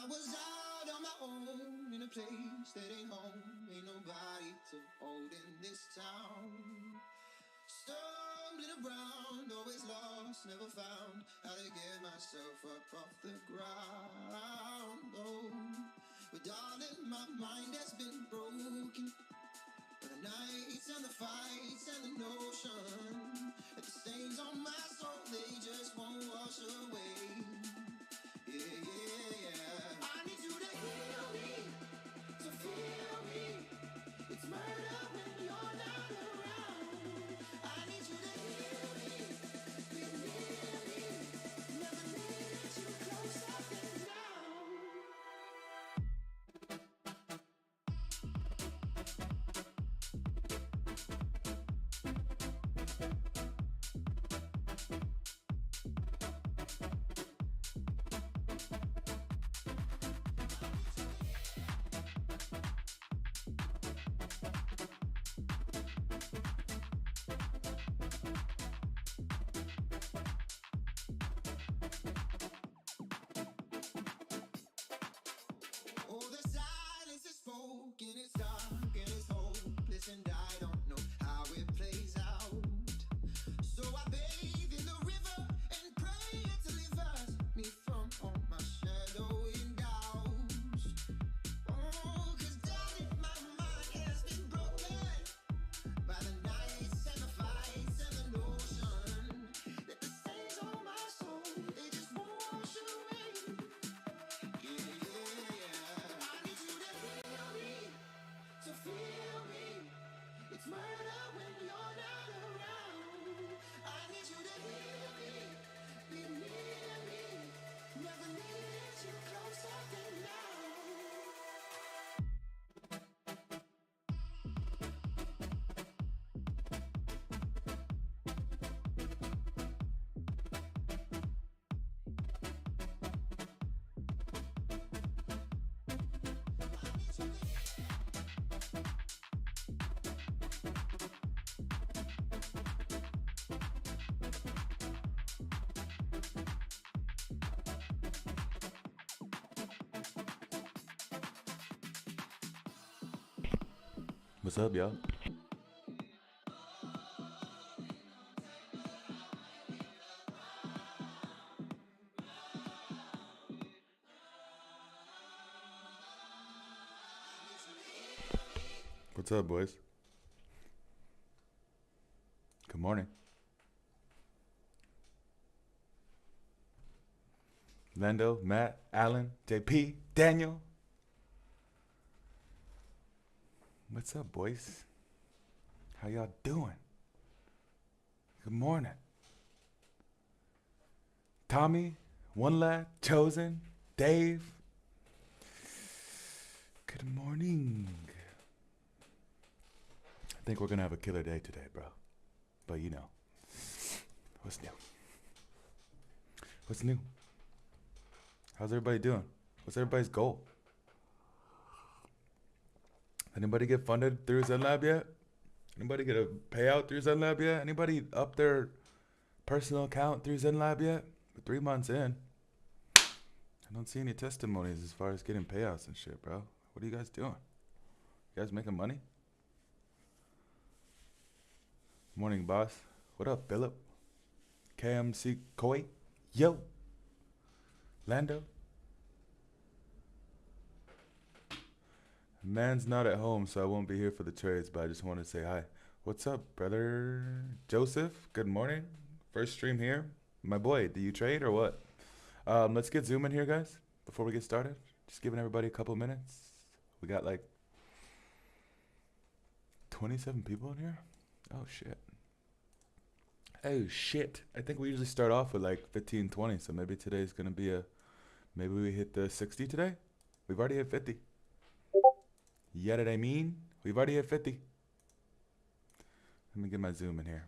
I was out on my own in a place that ain't home. Ain't nobody to hold in this town. Stumbling around, always lost, never found how to get myself up off the ground. Oh, but darling, my mind has been broken. The nights and the fights and the notion that the stains on my soul, they just won't wash away. Yeah, yeah, yeah. I need you to heal me, to feel me. It's murder when you're not around. I need you to heal me, be near me. Never let you close up and down. Oh, the silence is spoken, it's dark and it's hopeless, and I don't know how it plays out. So I bathe in the river and pray it delivers me from all my shadowing doubts. Oh, 'cause darling, my mind has been broken by the nights and the fights and the notion that the stains on my soul, they just won't wash away. Yeah, yeah, yeah. I need you to heal me, to feel me. It's murder when you're not around. I need you to heal me, be near me. Never let you closer than now. What's up, y'all? What's up, boys? Good morning. Lando, Matt, Alan, JP, Daniel. What's up, boys? How y'all doing? Good morning. Tommy, One Lad, Chosen, Dave. Good morning. I think we're gonna have a killer day today, bro. But you know, what's new? What's new? How's everybody doing? What's everybody's goal? Anybody get funded through Zen Lab yet? Anybody get a payout through Zen Lab yet? Anybody up their personal account through Zen Lab yet? We're 3 months in. I don't see any testimonies as far as getting payouts and shit, bro. What are you guys doing? You guys making money? Morning, boss. What up, Philip? KMC Koi? Yo! Lando? Man's not at home, so I won't be here for the trades, but I just want to say hi. What's up, brother Joseph? Good morning. First stream here. My boy, do you trade or what? Let's get Zoom in here, guys, before we get started. Just giving everybody a couple minutes. We got like 27 people in here. Oh, shit. Oh, shit. I think we usually start off with like 15, 20, so maybe today's going to be maybe we hit the 60 today? We've already hit 50. Yeah, did I mean? We've already hit 50. Let me get my Zoom in here.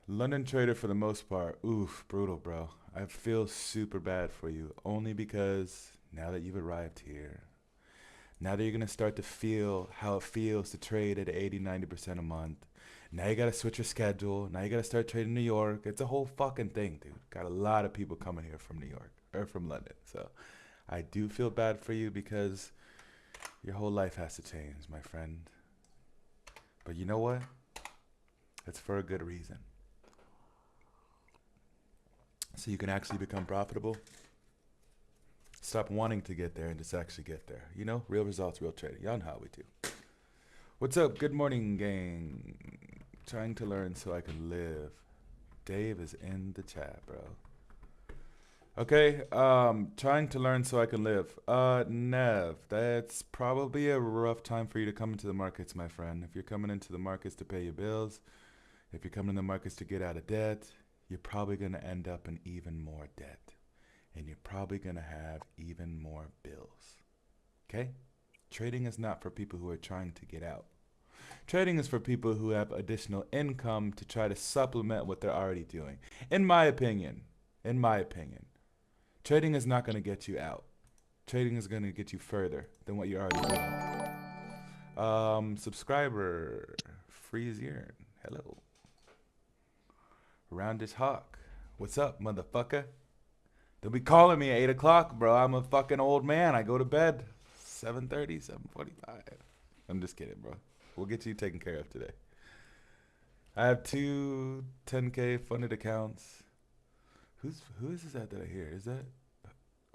London trader for the most part. Oof, brutal, bro. I feel super bad for you. Only because now that you've arrived here, now that you're going to start to feel how it feels to trade at 80, 90% a month, Now you gotta switch your schedule. Now you gotta start trading New York. It's a whole fucking thing, dude. Got a lot of people coming here from New York or from London. So I do feel bad for you because your whole life has to change, my friend. But you know what? It's for a good reason. So you can actually become profitable. Stop wanting to get there and just actually get there. You know, real results, real trading. Y'all know how we do. What's up? Good morning, gang. Trying to learn so I can live. Dave is in the chat, bro. Okay, trying to learn so I can live. Nev, that's probably a rough time for you to come into the markets, my friend. If you're coming into the markets to pay your bills, if you're coming in the markets to get out of debt, you're probably going to end up in even more debt. And you're probably going to have even more bills. Okay? Trading is not for people who are trying to get out. Trading is for people who have additional income to try to supplement what they're already doing. In my opinion, trading is not going to get you out. Trading is going to get you further than what you're already doing. Subscriber, Freezier, hello. Roundish Hawk, what's up, motherfucker? Don't be calling me at 8 o'clock, bro. I'm a fucking old man. I go to bed 7:30, 7:45. I'm just kidding, bro. We'll get you taken care of today. I have two 10K funded accounts. Who is that I hear? Is that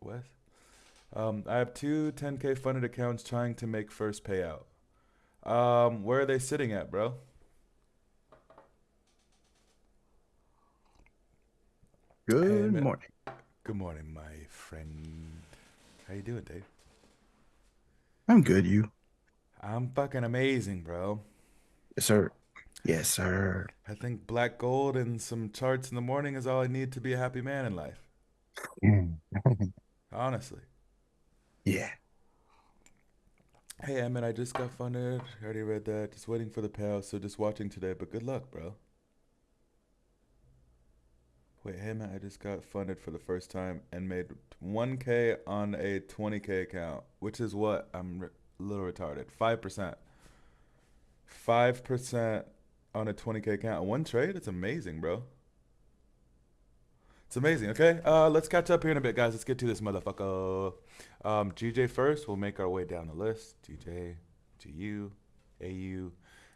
Wes? I have two 10K funded accounts trying to make first payout. Where are they sitting at, bro? Good morning. Good morning, my friend. How you doing, Dave? I'm good, you? I'm fucking amazing, bro. Yes, sir. Yes, sir. I think black gold and some charts in the morning is all I need to be a happy man in life. Honestly. Yeah. Hey, Emmett, I just got funded. I already read that. Just waiting for the payout, so just watching today. But good luck, bro. Wait, hey, man, I just got funded for the first time and made 1K on a 20K account, which is what? I'm a little retarded. 5%. 5% on a 20K account. One trade? It's amazing, bro. It's amazing. Okay, let's catch up here in a bit, guys. Let's get to this motherfucker. GJ first. We'll make our way down the list. GJ, GU, AU,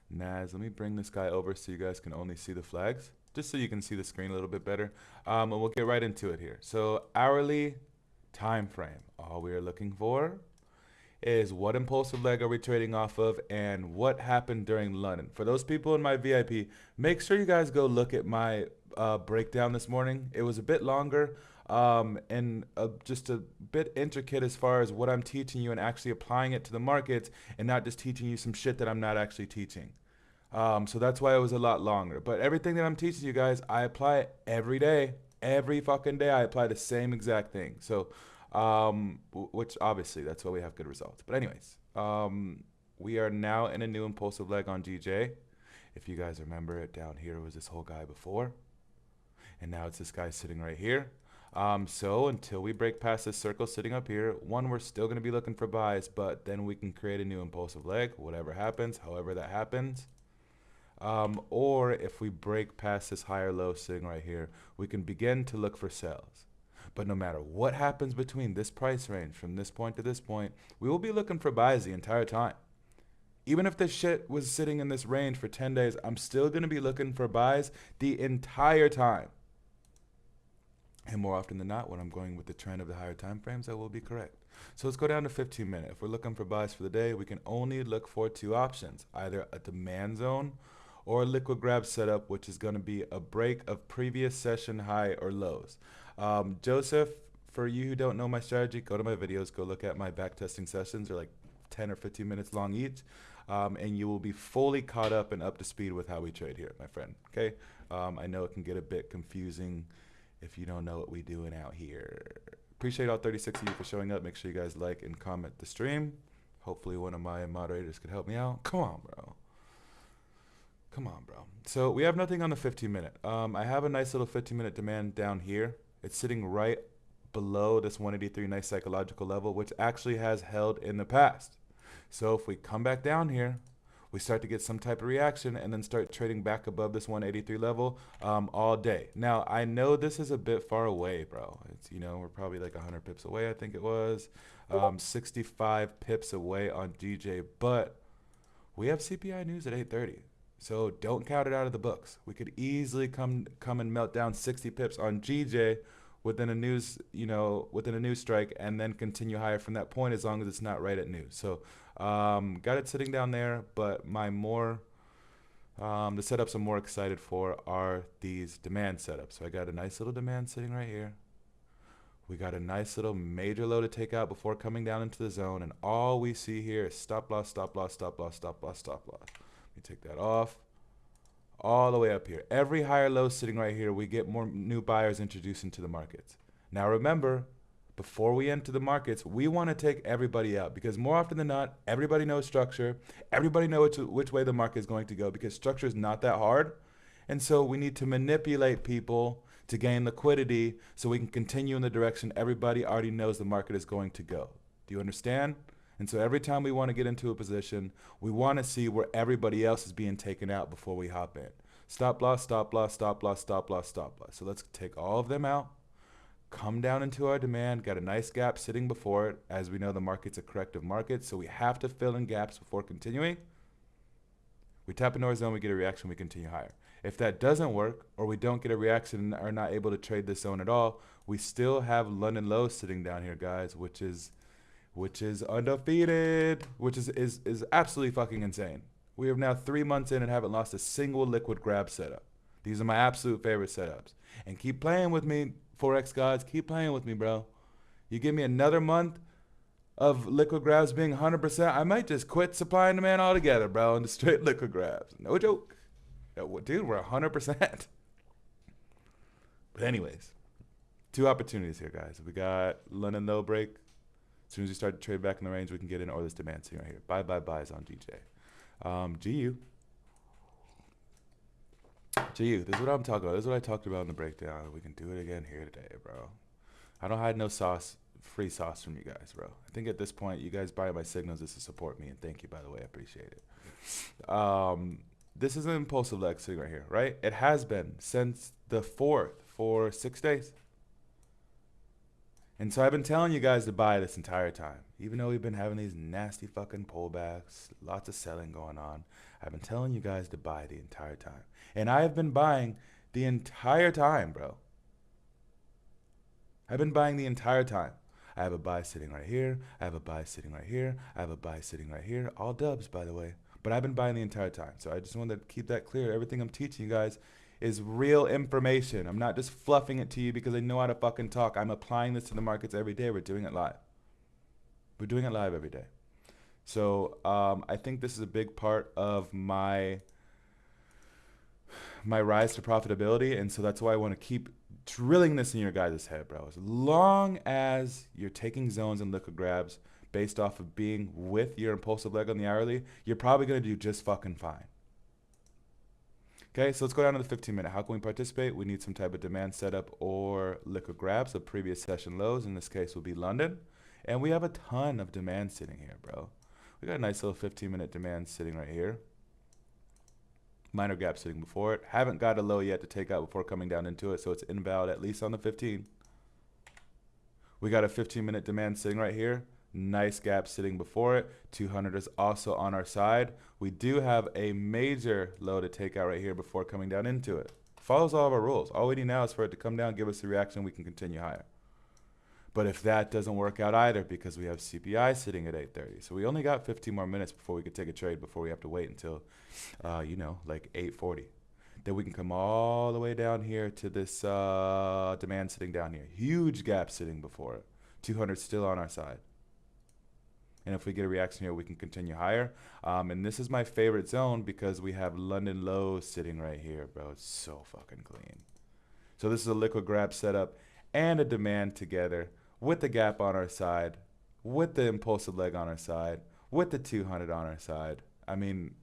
Naz. Let me bring this guy over so you guys can only see the flags, just so you can see the screen a little bit better. And we'll get right into it here. So hourly time frame. All we are looking for is what impulsive leg are we trading off of and what happened during London. For those people in my VIP, make sure you guys go look at my breakdown this morning. It was a bit longer and just a bit intricate as far as what I'm teaching you and actually applying it to the markets and not just teaching you some shit that I'm not actually teaching. So that's why it was a lot longer. But everything that I'm teaching you guys, I apply it every day. Every fucking day I apply the same exact thing. So which obviously that's why we have good results. But anyways, we are now in a new impulsive leg on GJ. If you guys remember it, down here was this whole guy before, and now it's this guy sitting right here. So until we break past this circle sitting up here, one, we're still going to be looking for buys, but then we can create a new impulsive leg, whatever happens, however that happens. Or if we break past this higher low sitting right here, we can begin to look for sells. But no matter what happens between this price range, from this point to this point, we will be looking for buys the entire time. Even if this shit was sitting in this range for 10 days, I'm still going to be looking for buys the entire time. And more often than not, when I'm going with the trend of the higher time frames, I will be correct. So let's go down to 15 minutes. If we're looking for buys for the day, we can only look for two options, either a demand zone or a liquid grab setup, which is going to be a break of previous session high or lows. Joseph, for you who don't know my strategy, go to my videos, go look at my back testing sessions. They're like 10 or 15 minutes long each. And you will be fully caught up and up to speed with how we trade here, my friend. Okay. I know it can get a bit confusing if you don't know what we doing out here. Appreciate all 36 of you for showing up. Make sure you guys like and comment the stream. Hopefully one of my moderators could help me out. Come on, bro. Come on, bro. So we have nothing on the 15-minute. I have a nice little 15-minute demand down here. It's sitting right below this 183 nice psychological level, which actually has held in the past. So if we come back down here, we start to get some type of reaction and then start trading back above this 183 level all day. Now, I know this is a bit far away, bro. It's, you know, we're probably like 100 pips away, I think it was. 65 pips away on DJ, but we have CPI news at 8:30. So don't count it out of the books. We could easily come and melt down 60 pips on GJ within a news, you know, within a news strike, and then continue higher from that point as long as it's not right at news. So got it sitting down there, but my more the setups I'm more excited for are these demand setups. So I got a nice little demand sitting right here. We got a nice little major low to take out before coming down into the zone, and all we see here is stop loss, stop loss, stop loss, stop loss, stop loss. Let me take that off. All the way up here. Every higher low sitting right here, we get more new buyers introduced into the markets. Now remember, before we enter the markets, we want to take everybody out, because more often than not, everybody knows structure. Everybody knows which way the market is going to go, because structure is not that hard. And so we need to manipulate people to gain liquidity so we can continue in the direction everybody already knows the market is going to go. Do you understand? And so every time we want to get into a position, we want to see where everybody else is being taken out before we hop in. Stop loss, stop loss, stop loss, stop loss, stop loss. So let's take all of them out, come down into our demand, got a nice gap sitting before it. As we know, the market's a corrective market, so we have to fill in gaps before continuing. We tap into our zone, we get a reaction, we continue higher. If that doesn't work, or we don't get a reaction and are not able to trade this zone at all, we still have London lows sitting down here, guys, which is undefeated, which is absolutely fucking insane. We are now 3 months in and haven't lost a single liquid grab setup. These are my absolute favorite setups. And keep playing with me, Forex gods. Keep playing with me, bro. You give me another month of liquid grabs being 100%, I might just quit supply and demand altogether, bro, and just straight liquid grabs. No joke. Dude, we're 100%. But anyways, 2 opportunities here, guys. We got London low break. As soon as we start to trade back in the range, we can get in, or this demand sitting right here. Buys on DJ. GU, this is what I'm talking about. This is what I talked about in the breakdown. We can do it again here today, bro. I don't hide no sauce, free sauce from you guys, bro. I think at this point, you guys buy my signals just to support me, and thank you, by the way. I appreciate it. This is an impulsive leg sitting right here, right? It has been since the 4th for 6 days. And so I've been telling you guys to buy this entire time. Even though we've been having these nasty fucking pullbacks, lots of selling going on, I've been telling you guys to buy the entire time. And I have been buying the entire time, bro. I've been buying the entire time. I have a buy sitting right here. I have a buy sitting right here. I have a buy sitting right here. All dubs, by the way. But I've been buying the entire time. So I just wanted to keep that clear. Everything I'm teaching you guys is real information. I'm not just fluffing it to you because I know how to fucking talk. I'm applying this to the markets every day. We're doing it live. We're doing it live every day. So I think this is a big part of my rise to profitability. And so that's why I want to keep drilling this in your guys' head, bro. As long as you're taking zones and liquid grabs based off of being with your impulsive leg on the hourly, you're probably going to do just fucking fine. Okay, so let's go down to the 15-minute. How can we participate? We need some type of demand setup or liquid grabs of previous session lows. In this case, will be London. And we have a ton of demand sitting here, bro. We got a nice little 15-minute demand sitting right here. Minor gap sitting before it. Haven't got a low yet to take out before coming down into it, so it's invalid at least on the 15. We got a 15-minute demand sitting right here. Nice gap sitting before it. 200 is also on our side. We do have a major low to take out right here before coming down into it. Follows all of our rules. All we need now is for it to come down, give us a reaction, we can continue higher. But if that doesn't work out either, because we have CPI sitting at 8:30, so we only got 15 more minutes before we could take a trade, before we have to wait until, like 8:40. Then we can come all the way down here to this demand sitting down here. Huge gap sitting before it. 200 still on our side. And if we get a reaction here, we can continue higher. And this is my favorite zone because we have London lows sitting right here, bro. It's so fucking clean. So this is a liquid grab setup and a demand together with the gap on our side, with the impulsive leg on our side, with the 200 on our side. I mean,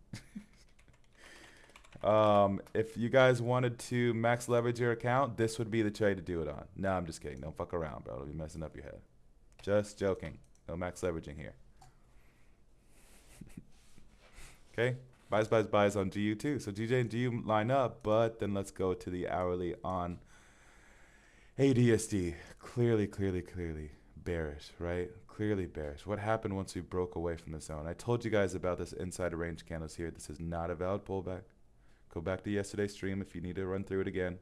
if you guys wanted to max leverage your account, this would be the trade to do it on. No, I'm just kidding. Don't fuck around, bro. It'll be messing up your head. Just joking. No max leveraging here. Okay, Buys on GU too. So GJ and GU line up, but then let's go to the hourly on ADSD. Clearly bearish, right? Clearly bearish. What happened once we broke away from the zone? I told you guys about this inside range candles here. This is not a valid pullback. Go back to yesterday's stream if you need to run through it again.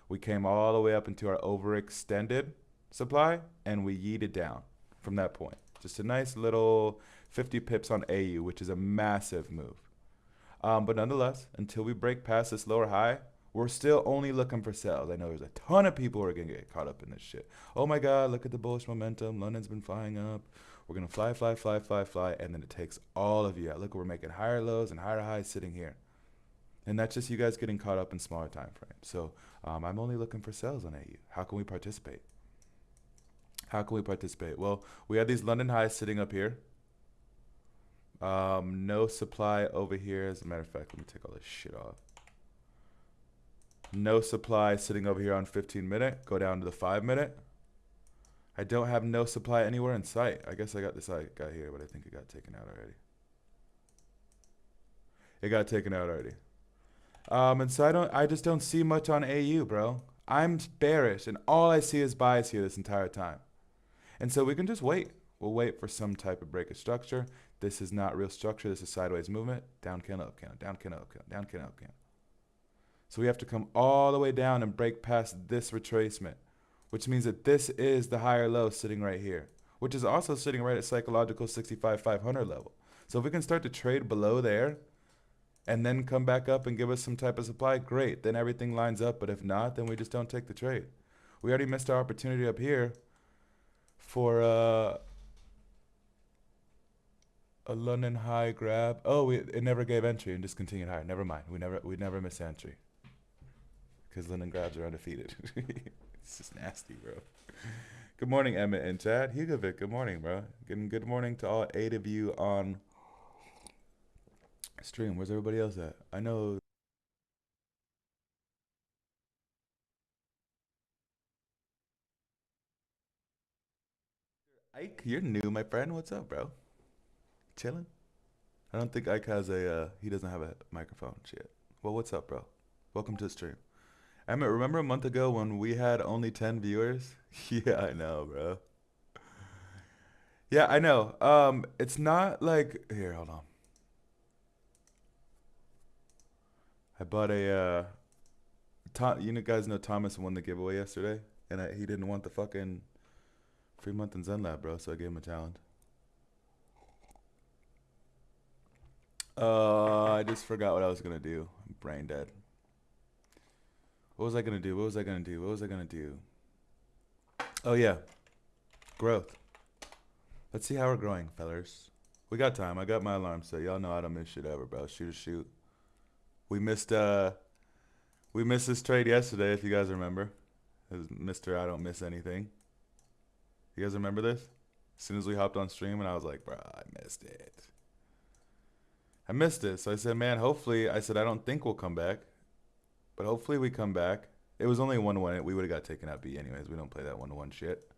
We came all the way up into our overextended supply, and we yeeted down from that point. Just a nice little 50 pips on AU, which is a massive move. But nonetheless, until we break past this lower high, we're still only looking for sales. I know there's a ton of people who are going to get caught up in this shit. Oh my God, look at the bullish momentum. London's been flying up. We're going to fly. And then it takes all of you out. Look, we're making higher lows and higher highs sitting here. And that's just you guys getting caught up in smaller time frames. So I'm only looking for sales on AU. How can we participate? Well, we have these London highs sitting up here. No supply over here. As a matter of fact, let me take all this shit off. No supply sitting over here on 15-minute. Go down to the 5-minute. I don't have no supply anywhere in sight. I guess I got this guy here, but I think it got taken out already. And so I just don't see much on AU, bro. I'm bearish, and all I see is buys here this entire time. And so we can just wait. We'll wait for some type of break of structure. This is not real structure. This is sideways movement. Down candle, up candle, down candle, up candle, down candle, up candle. So we have to come all the way down and break past this retracement, which means that this is the higher low sitting right here, which is also sitting right at psychological 65,500 level. So if we can start to trade below there and then come back up and give us some type of supply, great. Then everything lines up. But if not, then we just don't take the trade. We already missed our opportunity up here for a London high grab. Oh, it never gave entry and just continued higher. Never mind. We never miss entry because London grabs are undefeated. It's just nasty, bro. Good morning, Emmett and Chad. Hugovic, good morning, bro. Good morning to all 8 of you on stream. Where's everybody else at? I know. Ike, you're new, my friend. What's up, bro? Chilling? I don't think Ike has he doesn't have a microphone shit. Well, what's up, bro? Welcome to the stream. Emmett, remember a month ago when we had only 10 viewers? Yeah, I know, bro. Yeah, I know. It's not like, here, hold on. I bought you guys know Thomas won the giveaway yesterday, and he didn't want the fucking free month in Zen Lab, bro, so I gave him a challenge. I just forgot what I was gonna do. I'm brain dead. What was I gonna do? Oh yeah, growth. Let's see how we're growing, fellers. We got time. I got my alarm set. Y'all know I don't miss shit ever, bro. Shoot. We missed this trade yesterday, if you guys remember. It was Mr. I don't miss anything. You guys remember this? As soon as we hopped on stream, and I was like, bro, I missed it. So I said, man, hopefully, I don't think we'll come back. But hopefully we come back. It was only 1-1. We would have got taken out B anyways. We don't play that 1-1 shit.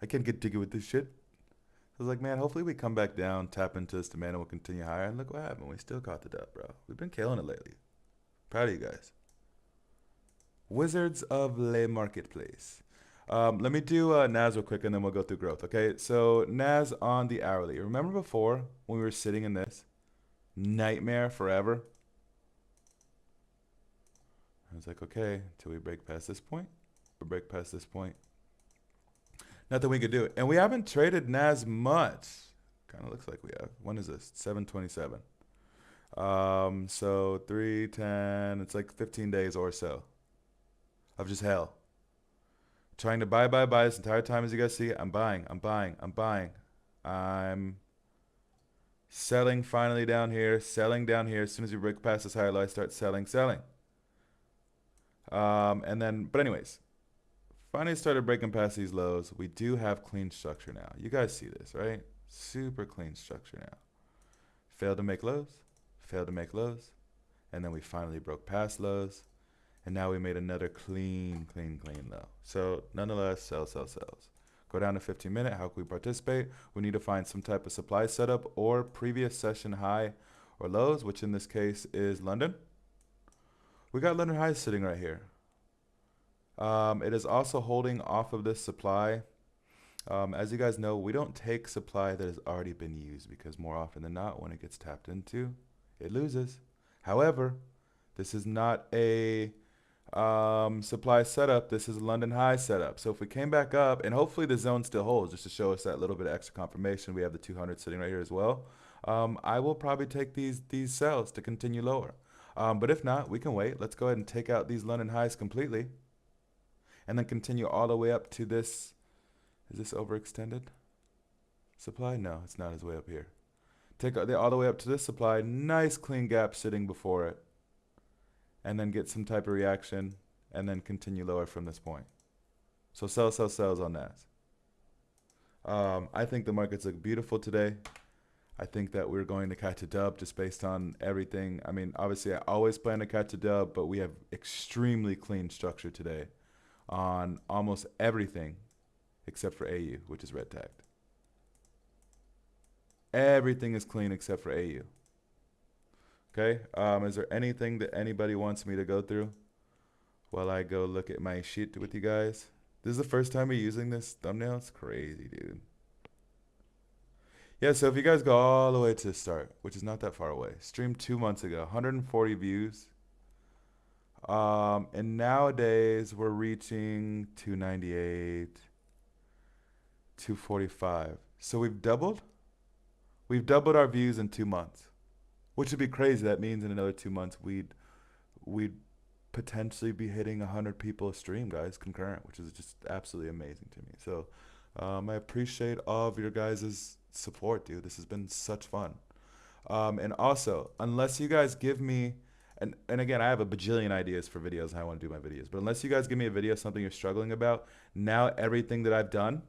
I can't get jiggy with this shit. I was like, man, hopefully we come back down, tap into this demand, and we'll continue higher. And look what happened. We still caught the dub, bro. We've been killing it lately. Proud of you guys. Wizards of Le Marketplace. Let me do NAS real quick, and then we'll go through growth, okay? So NAS on the hourly. Remember before when we were sitting in this nightmare forever? I was like, okay, until we break past this point. Nothing we could do. And we haven't traded NAS much. Kind of looks like we have. When is this? 727. So 310. It's like 15 days or so of just hell. Trying to buy this entire time. As you guys see, I'm buying. I'm selling finally down here. Selling down here. As soon as we break past this higher low, I start selling. And then, but anyways, finally started breaking past these lows. We do have clean structure now. You guys see this, right? Super clean structure now. Failed to make lows. And then we finally broke past lows. And now we made another clean low. So nonetheless, sells. Go down to 15-minute. How can we participate? We need to find some type of supply setup or previous session high or lows, which in this case is London. We got London highs sitting right here. It is also holding off of this supply. As you guys know, we don't take supply that has already been used because more often than not, when it gets tapped into, it loses. However, this is not a supply setup. This is a London high setup. So if we came back up, and hopefully the zone still holds, just to show us that little bit of extra confirmation, we have the 200 sitting right here as well. I will probably take these sells to continue lower. But if not, we can wait. Let's go ahead and take out these London highs completely, and then continue all the way up to this. Is this overextended supply? No, it's not. It's way up here. Take all the way up to this supply. Nice clean gap sitting before it. And then get some type of reaction, and then continue lower from this point. So sells on that. I think the markets look beautiful today. I think that we're going to catch a dub just based on everything. I mean, obviously, I always plan to catch a dub, but we have extremely clean structure today on almost everything except for AU, which is red tagged. Everything is clean except for AU. Okay, is there anything that anybody wants me to go through while I go look at my sheet with you guys? This is the first time we're using this thumbnail. It's crazy, dude. Yeah, so if you guys go all the way to the start, which is not that far away, streamed 2 months ago, 140 views. And nowadays we're reaching 298, 245. So we've doubled. We've doubled our views in 2 months. Which would be crazy. That means in another 2 months we'd potentially be hitting 100 people a stream, guys, concurrent, which is just absolutely amazing to me. So I appreciate all of your guys' support, dude. This has been such fun. And also, unless you guys give me, and again, I have a bajillion ideas for videos and how I want to do my videos, but unless you guys give me a video, something you're struggling about, now everything that I've done,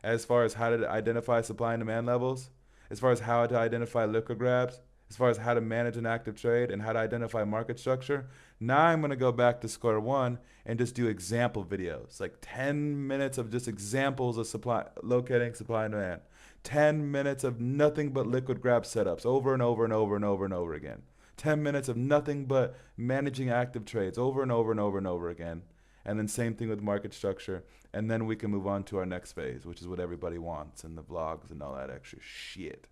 as far as how to identify supply and demand levels, as far as how to identify liquid grabs, as far as how to manage an active trade and how to identify market structure, now I'm going to go back to square one and just do example videos, like 10 minutes of just examples of locating supply and demand, 10 minutes of nothing but liquid grab setups over and over and over and over and over again, 10 minutes of nothing but managing active trades over and over and over and over again. And then same thing with market structure. And then we can move on to our next phase, which is what everybody wants, and the vlogs and all that extra shit.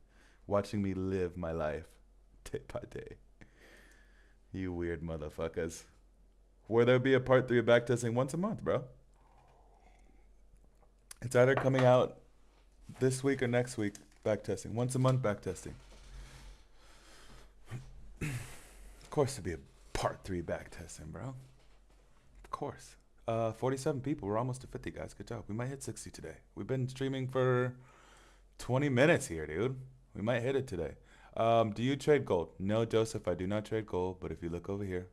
Watching me live my life day by day. You weird motherfuckers. Where there be a part 3 of backtesting once a month, bro. It's either coming out this week or next week, backtesting. Once a month backtesting. Of course there'd be a part 3 backtesting, bro. Of course. 47 people. We're almost to 50, guys. Good job. We might hit 60 today. We've been streaming for 20 minutes here, dude. We might hit it today. Do you trade gold? No, Joseph, I do not trade gold. But if you look over here,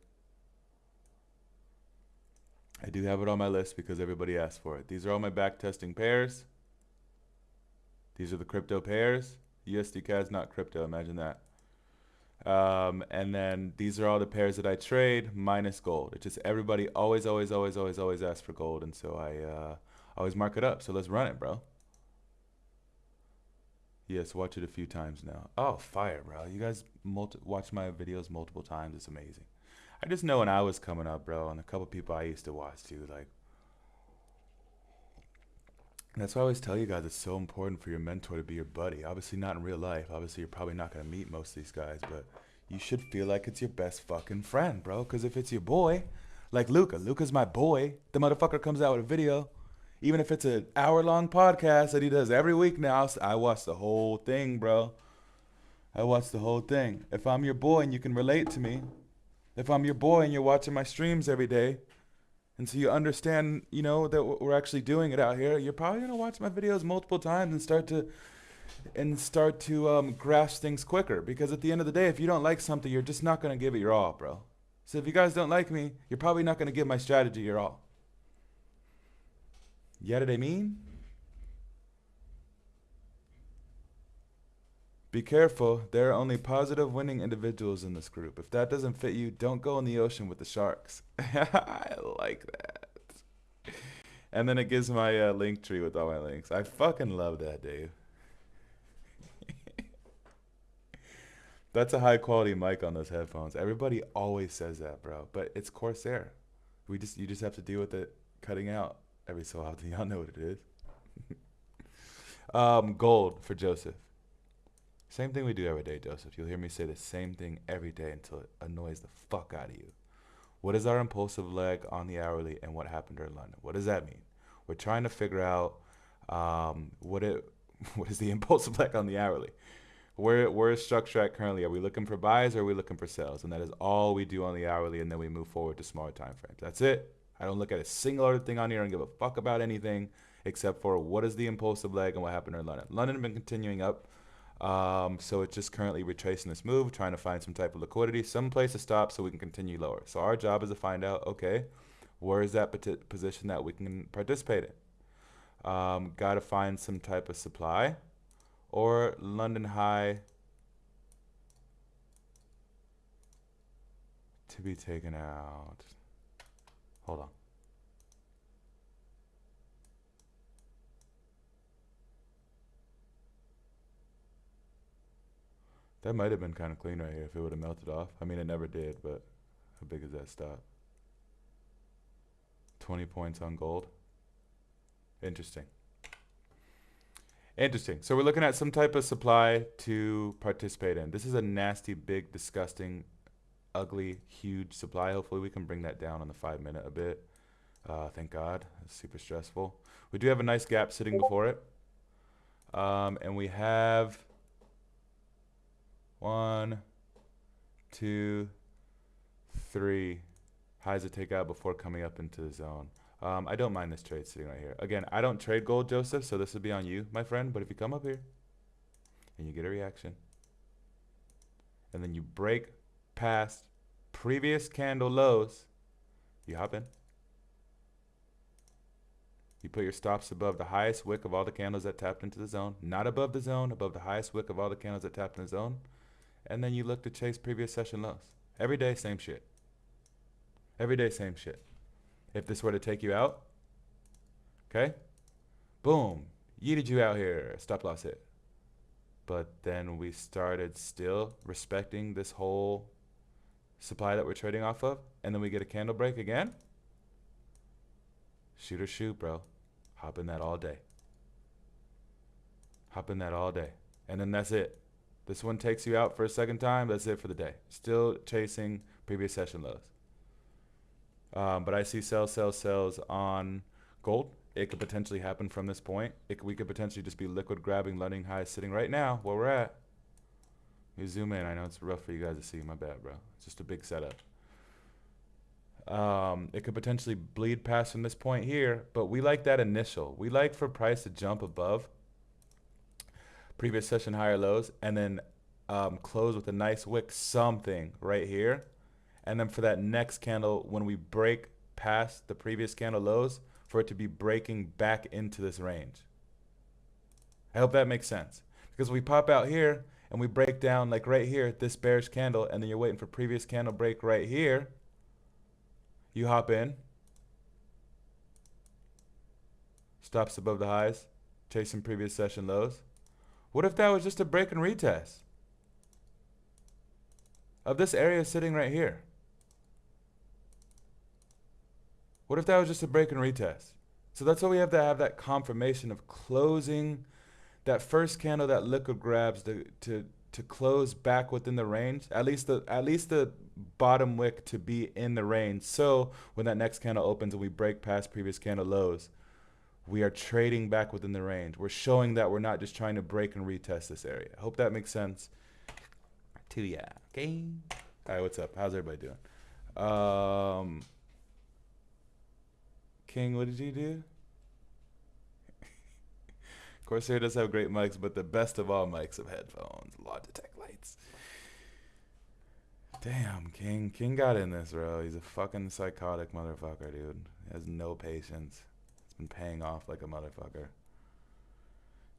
I do have it on my list because everybody asked for it. These are all my backtesting pairs. These are the crypto pairs. USD CAD is not crypto. Imagine that. And then these are all the pairs that I trade minus gold. It's just everybody always asks for gold, and so I always mark it up. So let's run it, bro. Yes, watch it a few times now. Oh, fire, bro. You guys watch my videos multiple times. It's amazing. I just know when I was coming up, bro, and a couple people I used to watch too, like, that's why I always tell you guys it's so important for your mentor to be your buddy. Obviously not in real life. Obviously you're probably not going to meet most of these guys, but you should feel like it's your best fucking friend, bro. Because if it's your boy, like Luca's my boy. The motherfucker comes out with a video. Even if it's an hour-long podcast that he does every week now, I watch the whole thing, bro. I watch the whole thing. If I'm your boy and you can relate to me, if I'm your boy and you're watching my streams every day, and so you understand, you know, that we're actually doing it out here, you're probably gonna watch my videos multiple times and start to grasp things quicker. Because at the end of the day, if you don't like something, you're just not gonna give it your all, bro. So if you guys don't like me, you're probably not gonna give my strategy your all. You know what I mean? Be careful. There are only positive winning individuals in this group. If that doesn't fit you, don't go in the ocean with the sharks. I like that. And then it gives my link tree with all my links. I fucking love that, Dave. That's a high quality mic on those headphones. Everybody always says that, bro. But it's Corsair. You just have to deal with it cutting out every so often. Y'all know what it is. Gold for Joseph. Same thing we do every day, Joseph. You'll hear me say the same thing every day until it annoys the fuck out of you. What is our impulsive leg on the hourly, and what happened during London? What does that mean? We're trying to figure out what is the impulsive leg on the hourly. Where is structure at currently? Are we looking for buys or are we looking for sales? And that is all we do on the hourly, and then we move forward to smaller time frames. That's it. I don't look at a single other thing on here and give a fuck about anything except for what is the impulsive leg and what happened in London. London has been continuing up. So it's just currently retracing this move, trying to find some type of liquidity, some place to stop so we can continue lower. So our job is to find out, okay, where is that position that we can participate in? Got to find some type of supply or London high to be taken out. Hold on. That might have been kind of clean right here if it would have melted off. I mean, it never did, but how big is that stop? 20 points on gold. Interesting. Interesting. So we're looking at some type of supply to participate in. This is a nasty, big, disgusting, ugly, huge supply. Hopefully we can bring that down on the 5-minute a bit. Thank God. It's super stressful. We do have a nice gap sitting before it. And we have 1, 2, 3 highs to take out before coming up into the zone. I don't mind this trade sitting right here. Again, I don't trade gold, Joseph, so this would be on you, my friend. But if you come up here and you get a reaction, and then you break past previous candle lows, you hop in. You put your stops above the highest wick of all the candles that tapped into the zone. Not above the zone, above the highest wick of all the candles that tapped in the zone. And then you look to chase previous session lows. Every day, same shit. Every day, same shit. If this were to take you out, okay, boom, yeeted you out here, stop loss hit. But then we started still respecting this whole supply that we're trading off of, and then we get a candle break again. Shoot or shoot, bro. Hop in that all day. Hop in that all day. And then that's it. This one takes you out for a second time. That's it for the day. Still chasing previous session lows. But I see sells on gold. It could potentially happen from this point. We could potentially just be liquid grabbing London highs sitting right now where we're at. Let me zoom in. I know it's rough for you guys to see. My bad, bro. It's just a big setup. It could potentially bleed past from this point here, but we like that initial. We like for price to jump above previous session higher lows and then close with a nice wick something right here. And then for that next candle, when we break past the previous candle lows, for it to be breaking back into this range. I hope that makes sense. Because we pop out here and we break down like right here, this bearish candle, and then you're waiting for previous candle break right here. You hop in. Stops above the highs, chasing previous session lows. What if that was just a break and retest of this area sitting right here? What if that was just a break and retest? So that's why we have to have that confirmation of closing that first candle that liquid grabs to close back within the range, at least the bottom wick to be in the range. So when that next candle opens and we break past previous candle lows, we are trading back within the range. We're showing that we're not just trying to break and retest this area. I hope that makes sense to ya. Okay. All right, what's up? How's everybody doing? King, what did you do? Corsair does have great mics, but the best of all mics have headphones, Logitech lights. Damn, King. King got in this, bro. He's a fucking psychotic motherfucker, dude. He has no patience. It's been paying off like a motherfucker.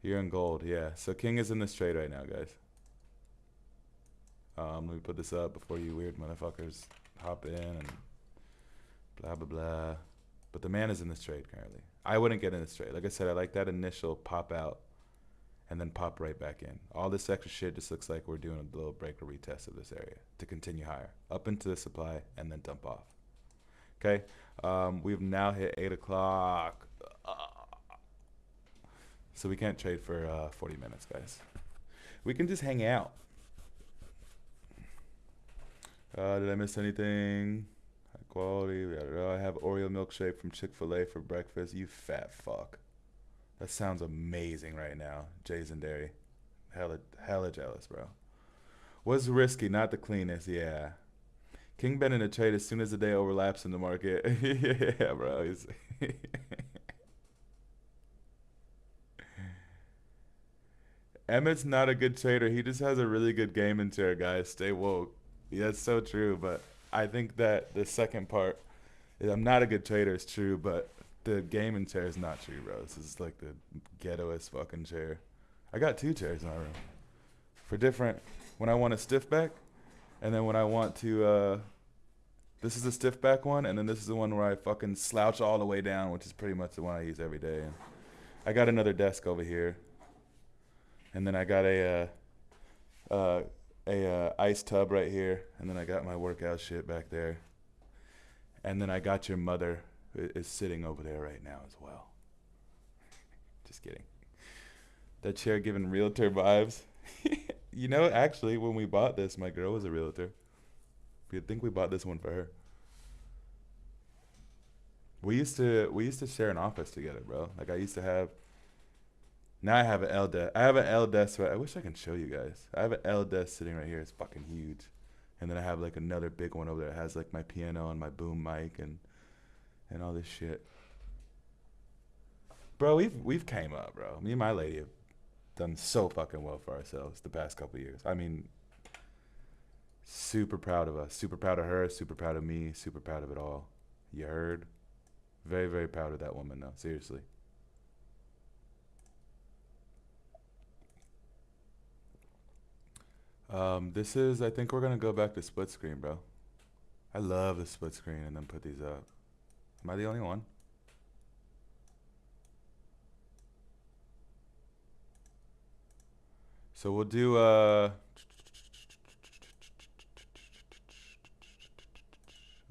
You're in gold, yeah. So King is in this trade right now, guys. Let me put this up before you weird motherfuckers hop in and blah, blah, blah. But the man is in this trade currently. I wouldn't get in this trade. Like I said, I like that initial pop out and then pop right back in. All this extra shit just looks like we're doing a little break or retest of this area to continue higher, up into the supply, and then dump off. Okay, we've now hit 8 o'clock. So we can't trade for 40 minutes, guys. We can just hang out. Did I miss anything? High quality. I have Oreo milkshake from Chick-fil-A for breakfast. You fat fuck. That sounds amazing right now. Jay's and Dairy. Hella jealous, bro. Was risky, not the cleanest. Yeah. King Ben in a trade as soon as the day overlaps in the market. Yeah, bro. Emmett's not a good trader. He just has a really good game in chair, guys. Stay woke. Yeah, that's so true. But I think that the second part, I'm not a good trader, is true. But the game in chair is not true, bro. This is like the ghettoest fucking chair. I got 2 chairs in my room for different. When I want a stiff back, and then when I want to, this is a stiff back one, and then this is the one where I fucking slouch all the way down, which is pretty much the one I use every day. And I got another desk over here. And then I got a ice tub right here, and then I got my workout shit back there. And then I got your mother is sitting over there right now as well. Just kidding. That chair giving realtor vibes. You know, actually, when we bought this, my girl was a realtor. You'd think we bought this one for her. We used to share an office together, bro. Like I used to have. Now I have an L desk. I have an L desk. I wish I can show you guys. I have an L desk sitting right here. It's fucking huge. And then I have like another big one over there. It has like my piano and my boom mic and all this shit. Bro, we've came up, bro. Me and my lady have done so fucking well for ourselves the past couple of years. I mean, super proud of us. Super proud of her. Super proud of me. Super proud of it all. You heard? Very, very proud of that woman, though. Seriously. This is, I think we're going to go back to split screen, bro. I love the split screen and then put these up. Am I the only one? So we'll do,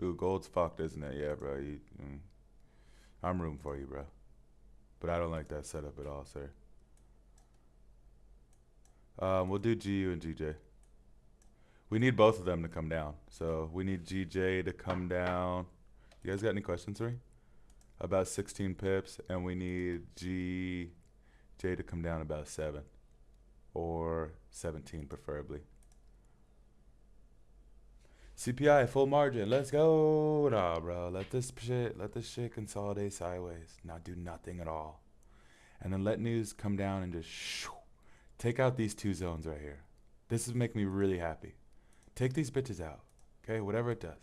ooh, gold's fucked, isn't it? Yeah, bro. I'm room for you, bro. But I don't like that setup at all, sir. We'll do GU and GJ. We need both of them to come down. So we need GJ to come down. You guys got any questions for me? About 16 pips, and we need GJ to come down about 7. Or 17 preferably. CPI full margin. Let's go. Nah, bro. Let this shit consolidate sideways. Not do nothing at all. And then let news come down and just take out these 2 zones right here. This is make me really happy. Take these bitches out. Okay, whatever it does.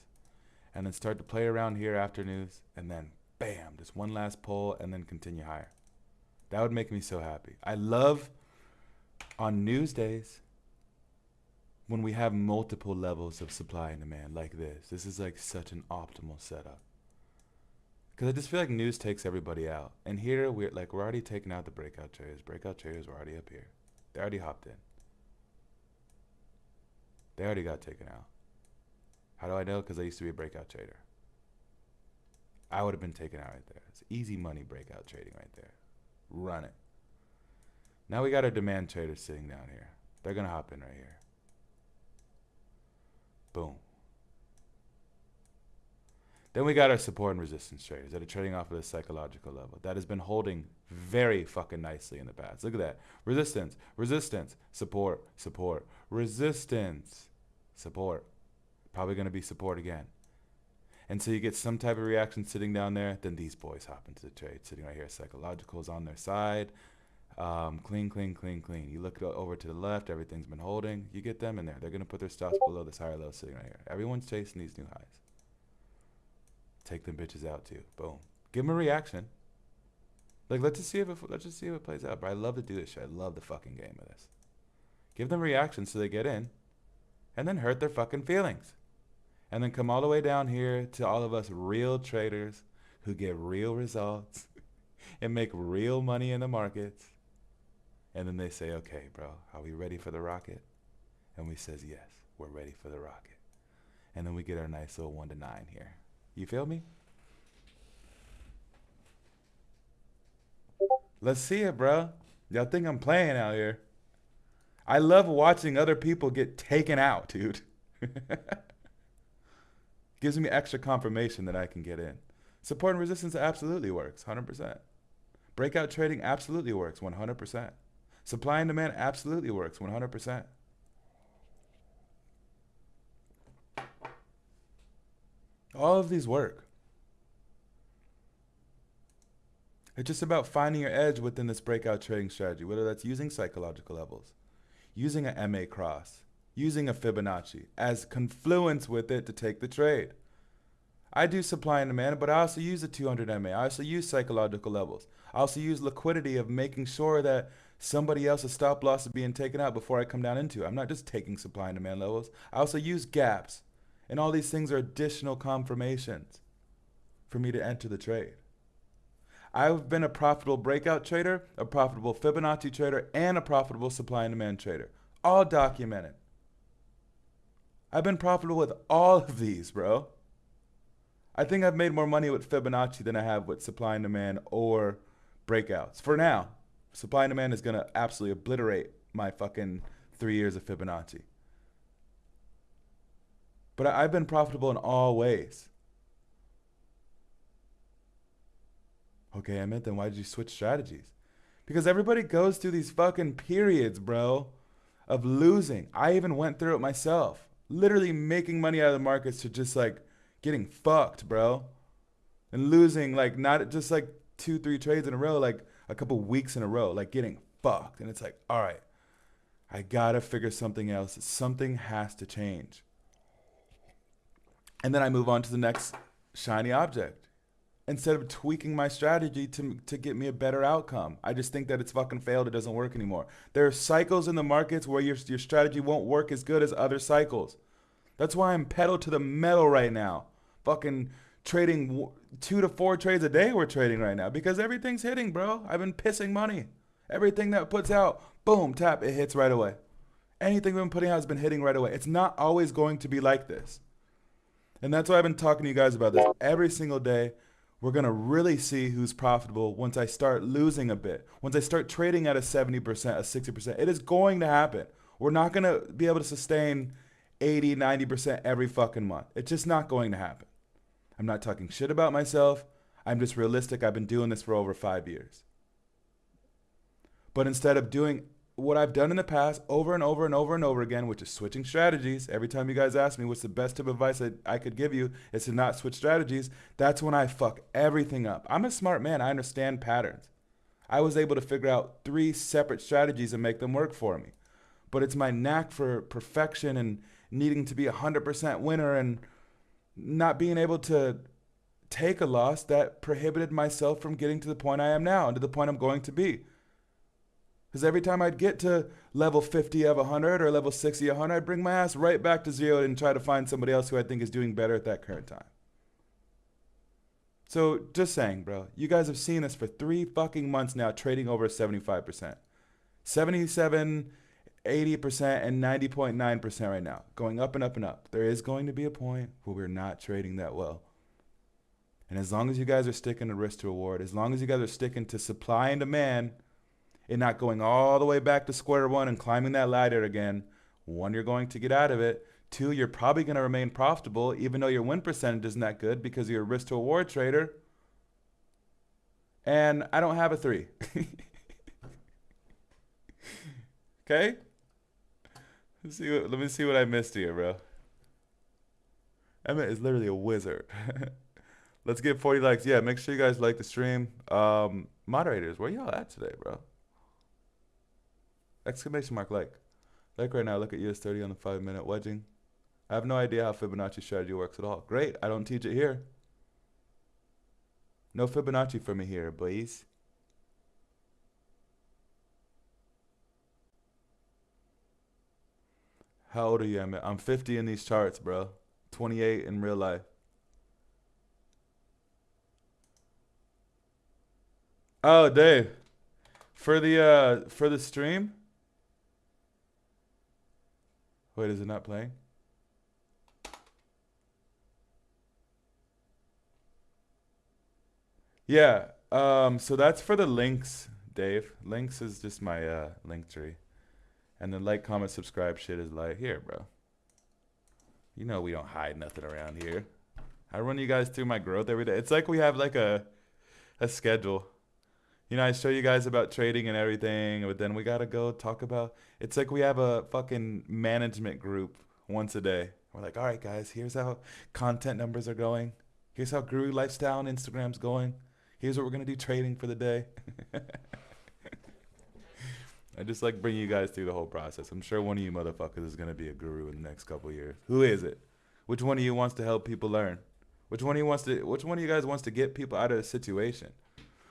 And then start to play around here after news. And then bam, just one last pull and then continue higher. That would make me so happy. I love on news days when we have multiple levels of supply and demand like this. This is like such an optimal setup. Because I just feel like news takes everybody out. And here we're already taking out the breakout traders. Breakout traders were already up here. They already hopped in. They already got taken out. How do I know? Because I used to be a breakout trader. I would have been taken out right there. It's easy money breakout trading right there. Run it. Now we got our demand traders sitting down here. They're going to hop in right here. Boom. Then we got our support and resistance traders that are trading off of the psychological level. That has been holding very fucking nicely in the past. Look at that. Resistance, resistance, support, support, resistance, support. Probably going to be support again. And so you get some type of reaction sitting down there. Then these boys hop into the trade. Sitting right here. Psychological is on their side. Clean, clean, clean, clean. You look over to the left. Everything's been holding. You get them in there. They're going to put their stops below this higher low sitting right here. Everyone's chasing these new highs. Take them bitches out too. Boom. Give them a reaction. Like let's just see if it plays out. But I love to do this shit. I love the fucking game of this. Give them reactions so they get in, and then hurt their fucking feelings, and then come all the way down here to all of us real traders who get real results and make real money in the markets. And then they say, okay, bro, are we ready for the rocket? And we says, yes, we're ready for the rocket. And then we get our nice little 1 to 9 here. You feel me? Let's see it, bro. Y'all think I'm playing out here? I love watching other people get taken out, dude. Gives me extra confirmation that I can get in. Support and resistance absolutely works, 100%. Breakout trading absolutely works, 100%. Supply and demand absolutely works, 100%. All of these work. It's just about finding your edge within this breakout trading strategy, whether that's using psychological levels, using a MA cross, using a Fibonacci as confluence with it to take the trade. I do supply and demand, but I also use the 200 MA. I also use psychological levels. I also use liquidity of making sure that somebody else's stop loss is being taken out before I come down into it. I'm not just taking supply and demand levels. I also use gaps. And all these things are additional confirmations for me to enter the trade. I've been a profitable breakout trader, a profitable Fibonacci trader, and a profitable supply and demand trader. All documented. I've been profitable with all of these, bro. I think I've made more money with Fibonacci than I have with supply and demand or breakouts. For now, supply and demand is going to absolutely obliterate my fucking 3 years of Fibonacci. But I've been profitable in all ways. Okay, Emmett, then why did you switch strategies? Because everybody goes through these fucking periods, bro, of losing. I even went through it myself. Literally making money out of the markets to just like getting fucked, bro. And losing like not just like 2-3 trades in a row, like a couple weeks in a row, like getting fucked. And it's like, all right, I gotta figure something else. Something has to change. And then I move on to the next shiny object. Instead of tweaking my strategy to get me a better outcome. I just think that it's fucking failed. It doesn't work anymore. There are cycles in the markets where your strategy won't work as good as other cycles. That's why I'm pedal to the metal right now. Fucking trading 2 to 4 trades a day we're trading right now because everything's hitting, bro. I've been pissing money. Everything that puts out, boom, tap, it hits right away. Anything we've been putting out has been hitting right away. It's not always going to be like this. And that's why I've been talking to you guys about this every single day. We're going to really see who's profitable once I start losing a bit. Once I start trading at a 70%, a 60%. It is going to happen. We're not going to be able to sustain 80, 90% every fucking month. It's just not going to happen. I'm not talking shit about myself. I'm just realistic. I've been doing this for over 5 years. But instead of doing what I've done in the past over and over and over and over again, which is switching strategies. Every time you guys ask me what's the best tip of advice that I could give you is to not switch strategies. That's when I fuck everything up. I'm a smart man. I understand patterns. I was able to figure out 3 separate strategies and make them work for me. But it's my knack for perfection and needing to be 100% winner and not being able to take a loss that prohibited myself from getting to the point I am now and to the point I'm going to be. Because every time I'd get to level 50 of 100 or level 60 of 100, I'd bring my ass right back to 0 and try to find somebody else who I think is doing better at that current time. So just saying, bro, you guys have seen this for 3 fucking months now, trading over 75%. 77, 80%, and 90.9% right now, going up and up and up. There is going to be a point where we're not trading that well. And as long as you guys are sticking to risk to reward, as long as you guys are sticking to supply and demand, and not going all the way back to square one and climbing that ladder again, 1, you're going to get out of it. 2, you're probably going to remain profitable even though your win percentage isn't that good because you're a risk to reward trader. And I don't have a 3. Okay? Let me see what I missed here, bro. Emmett is literally a wizard. Let's get 40 likes. Yeah, make sure you guys like the stream. Moderators, where y'all at today, bro? Exclamation mark like. Like right now, look at US30 on the 5-minute wedging. I have no idea how Fibonacci strategy works at all. Great, I don't teach it here. No Fibonacci for me here, boys. How old are you, Emmett? I'm 50 in these charts, bro. 28 in real life. Oh, Dave. For the stream. Wait, is it not playing? Yeah. So that's for the links, Dave. Links is just my link tree. And the like, comment, subscribe shit is like here, bro. You know we don't hide nothing around here. I run you guys through my growth every day. It's like we have like a schedule. You know, I show you guys about trading and everything, but then we gotta go talk about. It's like we have a fucking management group once a day. We're like, all right, guys, here's how content numbers are going. Here's how Guru Lifestyle on Instagram's going. Here's what we're gonna do trading for the day. I just like bring you guys through the whole process. I'm sure one of you motherfuckers is gonna be a guru in the next couple of years. Who is it? Which one of you wants to help people learn? Which one of you guys wants to get people out of a situation?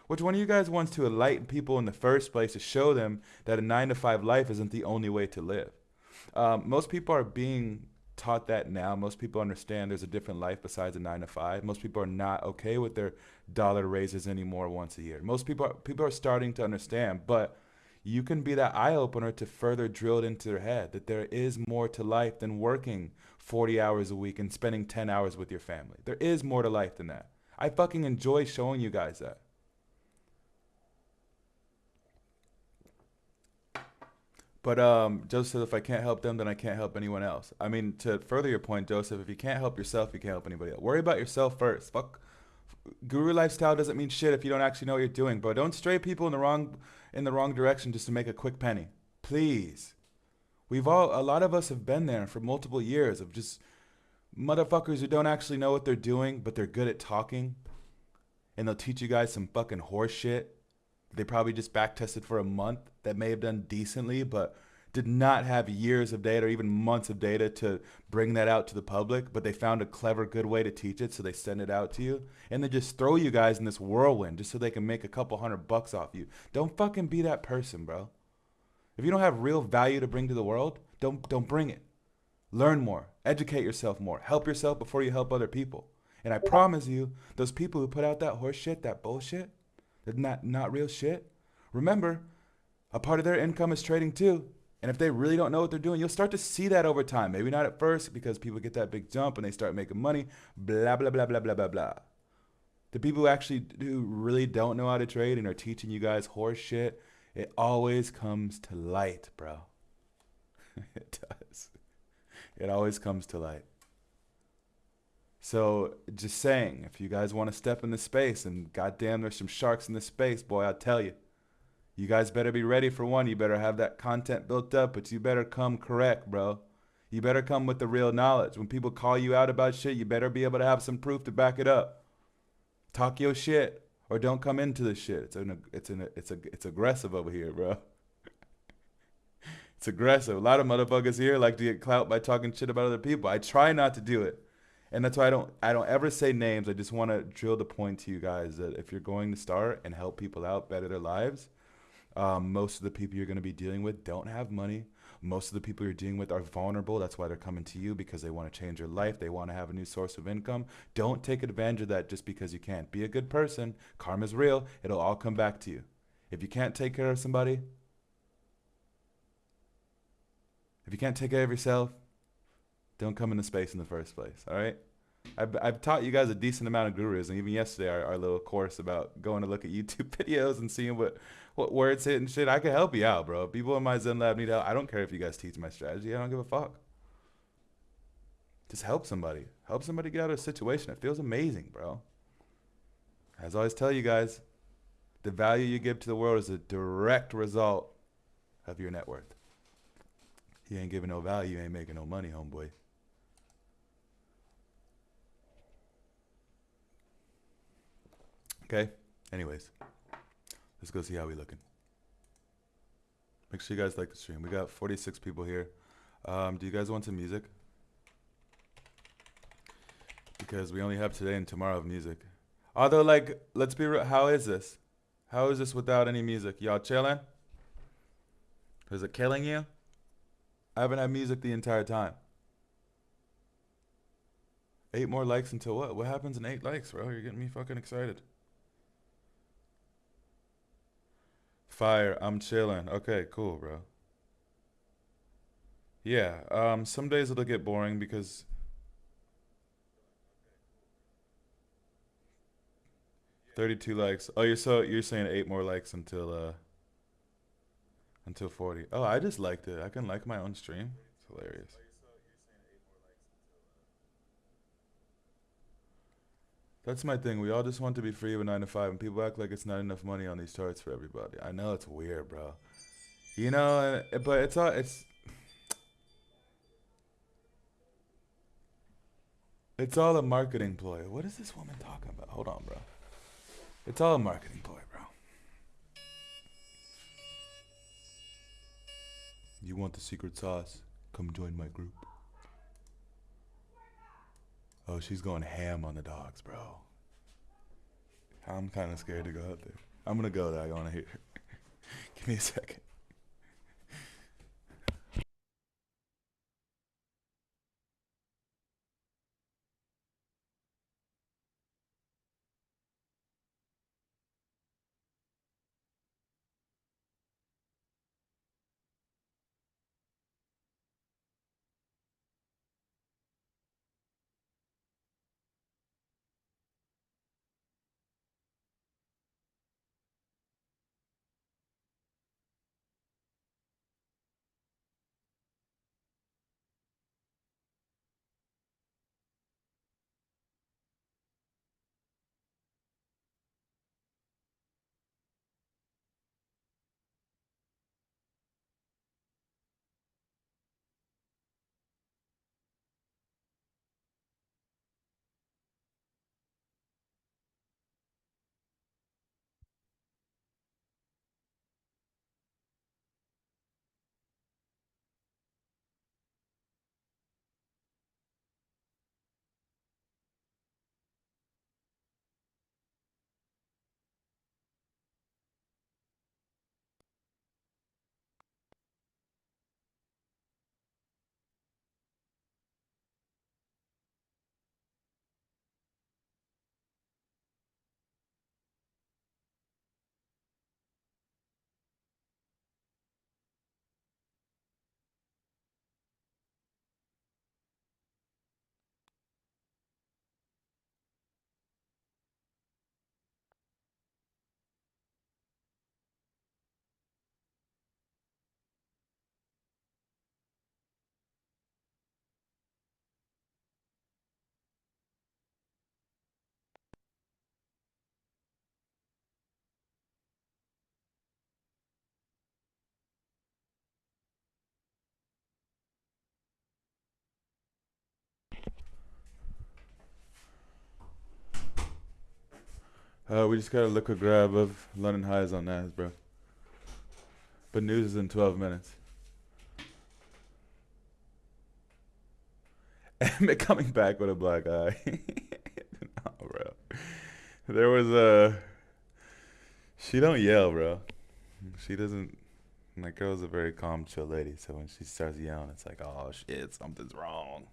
Which one of you guys wants to enlighten people in the first place to show them that a 9 to 5 life isn't the only way to live? Most people are being taught that now. Most people understand there's a different life besides a 9 to 5. Most people are not okay with their dollar raises anymore once a year. Most people are starting to understand, but you can be that eye opener to further drill it into their head that there is more to life than working 40 hours a week and spending 10 hours with your family. There is more to life than that. I fucking enjoy showing you guys that. But Joseph, if I can't help them, then I can't help anyone else. I mean, to further your point, Joseph, if you can't help yourself, you can't help anybody else. Worry about yourself first. Fuck, guru lifestyle doesn't mean shit if you don't actually know what you're doing. But don't stray people in the wrong direction just to make a quick penny. Please. A lot of us have been there for multiple years of just motherfuckers who don't actually know what they're doing, but they're good at talking, and they'll teach you guys some fucking horse shit. They probably just back tested for a month that may have done decently, but did not have years of data or even months of data to bring that out to the public. But they found a clever, good way to teach it, so they send it out to you. And they just throw you guys in this whirlwind just so they can make a couple $100 off you. Don't fucking be that person, bro. If you don't have real value to bring to the world, don't bring it. Learn more. Educate yourself more. Help yourself before you help other people. And I promise you, those people who put out that horse shit, that bullshit, that not real shit, remember, a part of their income is trading too. And if they really don't know what they're doing, you'll start to see that over time. Maybe not at first because people get that big jump and they start making money, blah, blah, blah, blah, blah, blah, blah. The people who really don't know how to trade and are teaching you guys horse shit, it always comes to light, bro. It does. It always comes to light. So just saying, if you guys want to step in this space, and goddamn, there's some sharks in this space, boy, I'll tell you. You guys better be ready for one. You better have that content built up, but you better come correct, bro. You better come with the real knowledge. When people call you out about shit, you better be able to have some proof to back it up. Talk your shit, or don't come into this shit. It's aggressive over here, bro. It's aggressive. A lot of motherfuckers here like to get clout by talking shit about other people. I try not to do it. And that's why I don't ever say names. I just want to drill the point to you guys that if you're going to start and help people out, better their lives, most of the people you're going to be dealing with don't have money. Most of the people you're dealing with are vulnerable. That's why they're coming to you, because they want to change their life. They want to have a new source of income. Don't take advantage of that just because you can't. Be a good person. Karma's real. It'll all come back to you. If you can't take care of somebody, if you can't take care of yourself, don't come into space in the first place, all right? I've taught you guys a decent amount of gurus, and even yesterday, our little course about going to look at YouTube videos and seeing what words hit and shit. I can help you out, bro. People in my Zen Lab need help. I don't care if you guys teach my strategy. I don't give a fuck. Just help somebody. Help somebody get out of a situation. It feels amazing, bro. As I always tell you guys, the value you give to the world is a direct result of your net worth. You ain't giving no value, you ain't making no money, homeboy. Okay? Anyways, let's go see how we looking. Make sure you guys like the stream. We got 46 people here. Do you guys want some music? Because we only have today and tomorrow of music. Although, like, let's be real. How is this? How is this without any music? Y'all chilling? Is it killing you? I haven't had music the entire time. 8 more likes until what? What happens in 8 likes, bro? You're getting me fucking excited. Fire. I'm chilling. Okay, cool, bro. Yeah. Some days it'll get boring because 32 likes. Oh, you're saying 8 more likes until 40. Oh, I just liked it. I can like my own stream. It's hilarious. That's my thing. We all just want to be free of a 9 to 5, and people act like it's not enough money on these charts for everybody. I know it's weird, bro. You know, but it's all a marketing ploy. What is this woman talking about? Hold on, bro. It's all a marketing ploy, bro. You want the secret sauce? Come join my group. Oh, she's going ham on the dogs, bro. I'm kind of scared to go out there. I'm gonna go there. I want to hear. Give me a second. We just got a liquid grab of London highs on Nas, bro. But news is in 12 minutes. Emmett coming back with a black eye. No, bro. There was a. She don't yell, bro. She doesn't. My girl's a very calm, chill lady, so when she starts yelling, it's like, oh shit, something's wrong.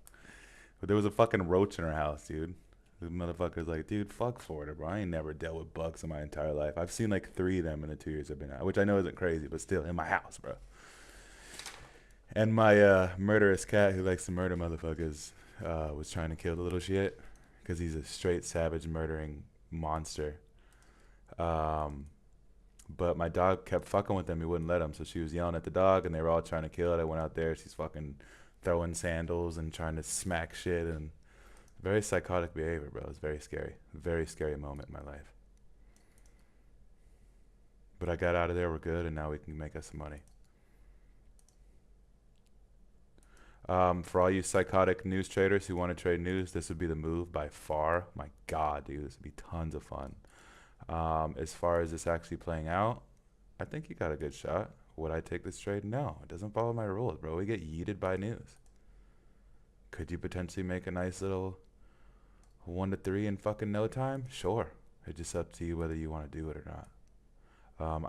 But there was a fucking roach in her house, dude. The motherfucker's like, dude, fuck Florida, bro. I ain't never dealt with bugs in my entire life. I've seen like 3 of them in the 2 years I've been out, which I know isn't crazy, but still, in my house, bro. And my murderous cat who likes to murder motherfuckers was trying to kill the little shit because he's a straight savage murdering monster. Um, but my dog kept fucking with him. He wouldn't let him. So she was yelling at the dog, and they were all trying to kill it. I went out there. She's fucking throwing sandals and trying to smack shit, and very psychotic behavior, bro. It's very scary. Very scary moment in my life. But I got out of there. We're good, and now we can make us some money. For all you psychotic news traders who want to trade news, this would be the move by far. My God, dude, this would be tons of fun. As far as this actually playing out, I think you got a good shot. Would I take this trade? No, it doesn't follow my rules, bro. We get yeeted by news. Could you potentially make a nice little 1 to 3 in fucking no time? Sure. It's just up to you whether you want to do it or not.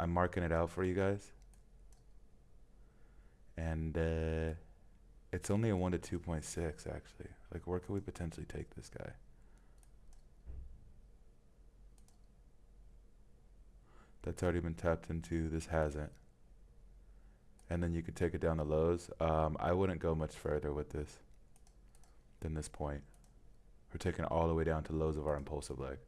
I'm marking it out for you guys. And it's only a 1 to 2.6 actually. Like, where could we potentially take this guy? That's already been tapped into. This hasn't. And then you could take it down the lows. I wouldn't go much further with this than this point. We're taking it all the way down to lows of our impulsive leg.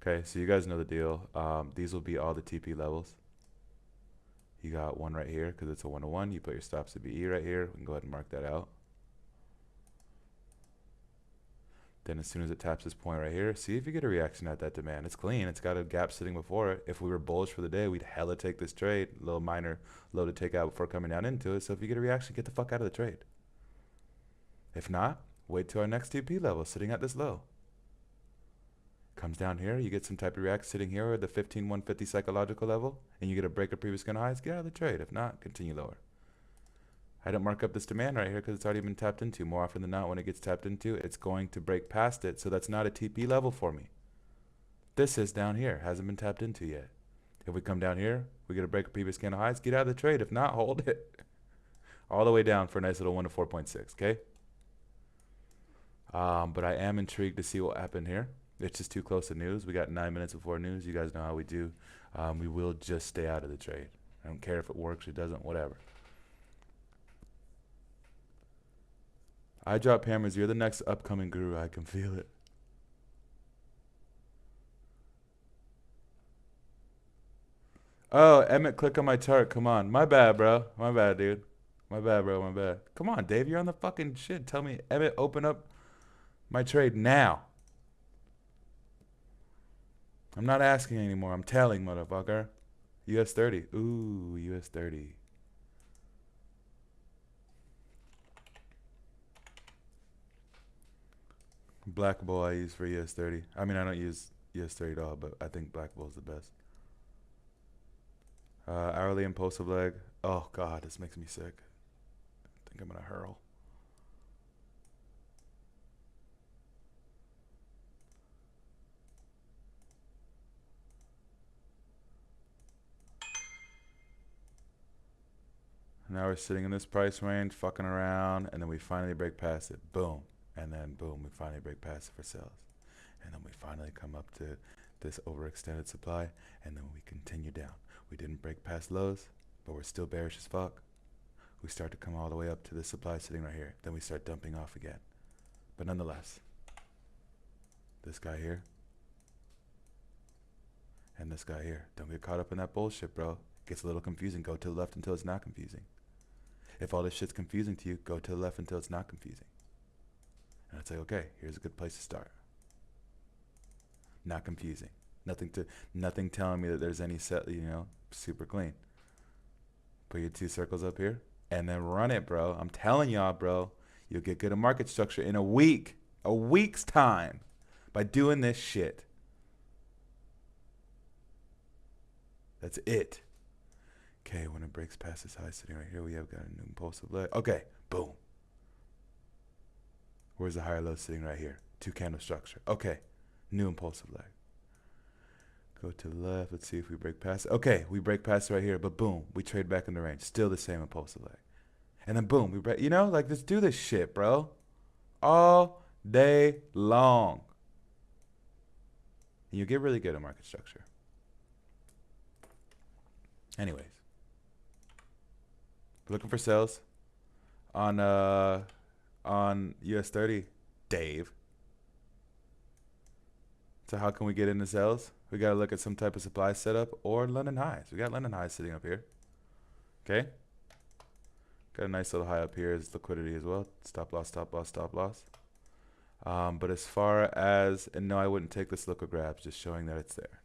Okay, so you guys know the deal. These will be all the TP levels. You got one right here because it's a 1-to-1. You put your stops to BE right here. We can go ahead and mark that out. Then as soon as it taps this point right here, see if you get a reaction at that demand. It's clean. It's got a gap sitting before it. If we were bullish for the day, we'd hella take this trade. A little minor low to take out before coming down into it. So if you get a reaction, get the fuck out of the trade. If not, wait till our next TP level sitting at this low. Comes down here, you get some type of reaction sitting here at the 15,150 psychological level, and you get a break of previous skin highs, get out of the trade. If not, continue lower. I don't mark up this demand right here because it's already been tapped into. More often than not, when it gets tapped into, it's going to break past it. So that's not a TP level for me. This is down here. Hasn't been tapped into yet. If we come down here, we get a break of previous candle highs. Get out of the trade. If not, hold it. All the way down for a nice little 1 to 4.6, okay? But I am intrigued to see what happened here. It's just too close to news. We got 9 minutes before news. You guys know how we do. We will just stay out of the trade. I don't care if it works or doesn't, whatever. I drop hammers. You're the next upcoming guru. I can feel it. Oh, Emmett, click on my chart. Come on. My bad, bro. My bad, dude. My bad, bro. My bad. Come on, Dave. You're on the fucking shit. Tell me, Emmett, open up my trade now. I'm not asking anymore. I'm telling, motherfucker. US 30. Ooh, US 30. Black Bull I use for US 30. I mean, I don't use US 30 at all, but I think Black Bull is the best. Hourly impulsive leg. Oh, God, this makes me sick. I think I'm going to hurl. Now we're sitting in this price range, fucking around, and then we finally break past it. Boom. And then, boom, we finally break past it for sales. And then we finally come up to this overextended supply, and then we continue down. We didn't break past lows, but we're still bearish as fuck. We start to come all the way up to this supply sitting right here. Then we start dumping off again. But nonetheless, this guy here and this guy here. Don't get caught up in that bullshit, bro. Gets a little confusing. Go to the left until it's not confusing. If all this shit's confusing to you, go to the left until it's not confusing. And I'd say, okay, here's a good place to start. Not confusing. Nothing telling me that there's any set, super clean. Put your 2 circles up here and then run it, bro. I'm telling y'all, bro, you'll get good at market structure in a week's time by doing this shit. That's it. Okay, when it breaks past this high sitting right here, we have got a new impulsive leg. Okay, boom. Where's the higher low sitting right here? 2 candle structure. Okay, new impulsive leg. Go to the left. Let's see if we break past it. Okay, we break past it right here, but boom, we trade back in the range. Still the same impulsive leg. And then boom, we break. Let's do this shit, bro. All day long. And you get really good at market structure. Anyways. Looking for sales on US 30, Dave. So how can we get into sales? We got to look at some type of supply setup or London highs. We got London highs sitting up here. Okay. Got a nice little high up here as liquidity as well. Stop loss, stop loss, stop loss. But as far as, and no, I wouldn't take this look of grabs, just showing that it's there.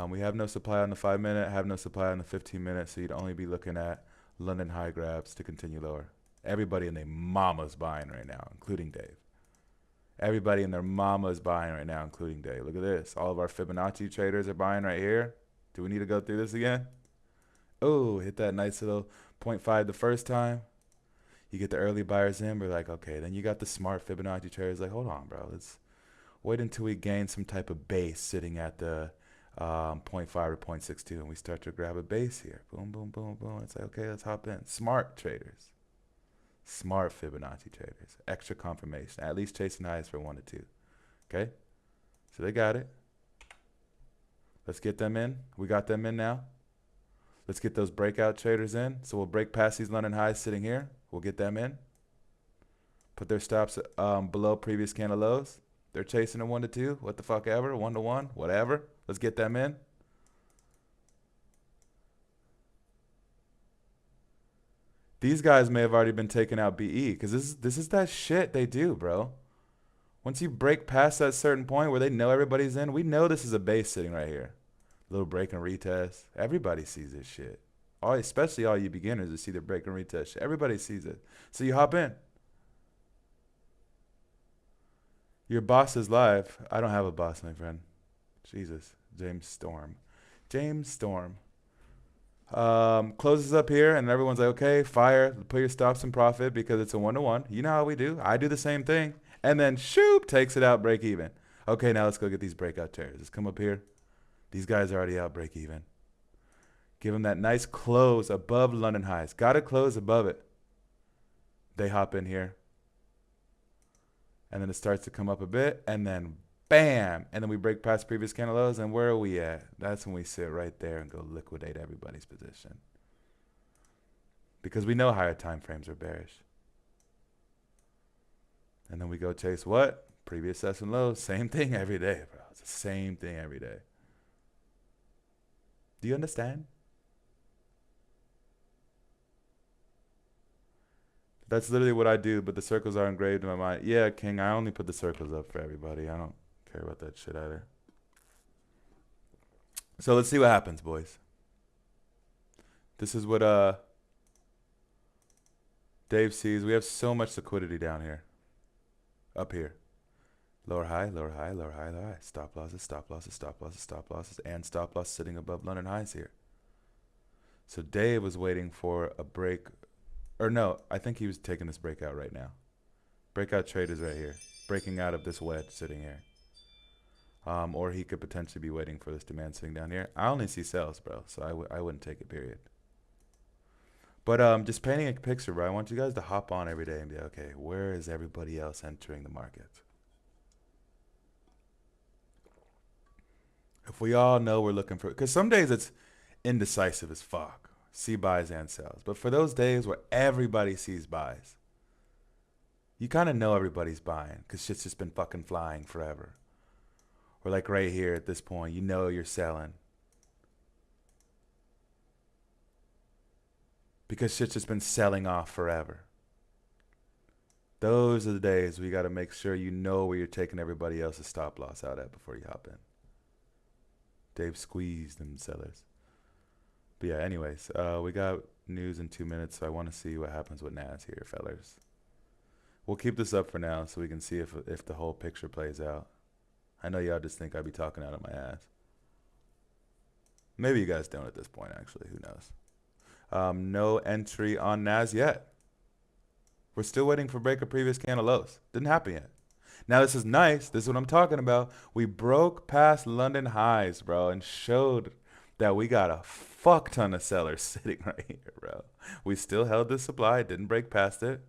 We have no supply on the 5-minute, have no supply on the 15-minute, so you'd only be looking at London high grabs to continue lower. Everybody and their mama's buying right now, including Dave. Everybody and their mama's buying right now, including Dave. Look at this. All of our Fibonacci traders are buying right here. Do we need to go through this again? Oh, hit that nice little 0.5 the first time. You get the early buyers in. We're like, okay. Then you got the smart Fibonacci traders like, hold on, bro. Let's wait until we gain some type of base sitting at the 0.5 or 0.62, and we start to grab a base here. Boom, boom, boom, boom. It's like, okay, let's hop in. Smart traders. Smart Fibonacci traders. Extra confirmation. At least chasing highs for 1 to 2. Okay? So they got it. Let's get them in. We got them in now. Let's get those breakout traders in. So we'll break past these London highs sitting here. We'll get them in. Put their stops below previous candle lows. They're chasing a 1 to 2. What the fuck ever. 1 to 1. Whatever. Let's get them in. These guys may have already been taking out BE because this is that shit they do, bro. Once you break past that certain point where they know everybody's in, we know this is a base sitting right here. Little break and retest. Everybody sees this shit. Especially all you beginners that see the break and retest shit. Everybody sees it. So you hop in. Your boss is live. I don't have a boss, my friend. Jesus. James Storm. Closes up here, and everyone's like, okay, fire. Put your stops in profit because it's a 1 to 1. You know how we do. I do the same thing. And then, shoop, takes it out, break even. Okay, now let's go get these breakout tears. Let's come up here. These guys are already out, break even. Give them that nice close above London highs. Got to close above it. They hop in here. And then it starts to come up a bit. And then, bam. And then we break past previous candle lows. And where are we at? That's when we sit right there and go liquidate everybody's position. Because we know higher time frames are bearish. And then we go chase what? Previous session lows. Same thing every day, bro. It's the same thing every day. Do you understand? That's literally what I do, but the circles are engraved in my mind. Yeah, King, I only put the circles up for everybody. I don't care about that shit either. So let's see what happens, boys. This is what Dave sees. We have so much liquidity down here. Up here. Lower high, lower high, lower high, lower high. Stop losses, stop losses, stop losses, stop losses, and stop loss sitting above London highs here. So Dave was waiting for a break. Or no, I think he was taking this breakout right now. Breakout trade is right here. Breaking out of this wedge sitting here. Or he could potentially be waiting for this demand sitting down here. I only see sells, bro, so I wouldn't take it, period. But just painting a picture, bro. I want you guys to hop on every day and be like, okay, where is everybody else entering the market? If we all know we're looking for, because some days it's indecisive as fuck. See buys and sells. But for those days where everybody sees buys, you kind of know everybody's buying because shit's just been fucking flying forever. Or like right here at this point, you know you're selling. Because shit's just been selling off forever. Those are the days where you got to make sure you know where you're taking everybody else's stop loss out at before you hop in. Dave squeezed them sellers. But yeah, anyways, we got news in 2 minutes, so I want to see what happens with Nas here, fellers. We'll keep this up for now so we can see if the whole picture plays out. I know y'all just think I'd be talking out of my ass. Maybe you guys don't at this point, actually. Who knows? No entry on Nas yet. We're still waiting for break of previous candle lows. Didn't happen yet. Now, this is nice. This is what I'm talking about. We broke past London highs, bro, and showed that we got a fuck ton of sellers sitting right here, bro. We still held the supply. Didn't break past it.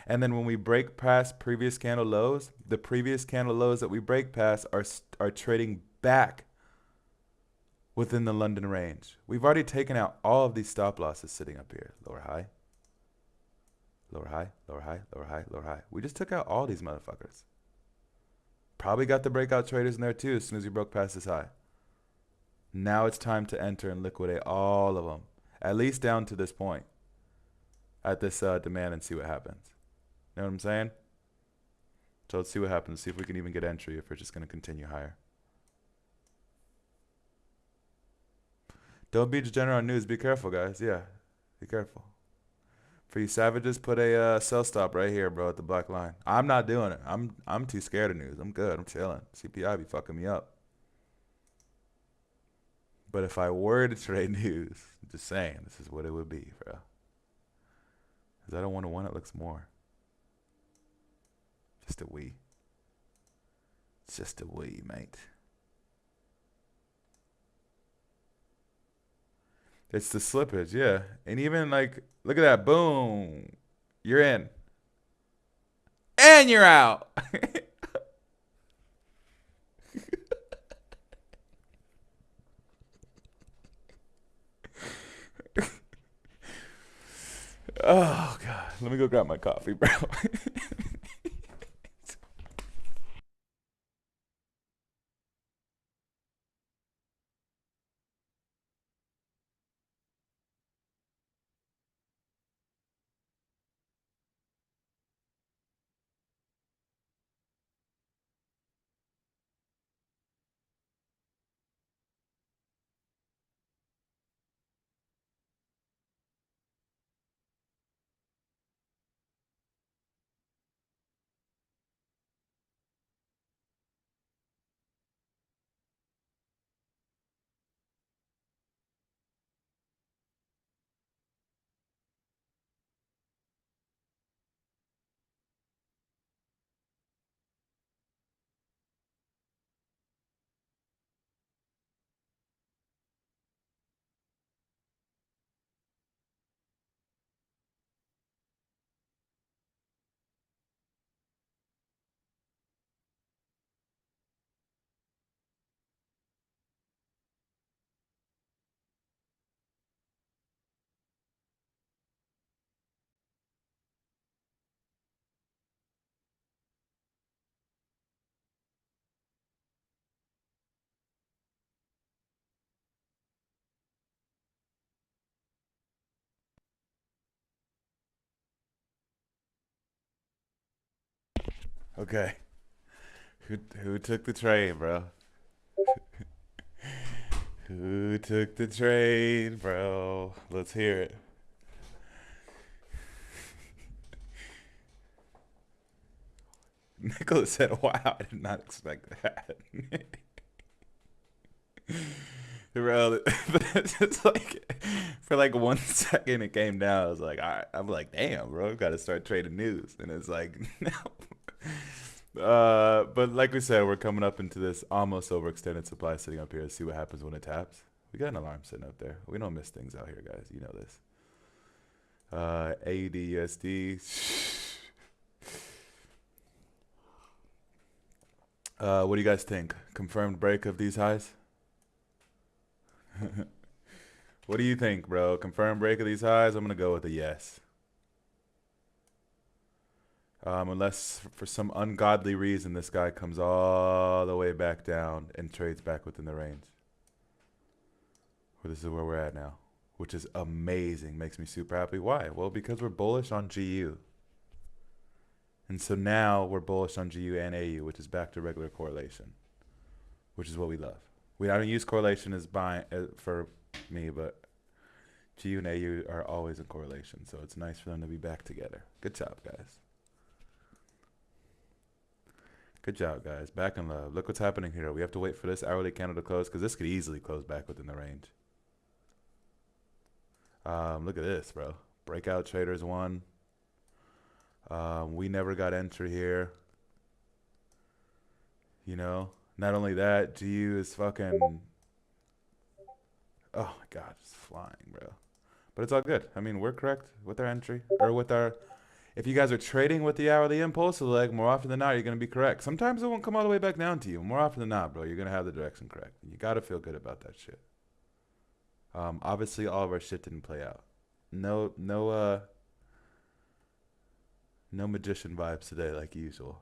And then when we break past previous candle lows, the previous candle lows that we break past are trading back within the London range. We've already taken out all of these stop losses sitting up here. Lower high. Lower high, lower high, lower high, lower high. We just took out all these motherfuckers. Probably got the breakout traders in there too as soon as we broke past this high. Now it's time to enter and liquidate all of them. At least down to this point. At this demand and see what happens. You know what I'm saying? So let's see what happens. See if we can even get entry if we're just going to continue higher. Don't be degenerate on news. Be careful, guys. Yeah. Be careful. For you savages, put a sell stop right here, bro, at the black line. I'm not doing it. I'm too scared of news. I'm good. I'm chilling. CPI be fucking me up. But if I were to trade news, I'm just saying, this is what it would be, bro. Is that a 1-to-1? It looks more. Just a wee. It's just a wee, mate. It's the slippage, yeah. And even like, look at that, boom. You're in. And you're out. Oh god, let me go grab my coffee, bro. Okay, who took the train, bro? Who took the train, bro? Let's hear it. Nicholas said, "Wow, I did not expect that." Bro, it's just like for like 1 second it came down. I was like, all right. I'm like, damn, bro, got to start trading news. And it's like, no. But like we said, we're coming up into this almost overextended supply sitting up here to see what happens when it taps. We got an alarm sitting up there. We don't miss things out here, guys. You know this. AUD what do you guys think? Confirmed break of these highs? What do you think, bro? Confirmed break of these highs? I'm gonna go with a yes. Unless for some ungodly reason this guy comes all the way back down and trades back within the range. Well, this is where we're at now, which is amazing. Makes me super happy. Why? Well, because we're bullish on GU. And so now we're bullish on GU and AU, which is back to regular correlation, which is what we love. I don't use correlation as buying for me, but GU and AU are always in correlation, so it's nice for them to be back together. Good job, guys. Good job, guys. Back in love. Look what's happening here. We have to wait for this hourly candle to close because this could easily close back within the range. Look at this, bro. Breakout traders won. We never got entry here. You know, not only that, GU is fucking. Oh my god, it's flying, bro. But it's all good. I mean, we're correct with our entry or with our. If you guys are trading with the hourly impulse, like more often than not, you're gonna be correct. Sometimes it won't come all the way back down to you. More often than not, bro, you're gonna have the direction correct. You gotta feel good about that shit. Obviously, all of our shit didn't play out. No, no, no magician vibes today, like usual.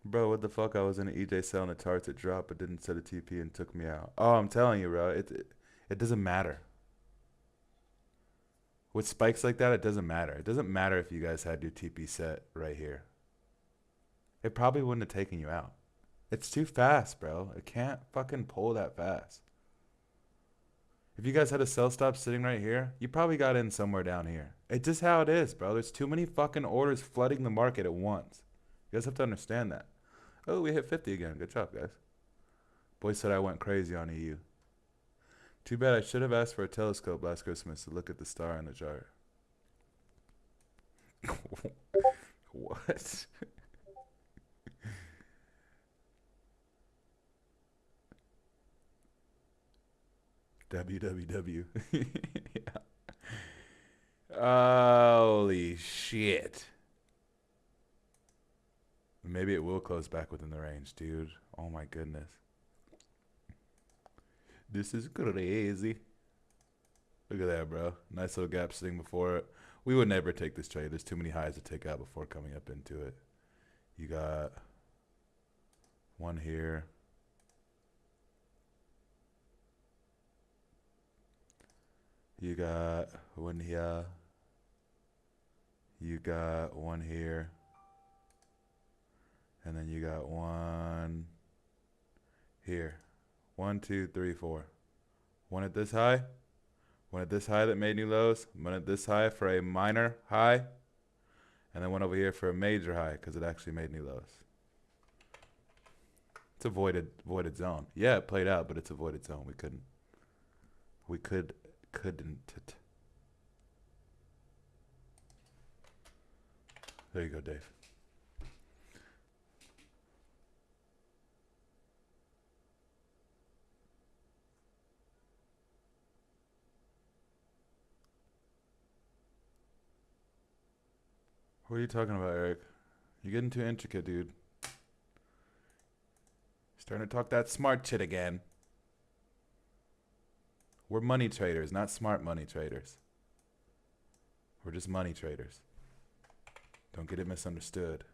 Bro, what the fuck? I was in an EJ selling the charts. It dropped, but didn't set a TP and took me out. Oh, I'm telling you, bro. It doesn't matter. With spikes like that, it doesn't matter. It doesn't matter if you guys had your TP set right here. It probably wouldn't have taken you out. It's too fast, bro. It can't fucking pull that fast. If you guys had a sell stop sitting right here, you probably got in somewhere down here. It's just how it is, bro. There's too many fucking orders flooding the market at once. You guys have to understand that. Oh, we hit 50 again. Good job, guys. Boy said I went crazy on EU. Too bad I should have asked for a telescope last Christmas to look at the star in the chart. What? www. Yeah. Holy shit. Maybe it will close back within the range, dude. Oh my goodness. This is crazy. Look at that, bro. Nice little gap sitting before it. We would never take this trade. There's too many highs to take out before coming up into it. You got one here. You got one here. You got one here. And then you got one here. 1, 2, 3, 4. One at this high. One at this high that made new lows. One at this high for a minor high. And then one over here for a major high because it actually made new lows. It's a voided zone. Yeah, it played out, but it's a voided zone. We couldn't. There you go, Dave. What are you talking about, Eric? You're getting too intricate, dude. Starting to talk that smart shit again. We're money traders, not smart money traders. We're just money traders. Don't get it misunderstood.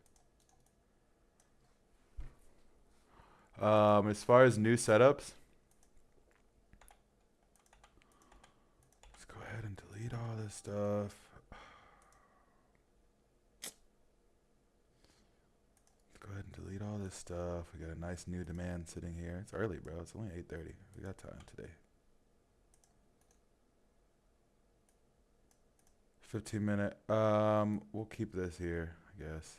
As far as new setups, let's go ahead and delete all this stuff. Let's go ahead and delete all this stuff. We got a nice new demand sitting here. It's early, bro. It's only 8:30. We got time today. 15-minute. We'll keep this here, I guess.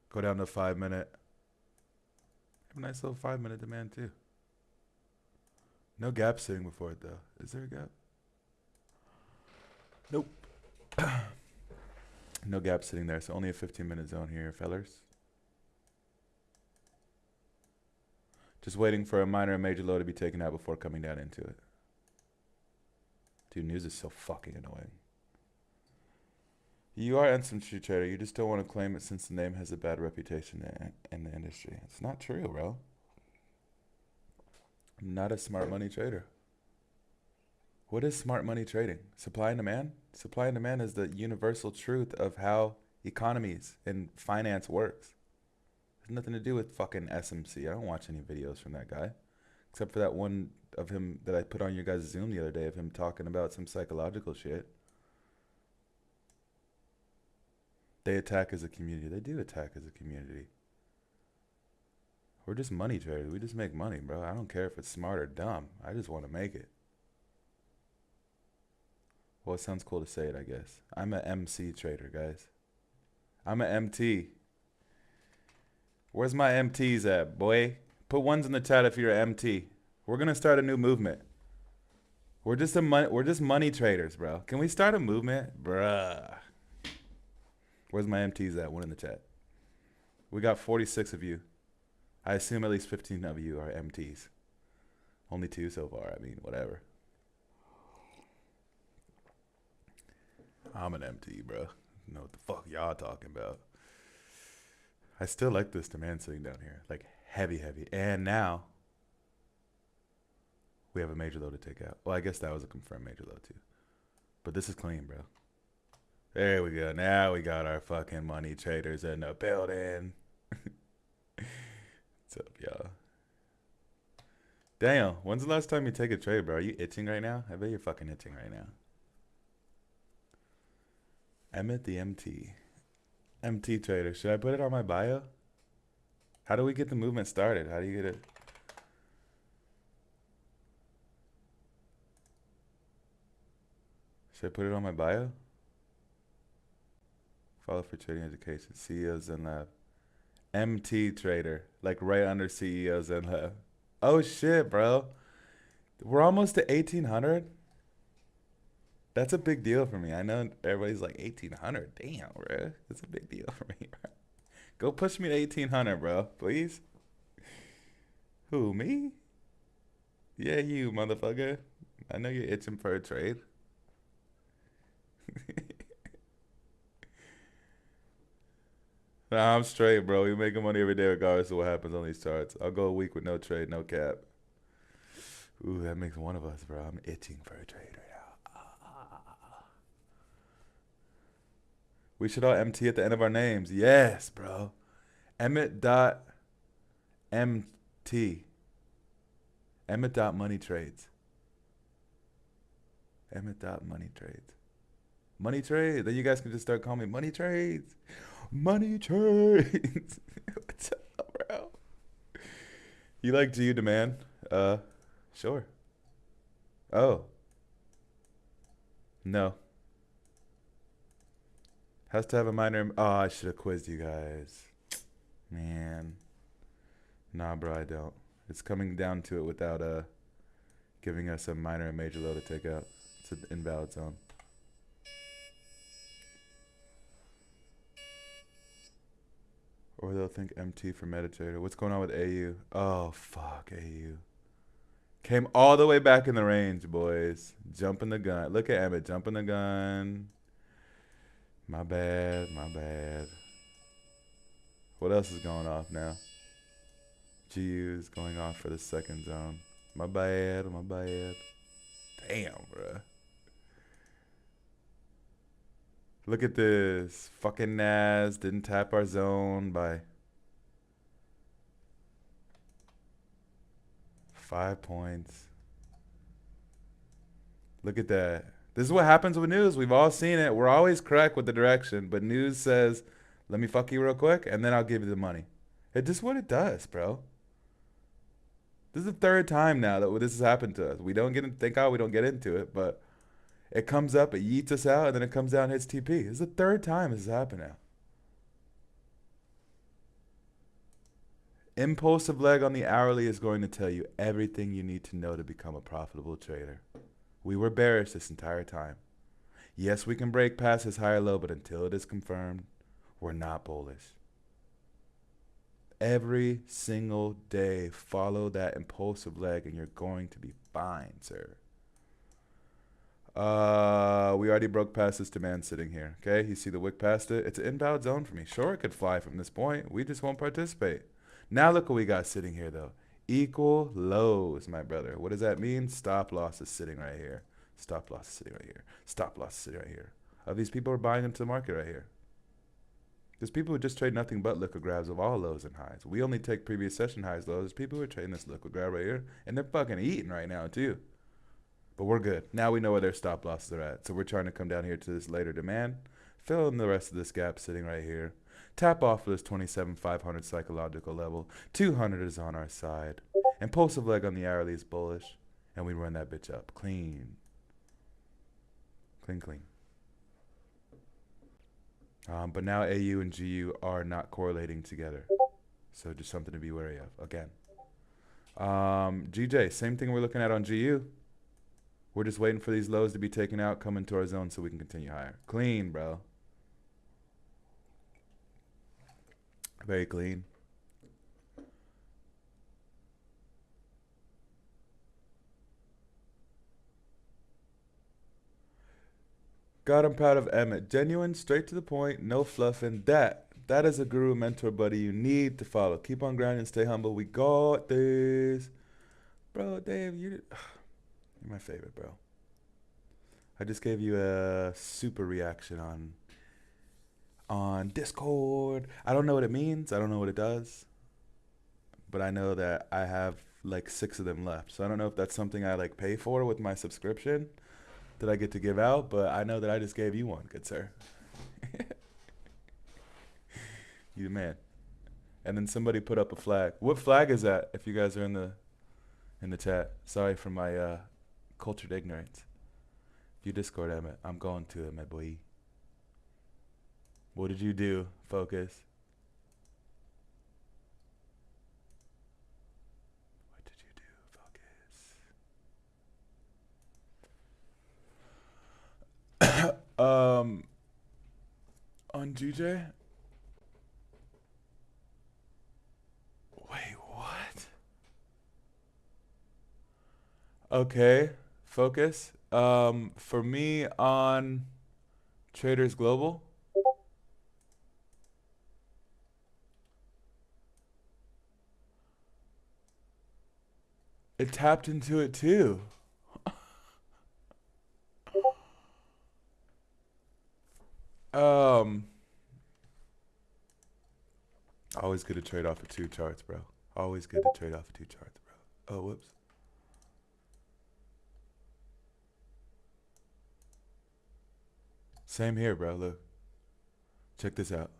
Go down to 5-minute. Have a nice little 5-minute demand too. No gap sitting before it though. Is there a gap? Nope. No gap sitting there, so only a 15-minute zone here, fellers. Just waiting for a minor and major low to be taken out before coming down into it. Dude, news is so fucking annoying. You are an industry trader. You just don't want to claim it since the name has a bad reputation in the industry. It's not true, bro. I'm not a smart money trader. What is smart money trading? Supply and demand? Supply and demand is the universal truth of how economies and finance works. It has nothing to do with fucking SMC. I don't watch any videos from that guy. Except for that one of him that I put on your guys' Zoom the other day of him talking about some psychological shit. They attack as a community. They do attack as a community. We're just money traders. We just make money, bro. I don't care if it's smart or dumb. I just want to make it. Well, it sounds cool to say it, I guess. I'm an MC trader, guys. I'm an MT. Where's my MTs at, boy? Put ones in the chat if you're an MT. We're gonna start a new movement. We're just money traders, bro. Can we start a movement, bruh? Where's my MTs at? One in the chat. We got 46 of you. I assume at least 15 of you are MTs. Only 2 so far. I mean, whatever. I'm an MT, bro. You know what the fuck y'all talking about? I still like this demand sitting down here. Like, heavy. And now, we have a major low to take out. Well, I guess that was a confirmed major low, too. But this is clean, bro. There we go. Now we got our fucking money traders in the building. What's up, y'all? Daniel, when's the last time you take a trade, bro? Are you itching right now? I bet you're fucking itching right now. Emmett the MT. MT trader. Should I put it on my bio? How do we get the movement started? How do you get it? Should I put it on my bio? Follow for trading education. CEO Zen Lab. MT trader. Like right under CEO Zen Lab. Oh shit, bro. We're almost to 1800. That's a big deal for me. I know everybody's like 1800. Damn, bro. That's a big deal for me. Go push me to 1800, bro. Please. Who, me? Yeah, you, motherfucker. I know you're itching for a trade. Nah, I'm straight, bro. We making money every day regardless of what happens on these charts. I'll go a week with no trade, no cap. Ooh, that makes one of us, bro. I'm itching for a trade right now. We should all MT at the end of our names. Yes, bro. Emmett dot MT. Emmett dot money trades. Emmett dot money trades. Money trade. Then you guys can just start calling me money trades. Money trades. What's up, bro? You like GU demand? Sure. Oh. No. Has to have a minor. Oh, I should have quizzed you guys. Man. Nah, bro, I don't. It's coming down to it without giving us a minor and major low to take out. It's an invalid zone. Or they'll think MT for MetaTrader. What's going on with AU? Oh, fuck, AU. Came all the way back in the range, boys. Jumping the gun. Look at Emmett jumping the gun. My bad, my bad. What else is going off now? GU is going off for the second zone. My bad, my bad. Damn, bruh. Look at this. Fucking Nas didn't tap our zone by 5 points. Look at that. This is what happens with news. We've all seen it. We're always correct with the direction, but news says, let me fuck you real quick, and then I'll give you the money. It's just what it does, bro. This is the third time now that this has happened to us. We don't get in, thank God we don't get into it, but it comes up, it yeets us out, and then it comes down and hits TP. This is the third time this has happened now. Impulsive leg on the hourly is going to tell you everything you need to know to become a profitable trader. We were bearish this entire time. Yes, we can break past this higher low, but until it is confirmed, we're not bullish. Every single day, follow that impulsive leg and you're going to be fine, sir. We already broke past this demand sitting here. Okay, you see the wick past it? It's an invalid zone for me. Sure, it could fly from this point. We just won't participate. Now look what we got sitting here, though. Equal lows, my brother. What does that mean? Stop loss is sitting right here. Stop loss is sitting right here. Stop loss is sitting right here. These people are buying into the market right here. There's people who just trade nothing but liquid grabs of all lows and highs. We only take previous session highs, lows. There's people who are trading this liquid grab right here, and they're fucking eating right now, too. But we're good. Now we know where their stop losses are at. So we're trying to come down here to this later demand. Fill in the rest of this gap sitting right here. Tap off of this 27,500 psychological level. 200 is on our side. Impulsive leg on the hourly is bullish. And we run that bitch up. Clean. Clean, clean. But now AU and GU are not correlating together. So just something to be wary of. Again. GJ, same thing we're looking at on GU. We're just waiting for these lows to be taken out, come into our zone so we can continue higher. Clean, bro. Very clean. God, I'm proud of Emmett. Genuine, straight to the point, no fluffing. That is a guru mentor, buddy. You need to follow. Keep on grinding, stay humble. We got this. Bro, Dave, you're my favorite, bro. I just gave you a super reaction on Discord. I don't know what it means. I don't know what it does. But I know that I have like 6 of them left. So I don't know if that's something I like pay for with my subscription that I get to give out. But I know that I just gave you one, good sir. You the man. And then somebody put up a flag. What flag is that? If you guys are in the chat. Sorry for my cultured ignorance. If you Discord Emmett, I'm going to it, my boy. What did you do? Focus. What did you do? Focus. On GJ? Wait, what? Okay, focus. For me on Traders Global. It tapped into it too. Um, always good to trade off of two charts, bro. Always good to trade off of two charts, bro. Oh, whoops. Same here, bro. Look. Check this out.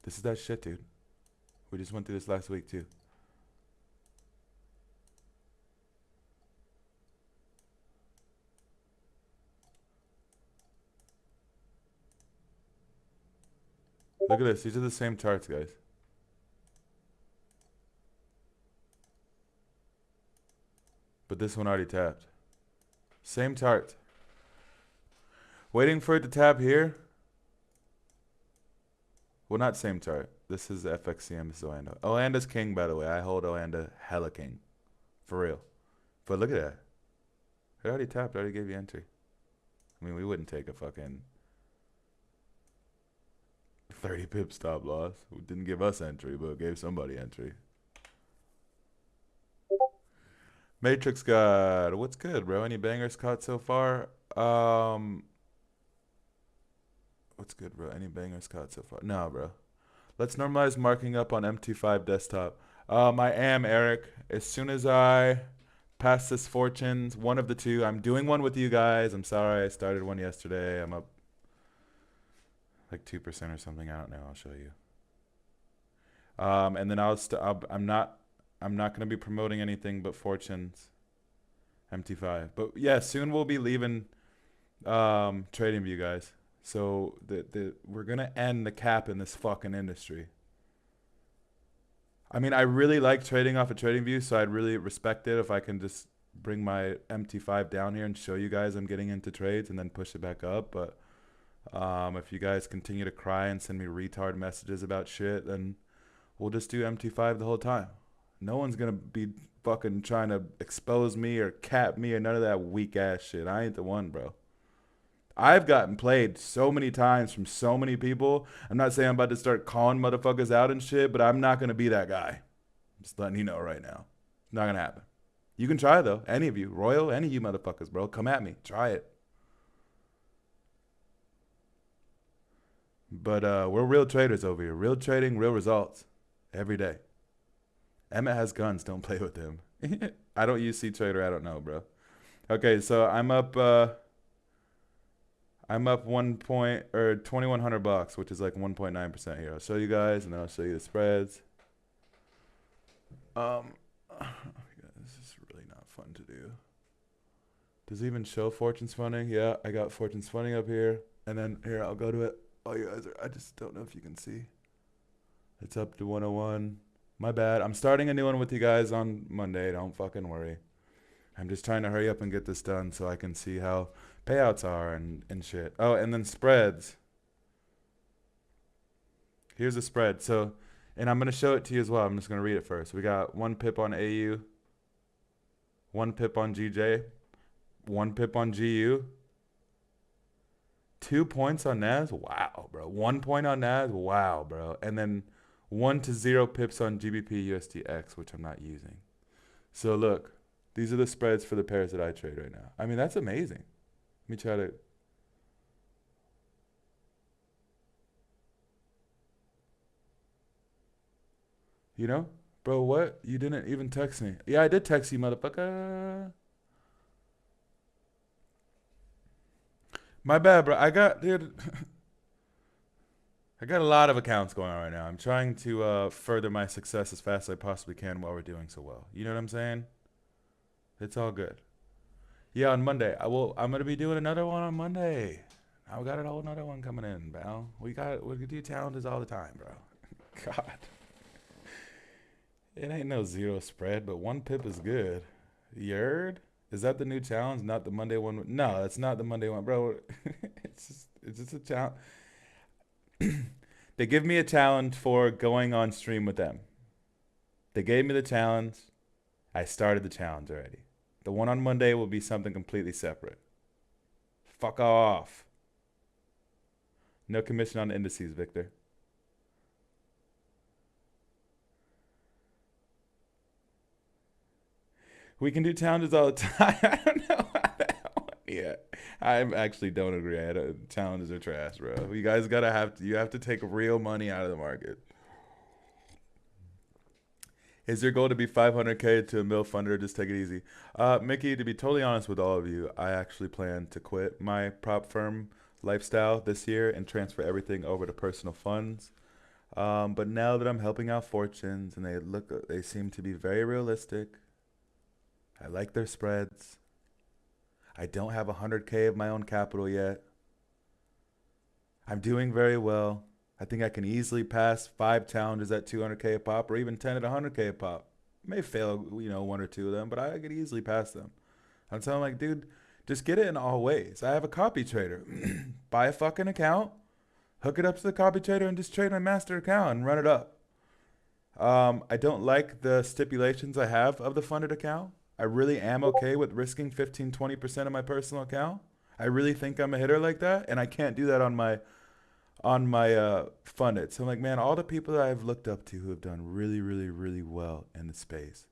This is that shit, dude. We just went through this last week, too. Look at this. These are the same charts, guys. But this one already tapped. Same chart. Waiting for it to tap here. Well, not same chart. This is FXCM. This is Oanda. Oanda's king, by the way. I hold Oanda hella king. For real. But look at that. It already tapped. I already gave you entry. I mean, we wouldn't take a fucking 30 pip stop loss. It didn't give us entry, but it gave somebody entry. Matrix God. What's good, bro? Any bangers caught so far? What's good, bro? Any bangers caught so far? No, bro. Let's normalize marking up on MT5 desktop. I am, Eric. As soon as I pass this Fortunes, one of the two. I'm doing one with you guys. I'm sorry. I started one yesterday. I'm up like 2% or something. I don't know. I'll show you. And then I'm not going to be promoting anything but Fortunes MT5. But yeah, soon we'll be leaving TradingView, guys. So we're going to end the cap in this fucking industry. I mean, I really like trading off of TradingView, so I'd really respect it if I can just bring my MT5 down here and show you guys I'm getting into trades and then push it back up. But if you guys continue to cry and send me retard messages about shit, then we'll just do MT5 the whole time. No one's going to be fucking trying to expose me or cap me or none of that weak ass shit. I ain't the one, bro. I've gotten played so many times from so many people. I'm not saying I'm about to start calling motherfuckers out and shit, but I'm not going to be that guy. Just letting you know right now. Not going to happen. You can try, though. Any of you. Royal, any of you motherfuckers, bro. Come at me. Try it. But we're real traders over here. Real trading, real results. Every day. Emmett has guns. Don't play with him. I don't use C-Trader. I don't know, bro. Okay, so I'm up 2,100 bucks, which is like 1.9% here. I'll show you guys, and then I'll show you the spreads. Yeah, this is really not fun to do. Does it even show Fortune's funding? Yeah, I got Fortune's funding up here, and then here I'll go to it. Oh, you guys I just don't know if you can see. It's up to 101. My bad. I'm starting a new one with you guys on Monday. Don't fucking worry. I'm just trying to hurry up and get this done so I can see how payouts are and shit. Oh, and then spreads. Here's the spread. So, and I'm going to show it to you as well. I'm just going to read it first. We got 1 pip on AU, 1 pip on GJ, 1 pip on GU, 2 points on NAS. Wow, bro. 1 point on NAS. Wow, bro. And then 1 to 0 pips on GBP USDX, which I'm not using. So look, these are the spreads for the pairs that I trade right now. I mean, that's amazing. Let me try to. You know? Bro, what? You didn't even text me. Yeah, I did text you, motherfucker. My bad, bro. Dude. I got a lot of accounts going on right now. I'm trying to further my success as fast as I possibly can while we're doing so well. You know what I'm saying? It's all good. Yeah, on Monday. I'm gonna be doing another one on Monday. I got a whole another one coming in, pal. We do challenges all the time, bro. God. It ain't no zero spread, but 1 pip is good. You heard? Is that the new challenge? Not the Monday one? No, it's not the Monday one, bro. It's just a challenge. They give me a challenge for going on stream with them. They gave me the challenge. I started the challenge already. The one on Monday will be something completely separate. Fuck off. No commission on indices, Victor. We can do challenges all the time. I don't know about that one. Yeah, I actually don't agree. Challenges are trash, bro. You guys you have to take real money out of the market. Is your goal to be 500K to a mil funder? Just take it easy. Mickey, to be totally honest with all of you, I actually plan to quit my prop firm lifestyle this year and transfer everything over to personal funds. But now that I'm helping out fortunes and they seem to be very realistic. I like their spreads. I don't have 100K of my own capital yet. I'm doing very well. I think I can easily pass 5 challenges at 200K a pop or even 10 at 100K a pop. May fail, 1 or 2 of them, but I could easily pass them. I'm telling like, dude, just get it in all ways. I have a copy trader. Buy a fucking account, hook it up to the copy trader, and just trade my master account and run it up. I don't like the stipulations I have of the funded account. I really am okay with risking 15-20% of my personal account. I really think I'm a hitter like that, and I can't do that on my funded. So I'm like, man, all the people that I've looked up to who have done really, really, really well in the space,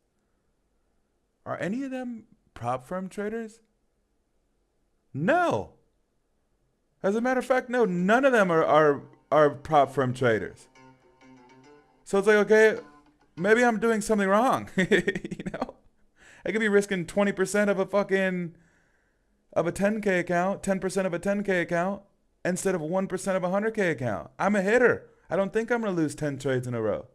are any of them prop firm traders? No. As a matter of fact, no, none of them are prop firm traders. So it's like, okay, maybe I'm doing something wrong. I could be risking 20% of a 10K account, 10% of a 10K account, instead of 1% of a 100K account. I'm a hitter. I don't think I'm going to lose 10 trades in a row.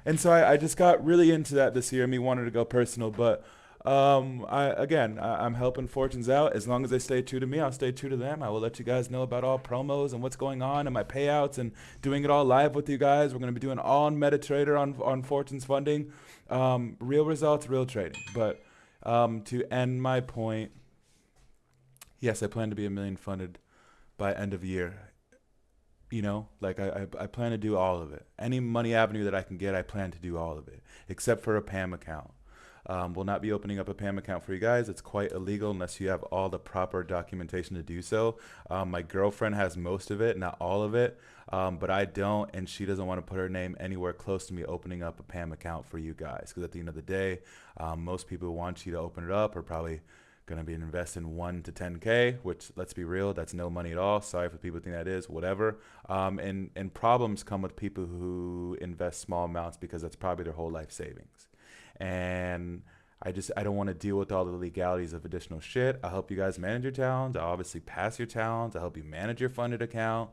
And so I just got really into that this year. Me wanted to go personal, but I'm helping fortunes out. As long as they stay true to me, I'll stay true to them. I will let you guys know about all promos and what's going on and my payouts and doing it all live with you guys. We're going to be doing all on MetaTrader on fortunes funding. Real results, real trading. But to end my point, yes, I plan to be $1 million funded by end of year. I plan to do all of it. Any money avenue that I can get, I plan to do all of it, except for a PAM account. We'll not be opening up a PAM account for you guys. It's quite illegal unless you have all the proper documentation to do so. My girlfriend has most of it, not all of it, but I don't, and she doesn't want to put her name anywhere close to me opening up a PAM account for you guys, because at the end of the day, most people who want you to open it up are probably going to be investing 1 to 10K, which, let's be real, that's no money at all. Sorry for people who think that is, whatever. And problems come with people who invest small amounts because that's probably their whole life savings. And I don't want to deal with all the legalities of additional shit. I'll help you guys manage your talents. I'll obviously pass your talents. I'll help you manage your funded account.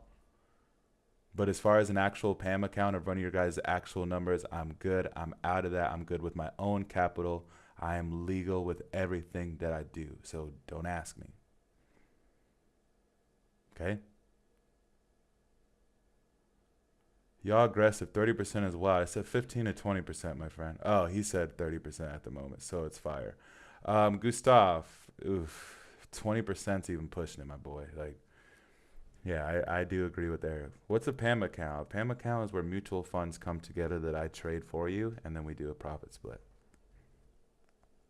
But as far as an actual PAM account of running your guys' actual numbers, I'm good. I'm out of that. I'm good with my own capital. I am legal with everything that I do. So don't ask me. Okay? Y'all aggressive. 30% is wild. I said 15 to 20%, my friend. Oh, he said 30% at the moment, so it's fire. Gustav, 20%'s even pushing it, my boy. Yeah, I do agree with Eric. What's a PAM account? A PAM account is where mutual funds come together that I trade for you, and then we do a profit split.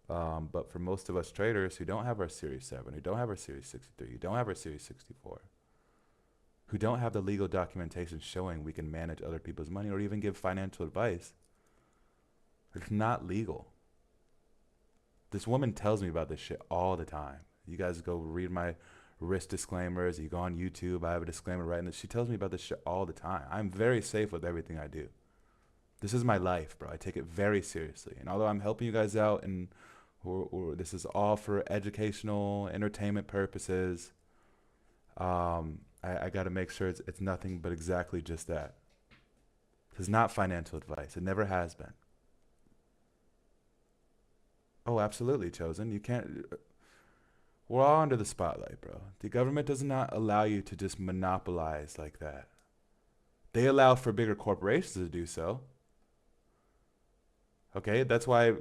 But for most of us traders who don't have our Series 7, who don't have our Series 63, who don't have our Series 64, who don't have the legal documentation showing we can manage other people's money or even give financial advice, it's not legal. This woman tells me about this shit all the time. You guys go read my risk disclaimers. You go on YouTube. I have a disclaimer right in this. She tells me about this shit all the time. I'm very safe with everything I do. This is my life, bro. I take it very seriously. And although I'm helping you guys out and or this is all for educational, entertainment purposes, I got to make sure it's nothing but exactly just that. It's not financial advice. It never has been. Oh, absolutely, Chosen. You can't. We're all under the spotlight, bro. The government does not allow you to just monopolize like that. They allow for bigger corporations to do so. Okay, that's why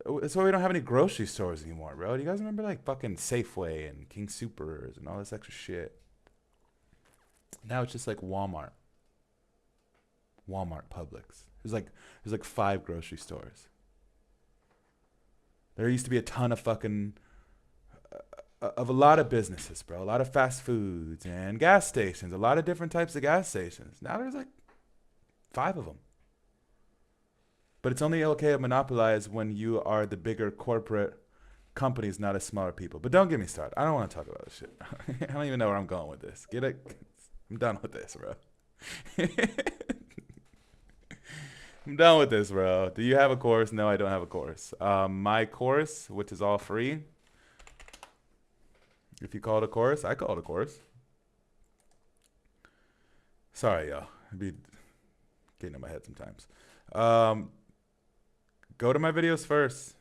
we don't have any grocery stores anymore, bro. Do you guys remember like fucking Safeway and King Soopers and all this extra shit? Now it's just like Walmart, Publix. There's like 5 grocery stores. There used to be a ton of fucking of a lot of businesses, bro. A lot of fast foods and gas stations. A lot of different types of gas stations. Now there's like 5 of them. But it's only okay to monopolize when you are the bigger corporate companies, not as smaller people. But don't get me started. I don't want to talk about this shit. I don't even know where I'm going with this. Get it? I'm done with this, bro. I'm done with this, bro. Do you have a course? No, I don't have a course. My course, which is all free. If you call it a course, I call it a course. Sorry, y'all. I'd be getting in my head sometimes. Go to my videos first.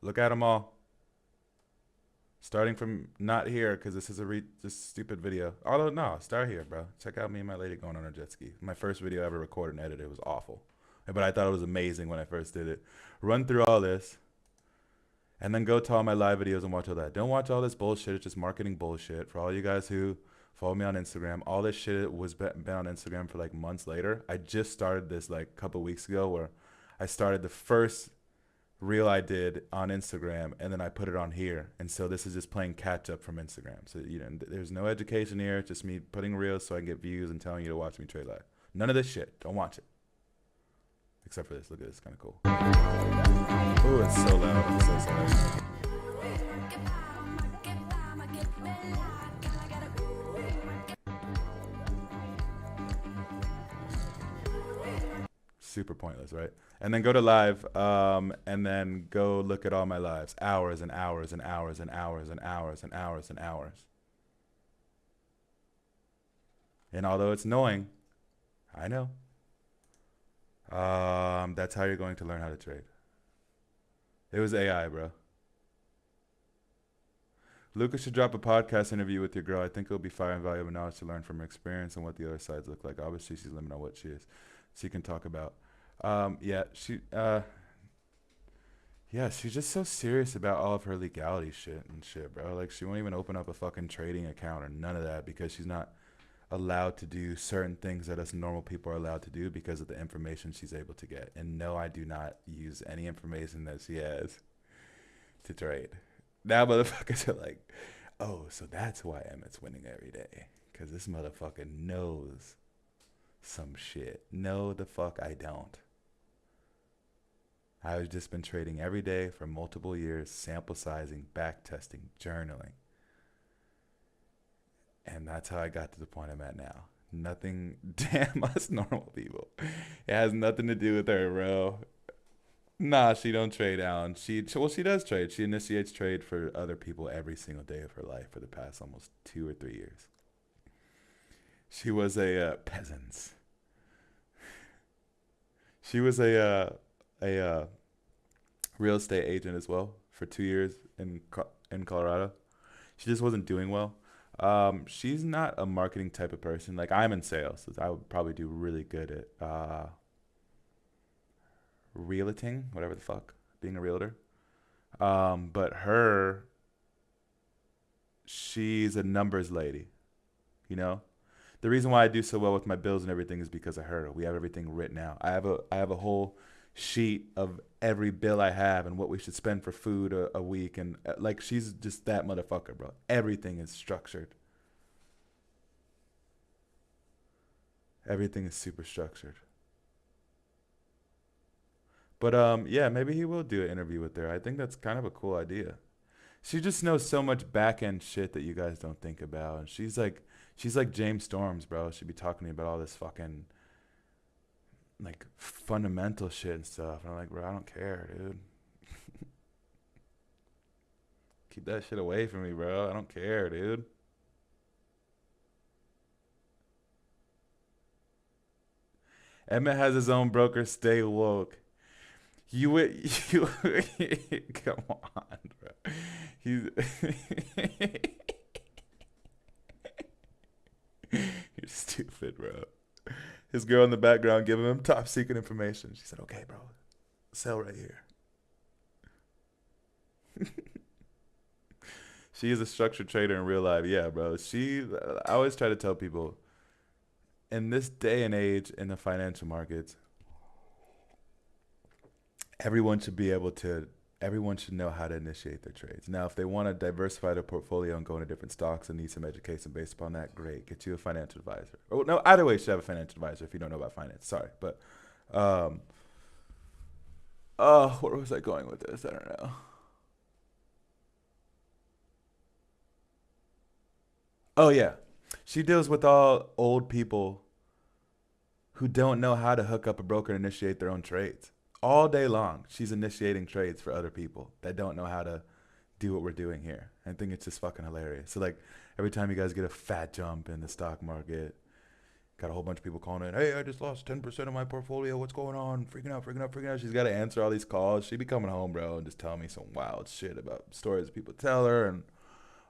Look at them all. Starting from not here, because this is this stupid video. Although, no, start here, bro. Check out me and my lady going on a jet ski. My first video ever recorded and edited. It was awful. But I thought it was amazing when I first did it. Run through all this. And then go to all my live videos and watch all that. Don't watch all this bullshit. It's just marketing bullshit. For all you guys who follow me on Instagram, all this shit was been on Instagram for like months later. I just started this like a couple weeks ago where I started the first reel I did on Instagram and then I put it on here. And so this is just playing catch up from Instagram. So, you know, there's no education here. It's just me putting reels so I can get views and telling you to watch me trade live. None of this shit. Don't watch it. Except for this. Look at this. Kind of cool. Oh, it's so loud. I'm so sorry. Super pointless, right? And then go to live, and then go look at all my lives. Hours and hours and hours and hours and hours and hours and hours. And although it's annoying, I know. That's how you're going to learn how to trade. It was AI, bro. Lucas should drop a podcast interview with your girl. I think it'll be fire and valuable knowledge to learn from her experience and what the other sides look like. Obviously, she's limited on what she is. She can talk about. Yeah, she's just so serious about all of her legality shit and shit, bro. Like, she won't even open up a fucking trading account or none of that because she's not allowed to do certain things that us normal people are allowed to do because of the information she's able to get. And no, I do not use any information that she has to trade. Now motherfuckers are like, oh, so that's why Emmett's winning every day. Because this motherfucker knows some shit. No, the fuck I don't. I've just been trading every day for multiple years, sample sizing, back testing, journaling. And that's how I got to the point I'm at now. Nothing, damn us normal people. It has nothing to do with her, bro. Nah, she don't trade, Alan. She does trade. She initiates trade for other people every single day of her life for the past almost 2 or 3 years. She was a peasant. She was a real estate agent as well for 2 years in Colorado. She just wasn't doing well. She's not a marketing type of person. Like, I'm in sales. So I would probably do really good at realting, whatever the fuck, being a realtor. But she's a numbers lady, you know? The reason why I do so well with my bills and everything is because of her. We have everything written out. I have a whole sheet of every bill I have and what we should spend for food a week. And like, she's just that motherfucker, bro. Everything is structured. Everything is super structured. But yeah, maybe he will do an interview with her. I think that's kind of a cool idea. She just knows so much back end shit that you guys don't think about. And she's like James Storms, bro. She'd be talking to me about all this fucking like fundamental shit and stuff. And I'm like, bro, I don't care, dude. Keep that shit away from me, bro. I don't care, dude. Emmett has his own broker. Stay woke. You come on, bro. He's you're stupid, bro. His girl in the background giving him top secret information. She said, "Okay, bro, sell right here." She is a structured trader in real life. Yeah, bro. I always try to tell people, in this day and age in the financial markets, everyone should know how to initiate their trades. Now, if they want to diversify their portfolio and go into different stocks and need some education based upon that, great. Get you a financial advisor. Or no, either way, you should have a financial advisor if you don't know about finance. Sorry, but Oh, where was I going with this? I don't know. Oh yeah, she deals with all old people who don't know how to hook up a broker and initiate their own trades. All day long, she's initiating trades for other people that don't know how to do what we're doing here. I think it's just fucking hilarious. So like every time you guys get a fat jump in the stock market, got a whole bunch of people calling in, hey, I just lost 10% of my portfolio. What's going on? Freaking out, freaking out, freaking out. She's got to answer all these calls. She be coming home, bro, and just telling me some wild shit about stories that people tell her. And,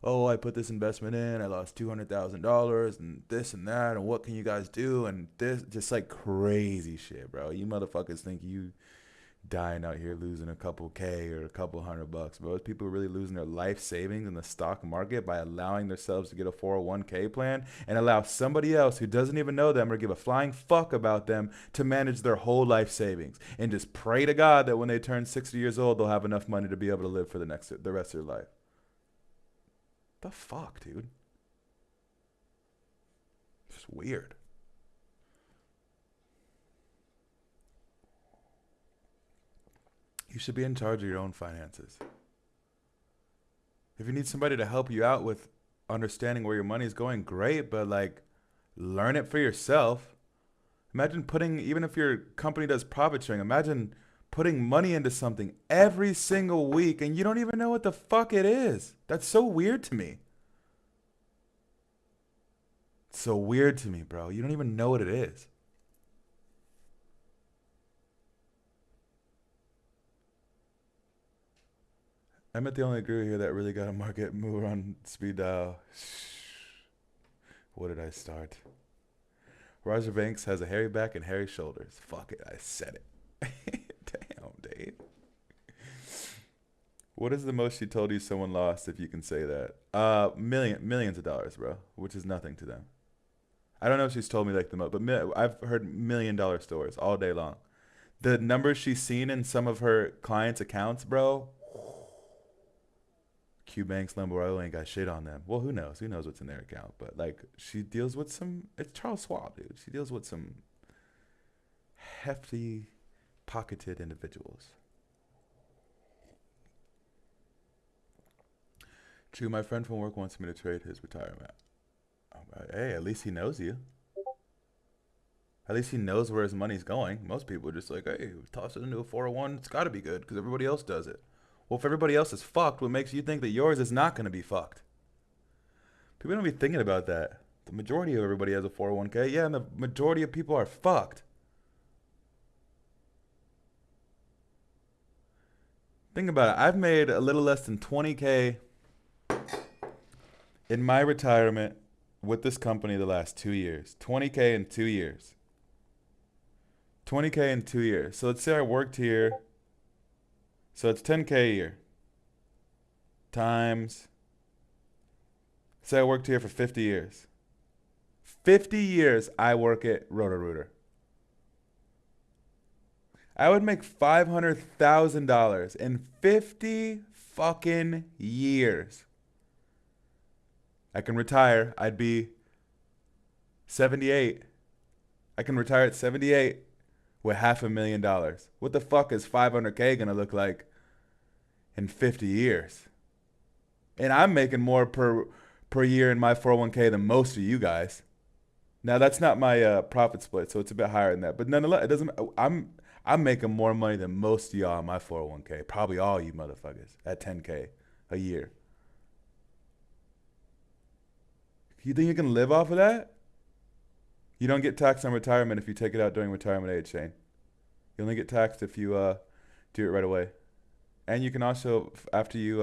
oh, I put this investment in. I lost $200,000 and this and that. And what can you guys do? And this, just like crazy shit, bro. You motherfuckers think you dying out here losing a couple K or a couple $100, bro. Those people are really losing their life savings in the stock market by allowing themselves to get a 401k plan and allow somebody else who doesn't even know them or give a flying fuck about them to manage their whole life savings and just pray to God that when they turn 60 years old, they'll have enough money to be able to live for the rest of their life. The fuck, dude? It's weird. You should be in charge of your own finances. If you need somebody to help you out with understanding where your money is going, great, but like learn it for yourself. Imagine putting, even if your company does profit sharing, imagine putting money into something every single week and you don't even know what the fuck it is. That's so weird to me. It's so weird to me, bro. You don't even know what it is. I met the only guru here that really got a market mover on speed dial. What did I start? Roger Banks has a hairy back and hairy shoulders. Fuck it, I said it. Damn, Dave. What is the most she told you someone lost, if you can say that? Millions of dollars, bro, which is nothing to them. I don't know if she's told me like the most, but I've heard $1 million stories all day long. The numbers she's seen in some of her clients' accounts, bro. Q Banks, Lambo Royal ain't got shit on them. Well, who knows? Who knows what's in their account? But like, she deals with some. It's Charles Schwab, dude. She deals with some hefty, pocketed individuals. True, my friend from work wants me to trade his retirement. Hey, at least he knows you. At least he knows where his money's going. Most people are just like, hey, toss it into a 401. It's got to be good because everybody else does it. Well, if everybody else is fucked, what makes you think that yours is not going to be fucked? People don't be thinking about that. The majority of everybody has a 401k. Yeah, and the majority of people are fucked. Think about it. I've made a little less than 20k in my retirement with this company the last 2 years. 20k in 2 years. 20k in 2 years. So let's say I worked here. So it's 10k a year. Times. Say I worked here for 50 years. 50 years I work at Roto-Rooter. I would make $500,000 in 50 fucking years. I can retire. I'd be 78. I can retire at 78 with $500,000. What the fuck is 500k gonna look like in 50 years? And I'm making more per year in my 401k than most of you guys. Now that's not my profit split, so it's a bit higher than that. But nonetheless, it doesn't. I'm making more money than most of y'all in my 401k. Probably all you motherfuckers at 10k a year. You think you can live off of that? You don't get taxed on retirement if you take it out during retirement age, Shane. You only get taxed if you do it right away. And you can also, after you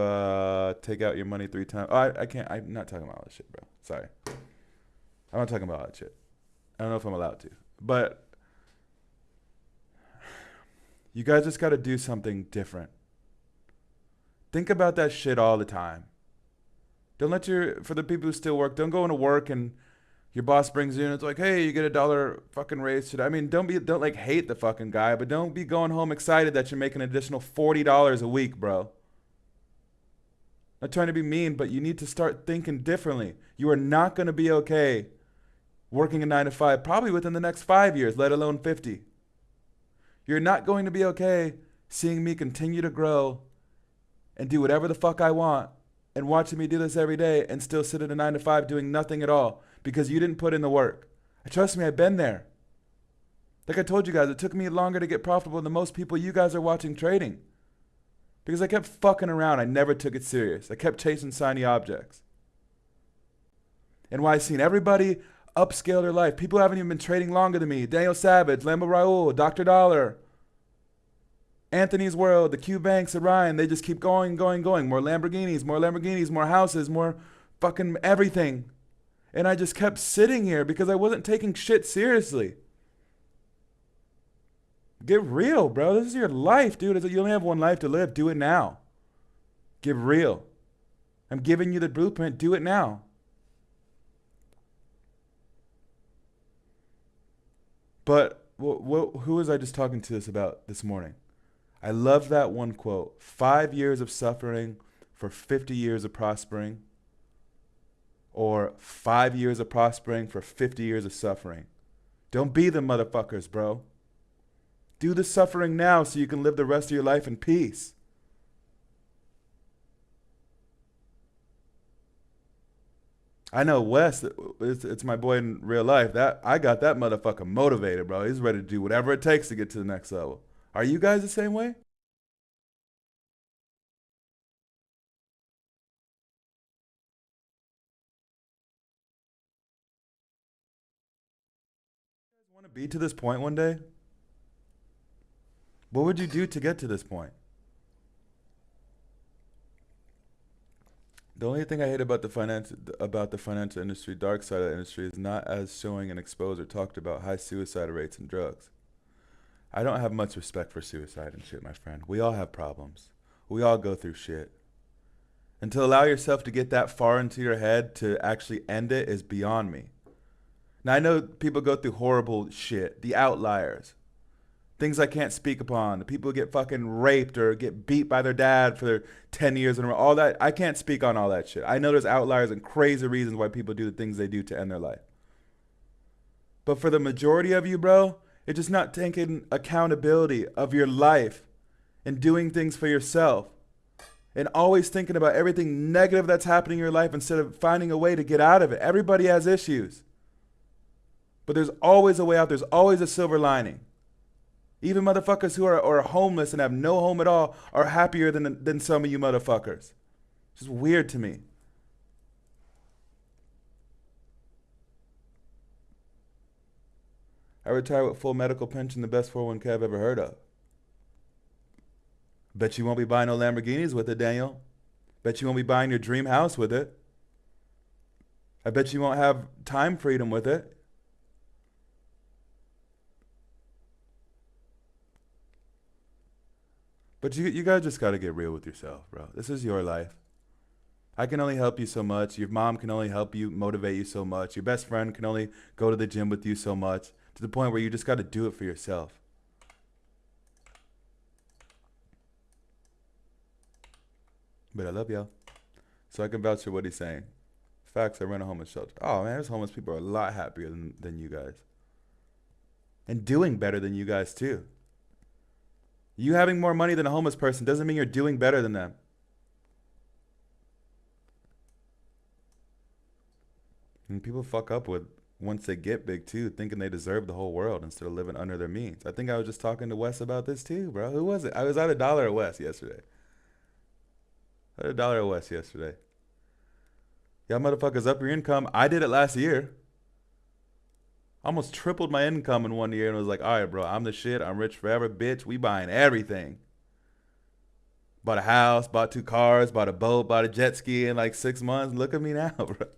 take out your money 3 times. Oh, I can't. I'm not talking about all that shit, bro. Sorry. I'm not talking about all that shit. I don't know if I'm allowed to. But you guys just got to do something different. Think about that shit all the time. Don't let for the people who still work, don't go into work and your boss brings you in. It's like, hey, you get $1 fucking raise today. I mean, don't like hate the fucking guy, but don't be going home excited that you're making an additional $40 a week, bro. Not trying to be mean, but you need to start thinking differently. You are not going to be okay working a 9 to 5, probably within the next 5 years, let alone 50. You're not going to be okay seeing me continue to grow and do whatever the fuck I want, and watching me do this every day and still sit at a 9 to 5 doing nothing at all because you didn't put in the work. Trust me, I've been there. Like I told you guys, it took me longer to get profitable than most people you guys are watching trading. Because I kept fucking around. I never took it serious. I kept chasing shiny objects. And why I've seen everybody upscale their life. People who haven't even been trading longer than me. Daniel Savage, Lambo Raul, Dr. Dollar, Anthony's World, the Q Banks, Orion. They just keep going, going, going. More Lamborghinis, more houses, more fucking everything. And I just kept sitting here because I wasn't taking shit seriously. Get real, bro. This is your life, dude. You only have one life to live. Do it now. Get real. I'm giving you the blueprint. Do it now. But who was I just talking to this about this morning? I love that one quote. 5 years of suffering for 50 years of prospering. Or 5 years of prospering for 50 years of suffering. Don't be the motherfuckers, bro. Do the suffering now so you can live the rest of your life in peace. I know Wes, it's my boy in real life. That I got that motherfucker motivated, bro. He's ready to do whatever it takes to get to the next level. Are you guys the same way? You guys want to be to this point one day? What would you do to get to this point? The only thing I hate about the financial industry, dark side of the industry, is not as showing and exposed or talked about high suicide rates and drugs. I don't have much respect for suicide and shit, my friend. We all have problems. We all go through shit. And to allow yourself to get that far into your head to actually end it is beyond me. Now, I know people go through horrible shit, the outliers. Things I can't speak upon. The people who get fucking raped or get beat by their dad for their 10 years in a row. All that, I can't speak on all that shit. I know there's outliers and crazy reasons why people do the things they do to end their life. But for the majority of you, bro, it's just not taking accountability of your life and doing things for yourself. And always thinking about everything negative that's happening in your life instead of finding a way to get out of it. Everybody has issues. But there's always a way out. There's always a silver lining. Even motherfuckers who are homeless and have no home at all are happier than some of you motherfuckers. It's just weird to me. I retire with full medical pension, the best 401k I've ever heard of. Bet you won't be buying no Lamborghinis with it, Daniel. Bet you won't be buying your dream house with it. I bet you won't have time freedom with it. But you guys just got to get real with yourself, bro. This is your life. I can only help you so much. Your mom can only help you, motivate you so much. Your best friend can only go to the gym with you so much, to the point where you just got to do it for yourself. But I love y'all. So I can vouch for what he's saying. Facts, I run a homeless shelter. Oh, man, those homeless people are a lot happier than you guys. And doing better than you guys, too. You having more money than a homeless person doesn't mean you're doing better than them. And people fuck up with once they get big too, thinking they deserve the whole world instead of living under their means. I think I was just talking to Wes about this too, bro. Who was it? I was at $1 at Wes yesterday. I had $1 at Wes yesterday. Y'all motherfuckers up your income. I did it last year. Almost tripled my income in 1 year and was like, all right, bro, I'm the shit. I'm rich forever, bitch. We buying everything. Bought a house, bought 2 cars, bought a boat, bought a jet ski in like 6 months. Look at me now, bro.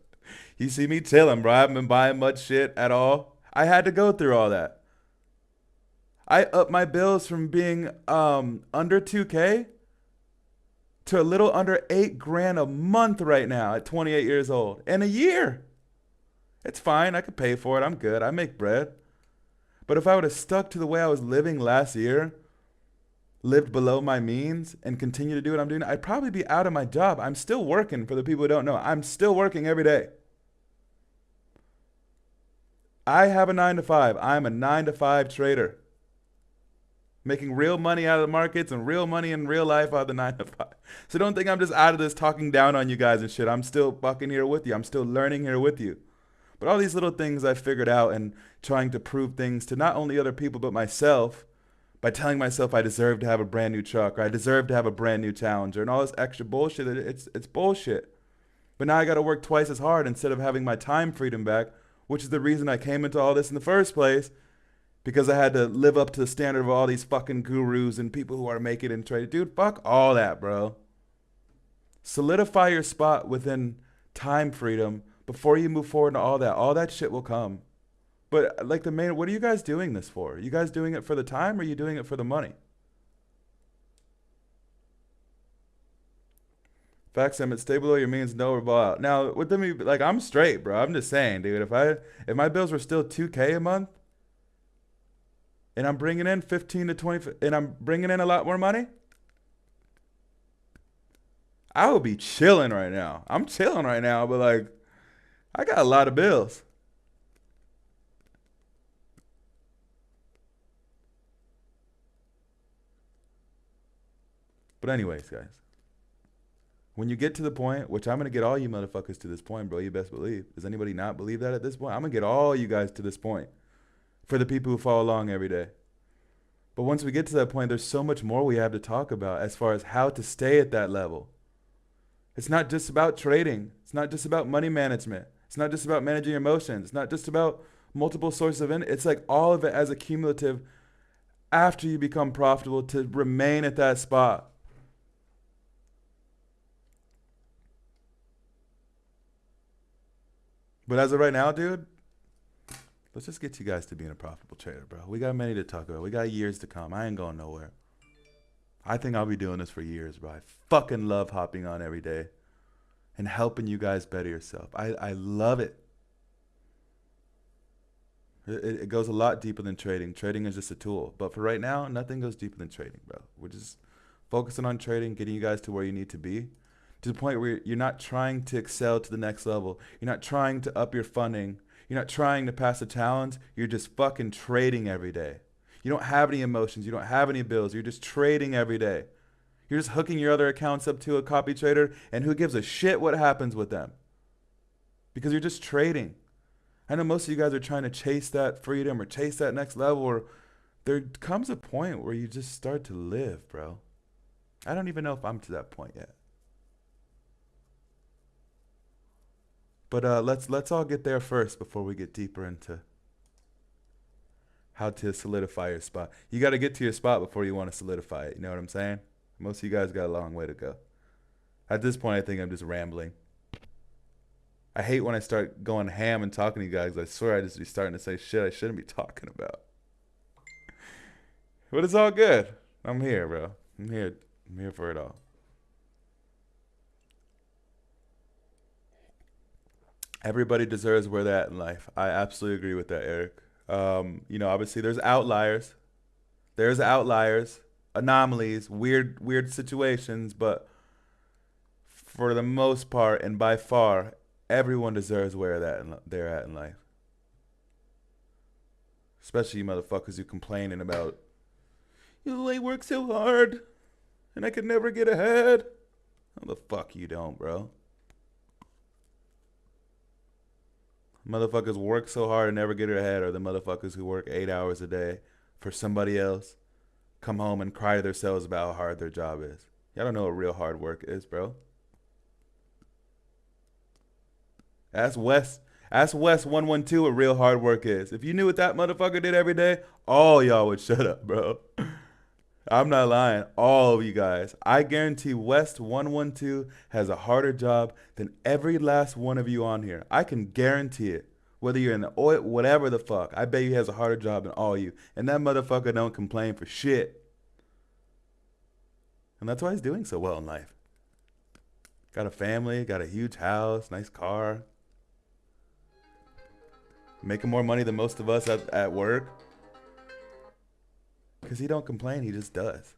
You see me chilling, bro. I haven't been buying much shit at all. I had to go through all that. I upped my bills from being under 2K to a little under 8 grand a month right now at 28 years old. In a year. It's fine. I could pay for it. I'm good. I make bread. But if I would have stuck to the way I was living last year, lived below my means, and continue to do what I'm doing, I'd probably be out of my job. I'm still working, for the people who don't know. I'm still working every day. I have a 9 to 5. I'm a 9 to 5 trader. making real money out of the markets and real money in real life out of the 9 to 5. So don't think I'm just out of this talking down on you guys and shit. I'm still fucking here with you. I'm still learning here with you. But all these little things I figured out and trying to prove things to not only other people but myself by telling myself I deserve to have a brand new truck or I deserve to have a brand new Challenger and all this extra bullshit. It's bullshit. But now I got to work twice as hard instead of having my time freedom back, which is the reason I came into all this in the first place, because I had to live up to the standard of all these fucking gurus and people who are making it and trade. Dude, fuck all that, bro. Solidify your spot within time freedom before you move forward to all that. All that shit will come. But like what are you guys doing this for? Are you guys doing it for the time or are you doing it for the money? Facts, I'm stay below your means, no revolve out. Now, with them, like, I'm straight, bro. I'm just saying, dude. If my bills were still $2K a month, and I'm bringing in 15 to 20, and I'm bringing in a lot more money, I would be chilling right now. I'm chilling right now, but like, I got a lot of bills. But anyways, guys. When you get to the point, which I'm going to get all you motherfuckers to this point, bro, you best believe. Does anybody not believe that at this point? I'm going to get all you guys to this point for the people who follow along every day. But once we get to that point, there's so much more we have to talk about as far as how to stay at that level. It's not just about trading. It's not just about money management. It's not just about managing your emotions. It's not just about multiple sources of income. It's like all of it as a cumulative after you become profitable to remain at that spot. But as of right now, dude, let's just get you guys to being a profitable trader, bro. We got many to talk about. We got years to come. I ain't going nowhere. I think I'll be doing this for years, bro. I fucking love hopping on every day and helping you guys better yourself. I love it. It goes a lot deeper than trading. Trading is just a tool. But for right now, nothing goes deeper than trading, bro. We're just focusing on trading, getting you guys to where you need to be. To the point where you're not trying to excel to the next level. You're not trying to up your funding. You're not trying to pass a challenge. You're just fucking trading every day. You don't have any emotions. You don't have any bills. You're just trading every day. You're just hooking your other accounts up to a copy trader, and who gives a shit what happens with them? Because you're just trading. I know most of you guys are trying to chase that freedom or chase that next level, or there comes a point where you just start to live, bro. I don't even know if I'm to that point yet. But let's all get there first before we get deeper into how to solidify your spot. You got to get to your spot before you want to solidify it. You know what I'm saying? Most of you guys got a long way to go. At this point, I think I'm just rambling. I hate when I start going ham and talking to you guys. I swear I just be starting to say shit I shouldn't be talking about. But it's all good. I'm here, bro. I'm here for it all. Everybody deserves where they're at in life. I absolutely agree with that, Eric. Obviously there's outliers. There's outliers, anomalies, weird situations, but for the most part and by far, everyone deserves where they're at in life. Especially you motherfuckers who complaining about, I work so hard and I could never get ahead. How the fuck you don't, bro? Motherfuckers work so hard and never get ahead are the motherfuckers who work 8 hours a day for somebody else, come home and cry to themselves about how hard their job is. Y'all don't know what real hard work is, bro. Ask West 112 what real hard work is. If you knew what that motherfucker did every day, all y'all would shut up, bro. I'm not lying. All of you guys. I guarantee West 112 has a harder job than every last one of you on here. I can guarantee it. Whether you're in the oil, whatever the fuck. I bet he has a harder job than all you. And that motherfucker don't complain for shit. And that's why he's doing so well in life. Got a family, got a huge house, nice car. Making more money than most of us at work. Because he don't complain, he just does.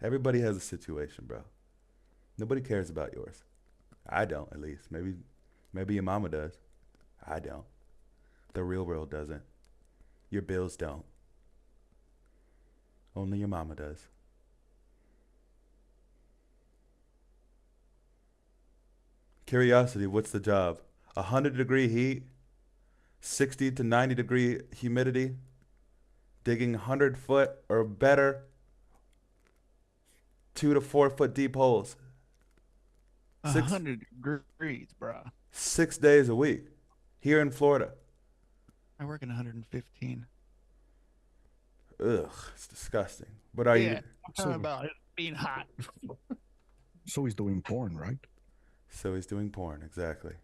Everybody has a situation, bro. Nobody cares about yours. I don't, at least. Maybe your mama does. I don't. The real world doesn't. Your bills don't. Only your mama does. Curiosity, what's the job? 100-degree heat, 60 to 90-degree humidity, digging 100-foot or better, 2 to 4 foot deep holes. 100 degrees, bro. 6 days a week here in Florida. I work in 115. Ugh, it's disgusting. But are you? I'm talking about it being hot. So he's doing porn, right? So he's doing porn, exactly.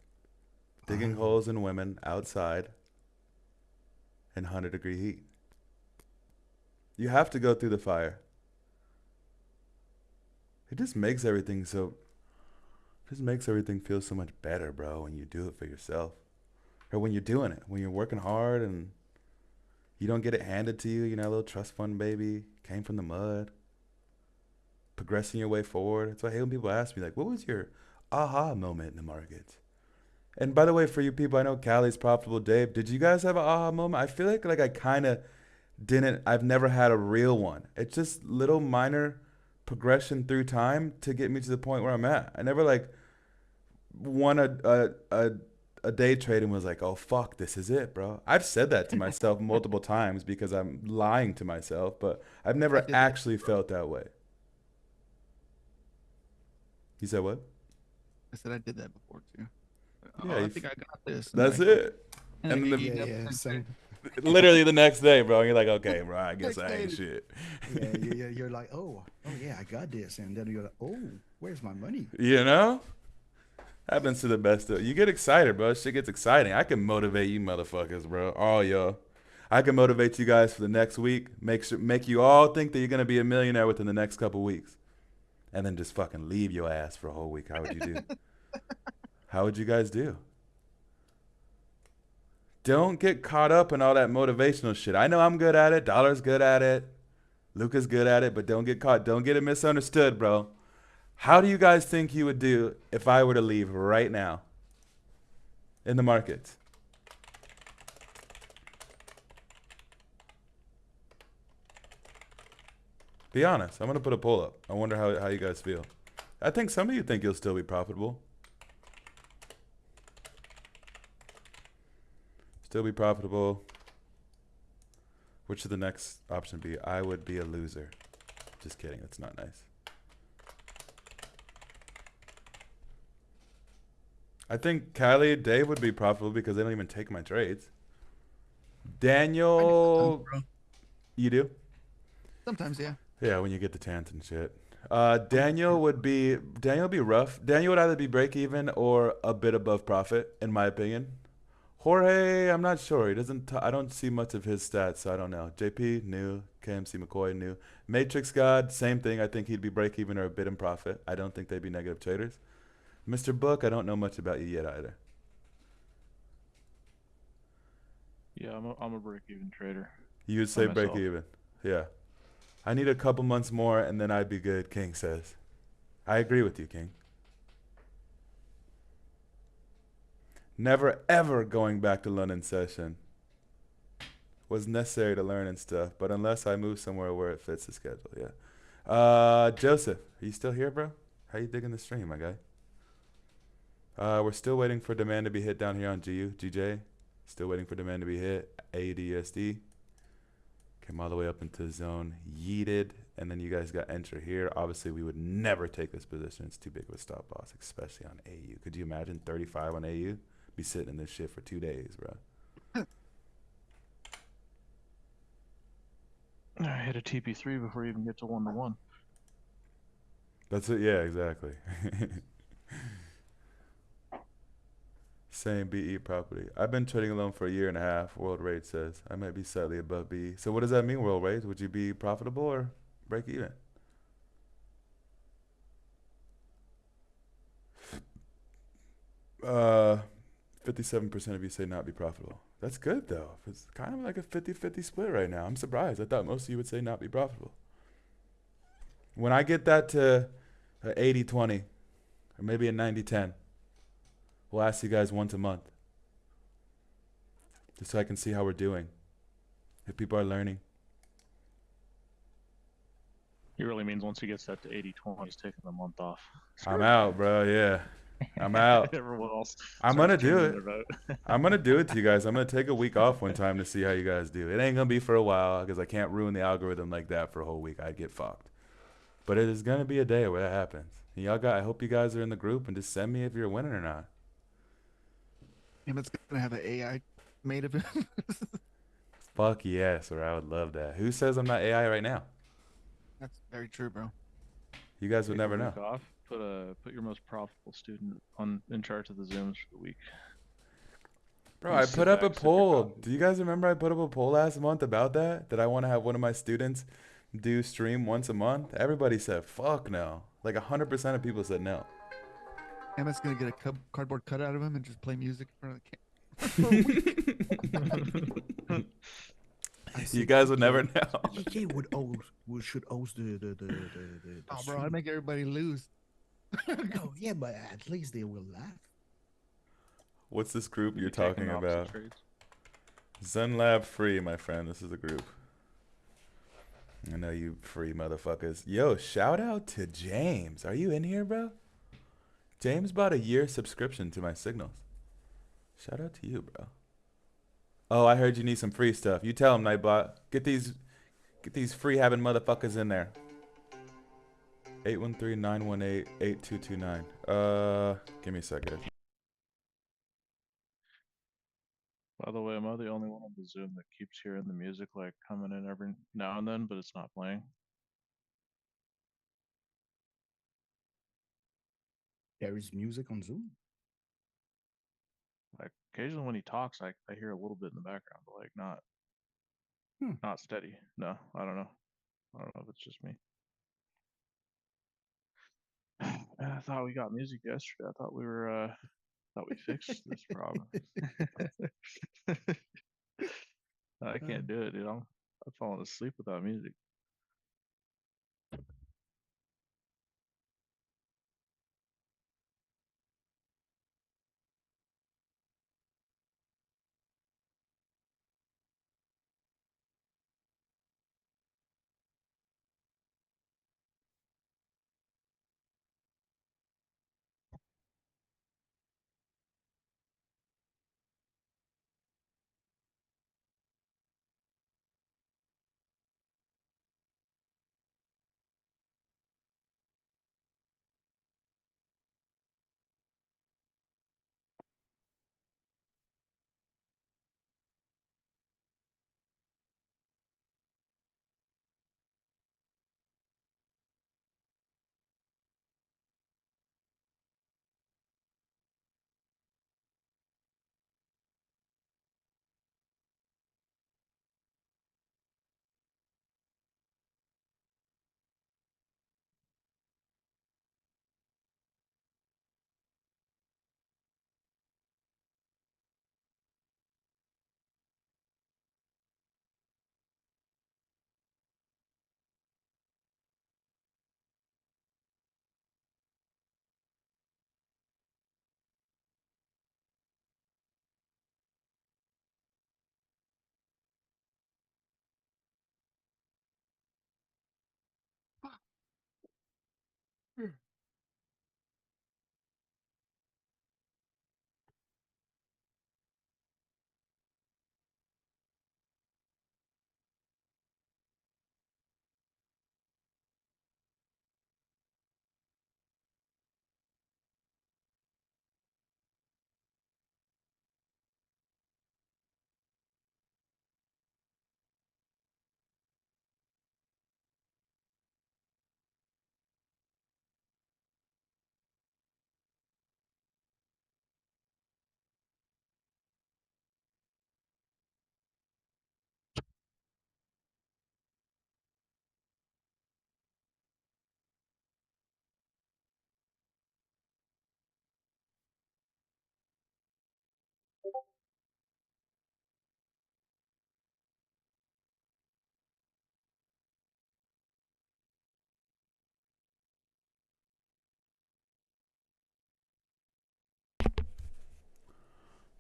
Digging holes in women outside in 100-degree heat. You have to go through the fire. It just makes everything feel so much better, bro, when you do it for yourself. Or when you're doing it, when you're working hard and you don't get it handed to you, you know, a little trust fund baby, came from the mud, progressing your way forward. That's why I hate when people ask me, like, what was your aha moment in the markets? And by the way, for you people, I know Cali's profitable. Dave, did you guys have an aha moment? I feel like I kind of didn't. I've never had a real one. It's just little minor progression through time to get me to the point where I'm at. I never like won a day trade and was like, oh fuck, this is it, bro. I've said that to myself multiple times because I'm lying to myself, but I've never actually felt that way. You said what? I said I did that before too. Yeah, I think I got this. That's it. And And then the- Yeah, same. Literally the next day, bro. You're like, okay, bro, I guess I ain't shit. Yeah, you're like, oh yeah, I got this, and then you're like, oh, where's my money? You know? Happens to the best of you. Get excited, bro. Shit gets exciting. I can motivate you motherfuckers, bro. All y'all. I can motivate you guys for the next week. Make you all think that you're gonna be a millionaire within the next couple weeks. And then just fucking leave your ass for a whole week. How would you do? How would you guys do? Don't get caught up in all that motivational shit. I know I'm good at it. Dollar's good at it. Luca's good at it, but don't get caught. Don't get it misunderstood, bro. How do you guys think you would do if I were to leave right now in the markets? Be honest. I'm going to put a poll up. I wonder how you guys feel. I think some of you think you'll still be profitable. Still be profitable. Which should the next option be? I would be a loser. Just kidding. That's not nice. I think Callie, Dave would be profitable because they don't even take my trades. Daniel, you do? Sometimes, yeah. Yeah, when you get the chance and shit. Daniel would be rough. Daniel would either be break even or a bit above profit, in my opinion. Jorge, I'm not sure. He doesn't. I don't see much of his stats, so I don't know. JP, new. KMC McCoy, new. Matrix God, same thing. I think he'd be break even or a bit in profit. I don't think they'd be negative traders. Mr. Book, I don't know much about you yet either. Yeah, I'm a break-even trader. You would say By break myself. even. Yeah. I need a couple months more and then I'd be good, King says. I agree with you, King. Never ever going back to London session. Was necessary to learn and stuff, but unless I move somewhere where it fits the schedule, yeah. Joseph, are you still here, bro? How you digging the stream, my guy? We're still waiting for demand to be hit down here on GJ. Still waiting for demand to be hit. ADSD. Came all the way up into zone. Yeeted. And then you guys got enter here. Obviously, we would never take this position. It's too big of a stop loss, especially on AU. Could you imagine 35 on AU? Be sitting in this shit for 2 days, bro. I hit a TP3 before you even get to 1-to-1. That's it. Yeah, exactly. Same BE property. I've been trading alone for a year and a half. World Rate says I might be slightly above BE. So what does that mean, World Rate? Would you be profitable or break even? Uh, 57% of you say not be profitable. That's good though. It's kind of like a 50-50 split right now. I'm surprised. I thought most of you would say not be profitable. When I get that to 80-20 or maybe a 90-10, we'll ask you guys once a month. Just so I can see how we're doing. If people are learning. He really means once he gets that to 80-20, he's taking a month off. I'm out, bro. Yeah, I'm out. Everyone else I'm starts gonna do changing it. their vote. I'm gonna do it to you guys. I'm gonna take a week off one time to see how you guys do. It ain't gonna be for a while because I can't ruin the algorithm like that for a whole week. I'd get fucked. But it is gonna be a day where that happens. And y'all got. I hope you guys are in the group and just send me if you're winning or not. Emmett's gonna have an AI made of him. Fuck yes, or I would love that. Who says I'm not AI right now? That's very true, bro. You guys would Take never a know. week off. Put your most profitable student in charge of the Zooms for the week. Bro, You I sit put up a back, sip your poll. coffee. Do you guys remember I put up a poll last month about that? That I want to have one of my students do stream once a month? Everybody said fuck no. Like 100% of people said no. Emmett's gonna get a cardboard cutout of him and just play music in front of the camera for a week. I You said guys would never TK know. TK should host the Oh, bro, stream. I'd make everybody lose. No, yeah, but at least they will laugh. What's this group You'll you're be taking talking the opposite about? trades. Zen Lab free, my friend. This is the group. I know you free motherfuckers. Yo, shout out to James. Are you in here, bro? James bought a year subscription to my signals. Shout out to you, bro. Oh, I heard you need some free stuff. You tell him, Nightbot. Get these free having motherfuckers in there. 813-918-8229. Give me a second. By the way, am I the only one on the Zoom that keeps hearing the music like coming in every now and then, but it's not playing? There is music on Zoom. Like occasionally when he talks, I hear a little bit in the background, but like Hmm. not steady. No, I don't know. I don't know if it's just me. Man, I thought we got music yesterday. I thought thought we fixed this problem. I can't do it, dude. I'm falling asleep without music.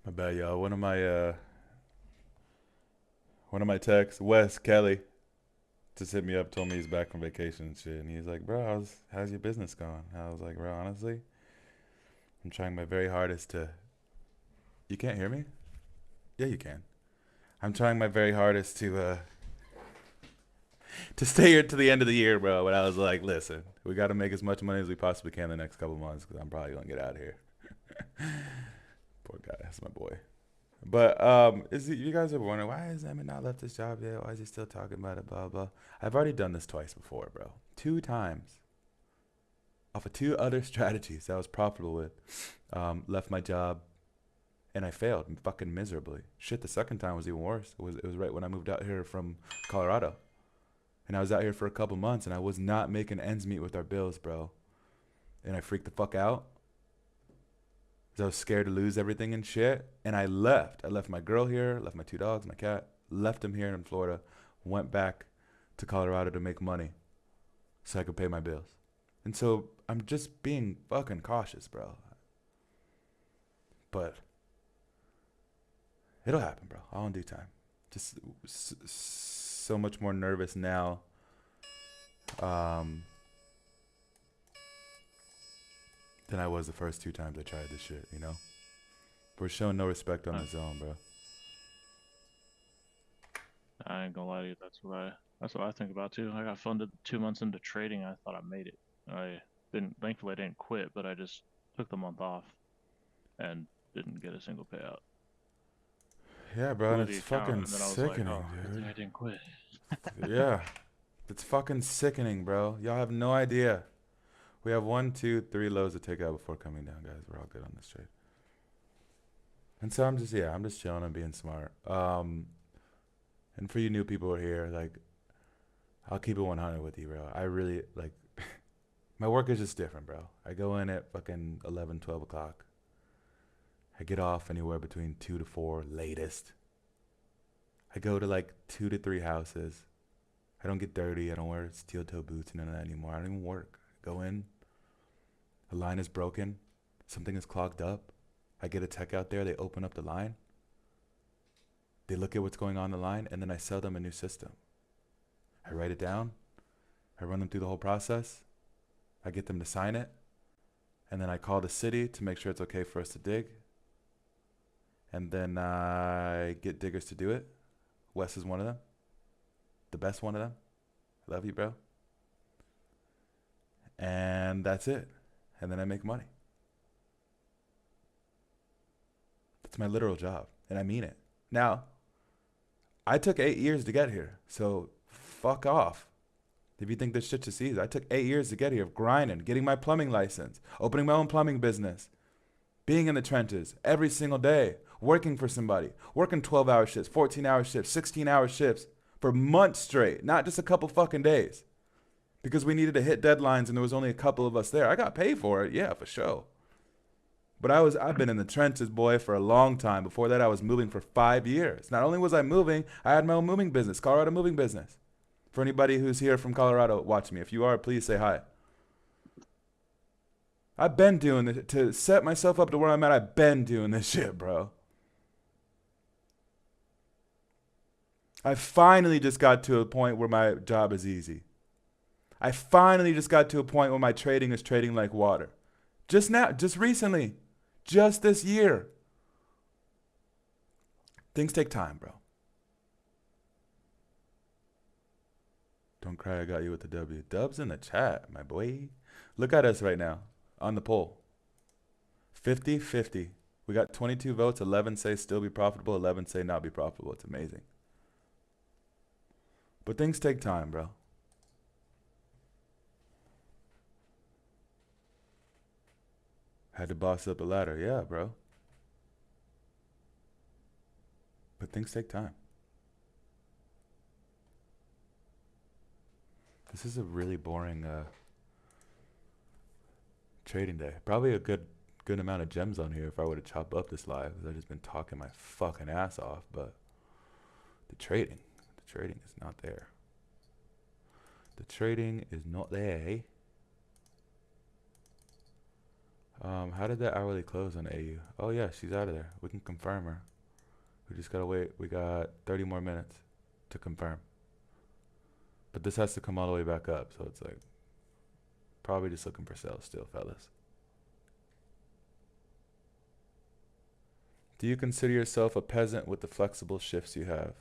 My bad, y'all. One of my texts, Wes Kelly. just hit me up, told me he's back from vacation and shit. And he's like, bro, how's your business going? I was like, bro, honestly, I'm trying my very hardest to. You can't hear me? Yeah, you can. I'm trying my very hardest to stay here to the end of the year, bro. But I was like, listen, we got to make as much money as we possibly can the next couple months because I'm probably gonna get out of here. Poor guy, that's my boy. But you guys are wondering why has Emmett not left his job yet? Why is he still talking about it? Blah blah. I've already done this twice before, bro. 2 times. Off of 2 other strategies that I was profitable with. Left my job, and I failed fucking miserably. Shit, the second time was even worse. It was right when I moved out here from Colorado, and I was out here for a couple months, and I was not making ends meet with our bills, bro. And I freaked the fuck out. 'Cause I was scared to lose everything and shit. And I left. I left my girl here, left my 2 dogs, my cat, left them here in Florida, went back to Colorado to make money so I could pay my bills. And so I'm just being fucking cautious, bro. But it'll happen, bro. All in due time. Just so much more nervous now. Than I was the first 2 times I tried this shit, you know? We're showing no respect on the zone, bro. I ain't gonna lie to you. That's what I think about too. I got funded 2 months into trading. I thought I made it. Thankfully I didn't quit, but I just took the month off and didn't get a single payout. Yeah, bro, and Blew the it's account, fucking and then I was like, sickening, oh, good thing dude. I didn't quit. Yeah. It's fucking sickening, bro. Y'all have no idea. We have 1, 2, 3 lows to take out before coming down, guys. We're all good on this trade. And so I'm just chilling and being smart. And for you new people who are here, like, I'll keep it 100 with you, bro. I really, like, my work is just different, bro. I go in at fucking 11, 12 o'clock. I get off anywhere between 2 to 4, latest. I go to like 2 to 3 houses. I don't get dirty. I don't wear steel toe boots and none of that anymore. I don't even work. I go in. A line is broken. Something is clogged up. I get a tech out there. They open up the line. They look at what's going on in the line, and then I sell them a new system. I write it down. I run them through the whole process. I get them to sign it. And then I call the city to make sure it's okay for us to dig. And then I get diggers to do it. Wes is one of them. The best one of them. I love you, bro. And that's it. And then I make money. That's my literal job. And I mean it. Now, I took 8 years to get here. So fuck off. If you think this shit just easy. I took 8 years to get here of grinding, getting my plumbing license, opening my own plumbing business, being in the trenches every single day, working for somebody, working 12-hour shifts, 14-hour shifts, 16-hour shifts for months straight, not just a couple fucking days. Because we needed to hit deadlines and there was only a couple of us there. I got paid for it, yeah, for sure. But I've been in the trenches, boy, for a long time. Before that, I was moving for 5 years. Not only was I moving, I had my own moving business, Colorado moving business. For anybody who's here from Colorado, watch me. If you are, please say hi. I've been doing this to set myself up to where I'm at. I've been doing this shit, bro. I finally just got to a point where my job is easy. I finally just got to a point where my trading is trading like water. Just now, just recently, just this year. Things take time, bro. Don't cry, I got you with the W. Dubs in the chat, my boy. Look at us right now on the poll. 50-50. We got 22 votes. 11 say still be profitable. 11 say not be profitable. It's amazing. But things take time, bro. Had to boss up the ladder. Yeah, bro. But things take time. This is a really boring trading day. Probably a good amount of gems on here if I were to chop up this live. I've just been talking my fucking ass off, but the trading is not there. The trading is not there. How did that hourly close on AU? Oh yeah, she's out of there. We can confirm her. We just gotta wait. We got 30 more minutes to confirm. But this has to come all the way back up, so it's like probably just looking for sales still, fellas. Do you consider yourself a peasant with the flexible shifts you have?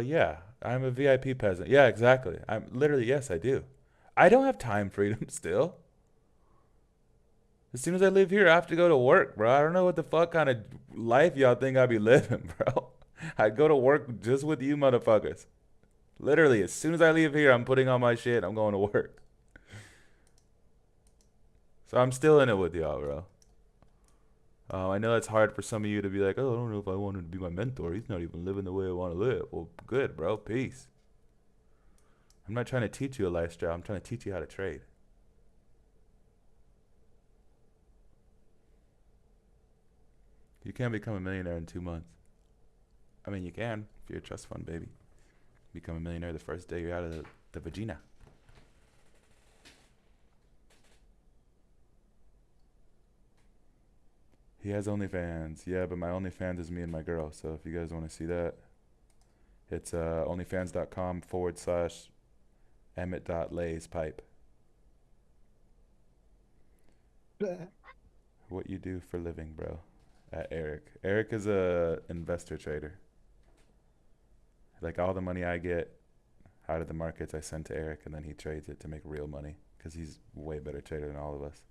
Yeah, I'm a VIP peasant. Yeah, exactly. I'm literally, yes, I do. I don't have time freedom still. As soon as I leave here, I have to go to work, bro. I don't know what the fuck kind of life y'all think I be living, bro. I'd go to work just with you motherfuckers. Literally, as soon as I leave here, I'm putting on my shit. I'm going to work. So I'm still in it with y'all, bro. I know it's hard for some of you to be like, oh, I don't know if I want him to be my mentor. He's not even living the way I want to live. Well, good, bro. Peace. I'm not trying to teach you a lifestyle. I'm trying to teach you how to trade. You can't become a millionaire in 2 months. I mean, you can if you're a trust fund baby. Become a millionaire the first day you're out of the vagina. He has OnlyFans. Yeah, but my OnlyFans is me and my girl. So if you guys want to see that, it's onlyfans.com/Emmett.LaysPipe. What you do for living, bro? At Eric. Eric is a investor trader. Like all the money I get out of the markets, I send to Eric, and then he trades it to make real money because he's a way better trader than all of us.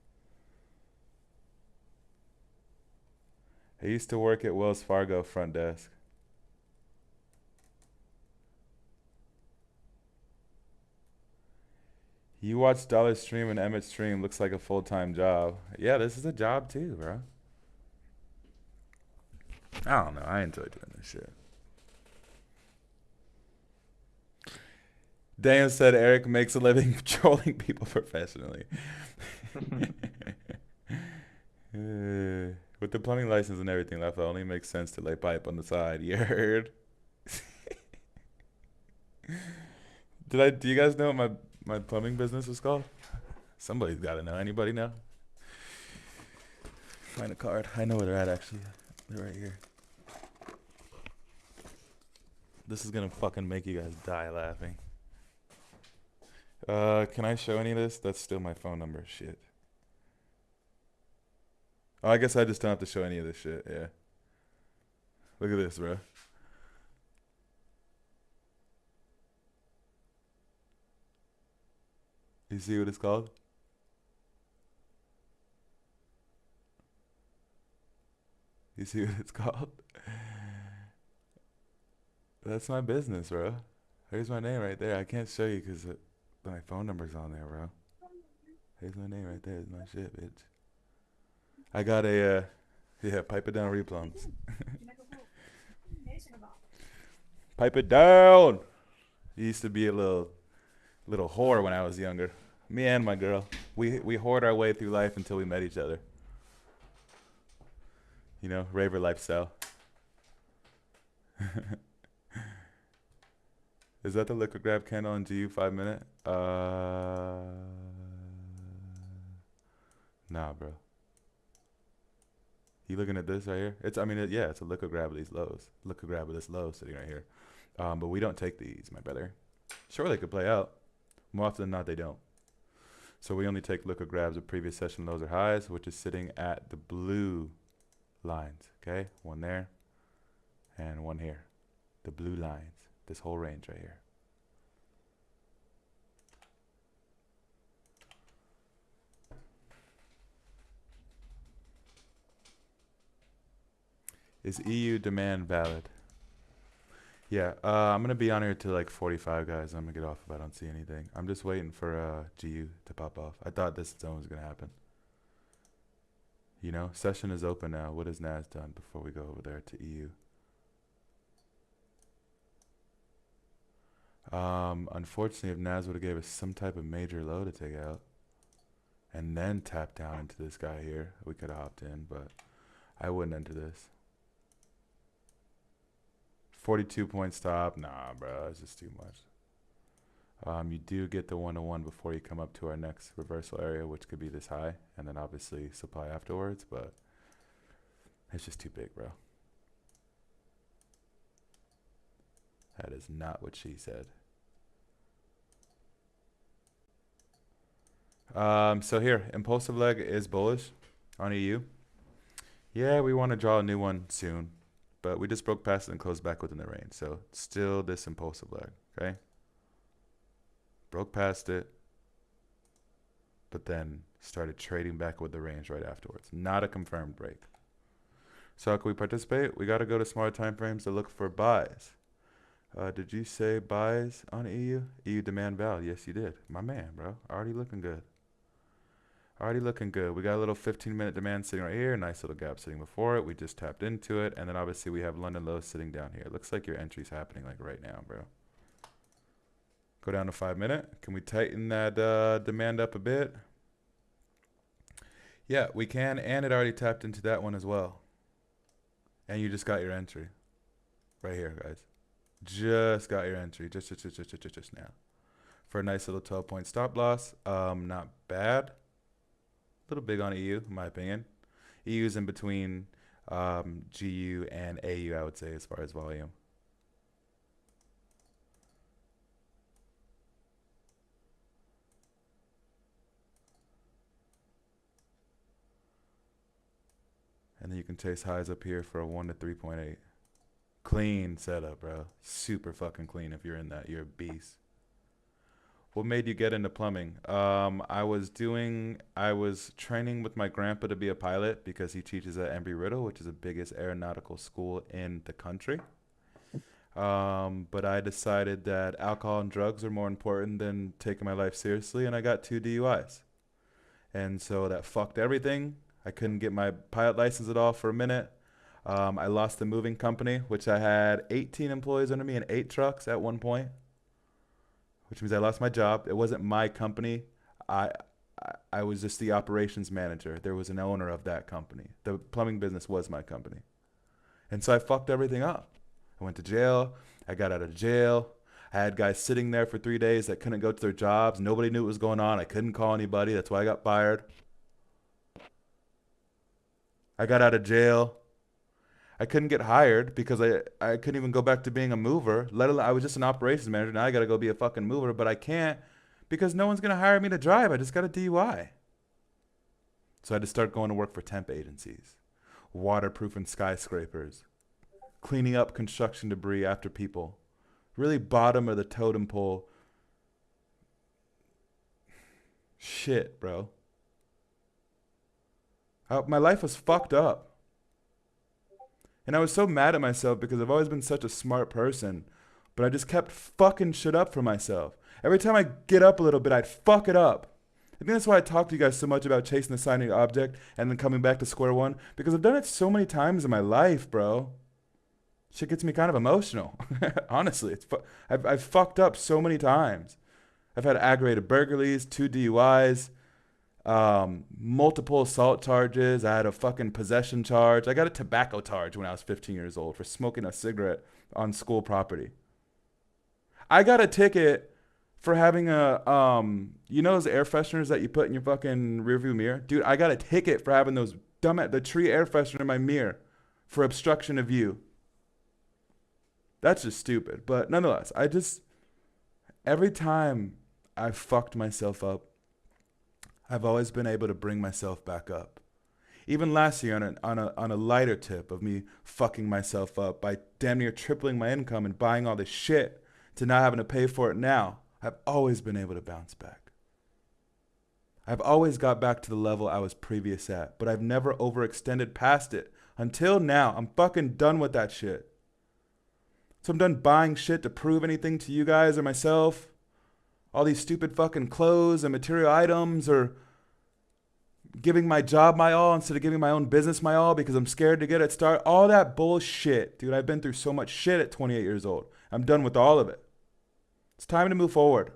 I used to work at Wells Fargo front desk. You watch Dollar Stream and Emmett Stream. Looks like a full-time job. Yeah, this is a job too, bro. I don't know. I enjoy doing this shit. Dan said Eric makes a living trolling people professionally. With the plumbing license and everything left, it only makes sense to lay pipe on the side. You heard? Do you guys know what my plumbing business is called? Somebody's got to know. Anybody know? Find a card. I know where they're at, actually. They're right here. This is going to fucking make you guys die laughing. Can I show any of this? That's still my phone number. Shit. Oh, I guess I just don't have to show any of this shit. Yeah. Look at this, bro. You see what it's called? You see what it's called? That's my business, bro. Here's my name right there. I can't show you because my phone number's on there, bro. Here's my name right there. It's my shit, bitch. I got a, yeah, pipe it down replums. Pipe it down. He used to be a little whore when I was younger. Me and my girl. We whored our way through life until we met each other. You know, raver lifestyle. Is that the liquid grab candle on GU 5 minute? Nah, bro. You looking at this right here? It's a liquid grab of these lows. Liquid grab of this low sitting right here. But we don't take these, my brother. Sure, they could play out. More often than not, they don't. So we only take liquid grabs of previous session lows or highs, which is sitting at the blue lines. Okay, one there and one here. The blue lines. This whole range right here. Is EU demand valid? Yeah, I'm gonna be on here till like 45, guys. I'm gonna get off if I don't see anything. I'm just waiting for GU to pop off. I thought this zone was gonna happen. You know, session is open now. What has Nas done before we go over there to EU? Unfortunately, if Nas would have gave us some type of major low to take out and then tap down into this guy here, we could have hopped in, but I wouldn't enter this. 42-point stop. Nah, bro, it's just too much. You do get the 1-to-1 before you come up to our next reversal area, which could be this high, and then obviously supply afterwards, but it's just too big, bro. That is not what she said. So here, impulsive leg is bullish on EU. Yeah, we want to draw a new one soon, but we just broke past it and closed back within the range. So still this impulsive leg, okay? Broke past it, but then started trading back with the range right afterwards. Not a confirmed break. So how can we participate? We got to go to smaller time frames to look for buys. Did you say buys on EU? EU demand val. Yes, you did. My man, bro. Already looking good. Already looking good. We got a little 15-minute demand sitting right here. Nice little gap sitting before it. We just tapped into it. And then obviously we have London lows sitting down here. Looks like your entry's happening like right now, bro. Go down to 5 minute. Can we tighten that demand up a bit? Yeah, we can. And it already tapped into that one as well. And you just got your entry. Right here, guys. Just got your entry. Just now. For a nice little 12-point stop loss. Not bad. A little big on EU, in my opinion. EU's in between GU and AU, I would say, as far as volume. And then you can chase highs up here for a 1 to 3.8. Clean setup, bro. Super fucking clean if you're in that. You're a beast. What made you get into plumbing? I was training with my grandpa to be a pilot because he teaches at Embry-Riddle, which is the biggest aeronautical school in the country. But I decided that alcohol and drugs are more important than taking my life seriously, and I got 2 DUIs. And so that fucked everything. I couldn't get my pilot license at all for a minute. I lost the moving company, which I had 18 employees under me and 8 trucks at one point, which means I lost my job. It wasn't my company. I was just the operations manager. There was an owner of that company. The plumbing business was my company. And so I fucked everything up. I went to jail. I got out of jail. I had guys sitting there for 3 days that couldn't go to their jobs. Nobody knew what was going on. I couldn't call anybody. That's why I got fired. I got out of jail. I couldn't get hired because I couldn't even go back to being a mover. Let alone I was just an operations manager. Now I got to go be a fucking mover, but I can't because no one's going to hire me to drive. I just got a DUI. So I had to start going to work for temp agencies, waterproofing skyscrapers, cleaning up construction debris after people. Really bottom of the totem pole. Shit, bro. My life was fucked up. And I was so mad at myself because I've always been such a smart person, but I just kept fucking shit up for myself. Every time I get up a little bit, I'd fuck it up. I think that's why I talk to you guys so much about chasing the shiny object and then coming back to square one, because I've done it so many times in my life, bro. Shit gets me kind of emotional. Honestly, I've fucked up so many times. I've had aggravated burglaries, 2 DUIs, multiple assault charges. I had a fucking possession charge. I got a tobacco charge when I was 15 years old for smoking a cigarette on school property. I got a ticket for having you know those air fresheners that you put in your fucking rearview mirror? Dude, I got a ticket for having those the tree air freshener in my mirror for obstruction of view. That's just stupid. But nonetheless, every time I've fucked myself up, I've always been able to bring myself back up. Even last year on a lighter tip of me fucking myself up by damn near tripling my income and buying all this shit to not having to pay for it now, I've always been able to bounce back. I've always got back to the level I was previous at, but I've never overextended past it. Until now, I'm fucking done with that shit. So I'm done buying shit to prove anything to you guys or myself. All these stupid fucking clothes and material items, or giving my job my all instead of giving my own business my all because I'm scared to get it started. All that bullshit. Dude, I've been through so much shit at 28 years old. I'm done with all of it. It's time to move forward.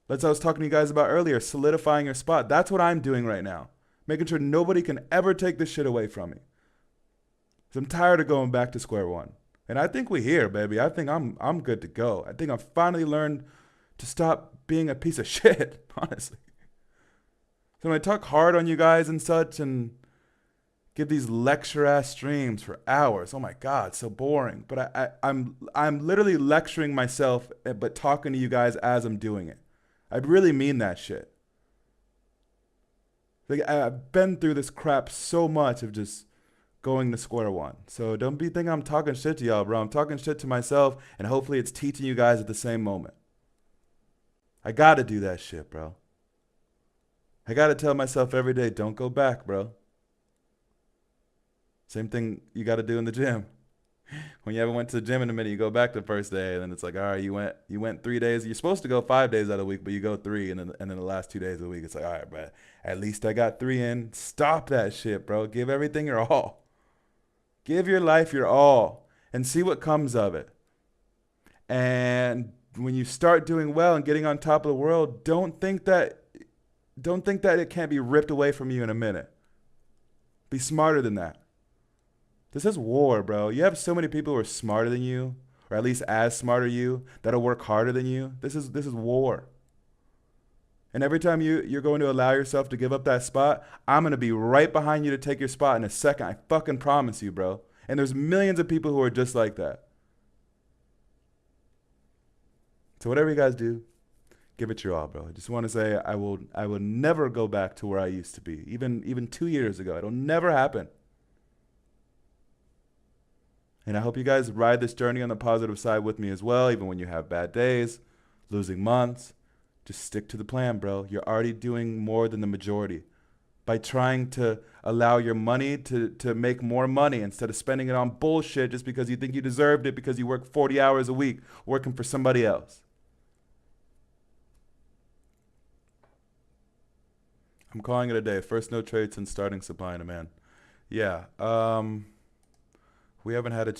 That's what I was talking to you guys about earlier, solidifying your spot. That's what I'm doing right now. Making sure nobody can ever take this shit away from me. 'Cause I'm tired of going back to square one. And I think we're here, baby. I think I'm good to go. I think I've finally learned to stop being a piece of shit, honestly. So when I talk hard on you guys and such and give these lecture-ass streams for hours, oh my God, so boring. But I'm literally lecturing myself, but talking to you guys as I'm doing it. I really mean that shit. Like I've been through this crap so much of just going to square one. So don't be thinking I'm talking shit to y'all, bro. I'm talking shit to myself, and hopefully it's teaching you guys at the same moment. I gotta do that shit, bro. I gotta tell myself every day, don't go back, bro. Same thing you gotta do in the gym. When you ever went to the gym in a minute, you go back the first day, and then it's like, all right, you went 3 days. You're supposed to go 5 days out of the week, but you go 3, and then the last 2 days of the week, it's like, all right, bro, at least I got 3 in. Stop that shit, bro. Give everything your all. Give your life your all, and see what comes of it. And when you start doing well and getting on top of the world, don't think that it can't be ripped away from you in a minute. Be smarter than that. This is war, bro. You have so many people who are smarter than you, or at least as smart as you, that'll work harder than you. This is war. And every time you're going to allow yourself to give up that spot, I'm going to be right behind you to take your spot in a second. I fucking promise you, bro. And there's millions of people who are just like that. So whatever you guys do, give it your all, bro. I just want to say I will never go back to where I used to be. Even 2 years ago. It'll never happen. And I hope you guys ride this journey on the positive side with me as well, even when you have bad days, losing months. Just stick to the plan, bro. You're already doing more than the majority. By trying to allow your money to make more money instead of spending it on bullshit just because you think you deserved it because you work 40 hours a week working for somebody else. I'm calling it a day. First no trade since starting supply and demand. Yeah. We haven't had a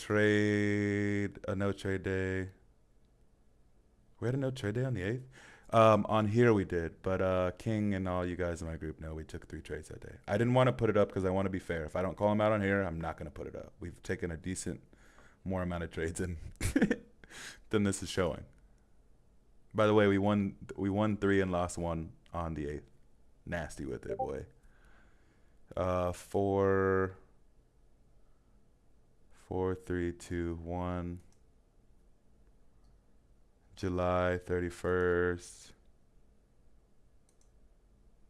no trade day. We had a no trade day on the 8th. On here we did, but King and all you guys in my group know we took 3 trades that day. I didn't want to put it up because I want to be fair. If I don't call them out on here, I'm not going to put it up. We've taken a decent more amount of trades than this is showing. By the way, we won 3 and lost 1 on the 8th. Nasty with it, boy. 4, 3, 2, 1. July 31st.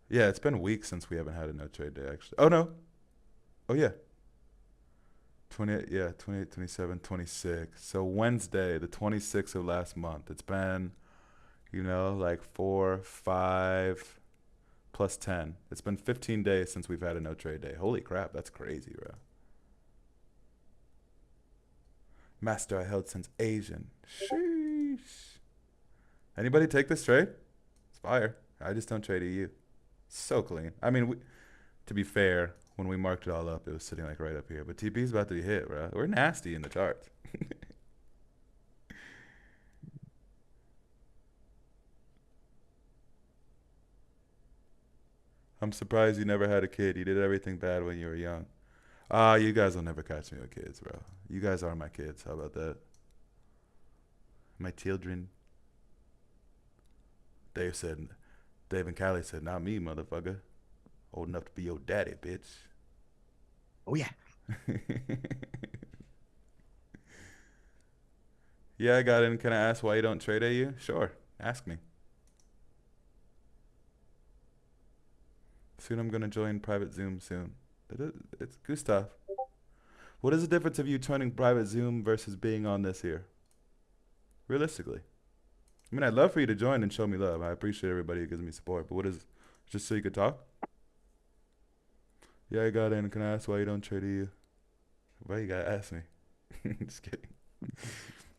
Yeah, it's been weeks since we haven't had a no trade day, actually. Oh, no. Oh, yeah. 28, 27, 26. So Wednesday, the 26th of last month. It's been, like 4, 5, plus 10. It's been 15 days since we've had a no trade day. Holy crap, that's crazy, bro. Master I held since Asian. Sheesh. Anybody take this trade? It's fire. I just don't trade EU. So clean. I mean, to be fair, when we marked it all up, it was sitting like right up here. But TP's about to be hit, bro. We're nasty in the charts. I'm surprised you never had a kid. You did everything bad when you were young. You guys will never catch me with kids, bro. You guys are my kids. How about that? My children. Dave and Callie said, not me, motherfucker. Old enough to be your daddy, bitch. Oh, yeah. Yeah, I got in. Can I ask why you don't trade AU? Sure. Ask me. Soon I'm going to join private Zoom soon. It's Gustav. What is the difference of you joining private Zoom versus being on this here? Realistically. I mean, I'd love for you to join and show me love. I appreciate everybody who gives me support. But what is, just so you could talk? Yeah, I got in. Can I ask why you don't trade EU? Why you gotta ask me? Just kidding.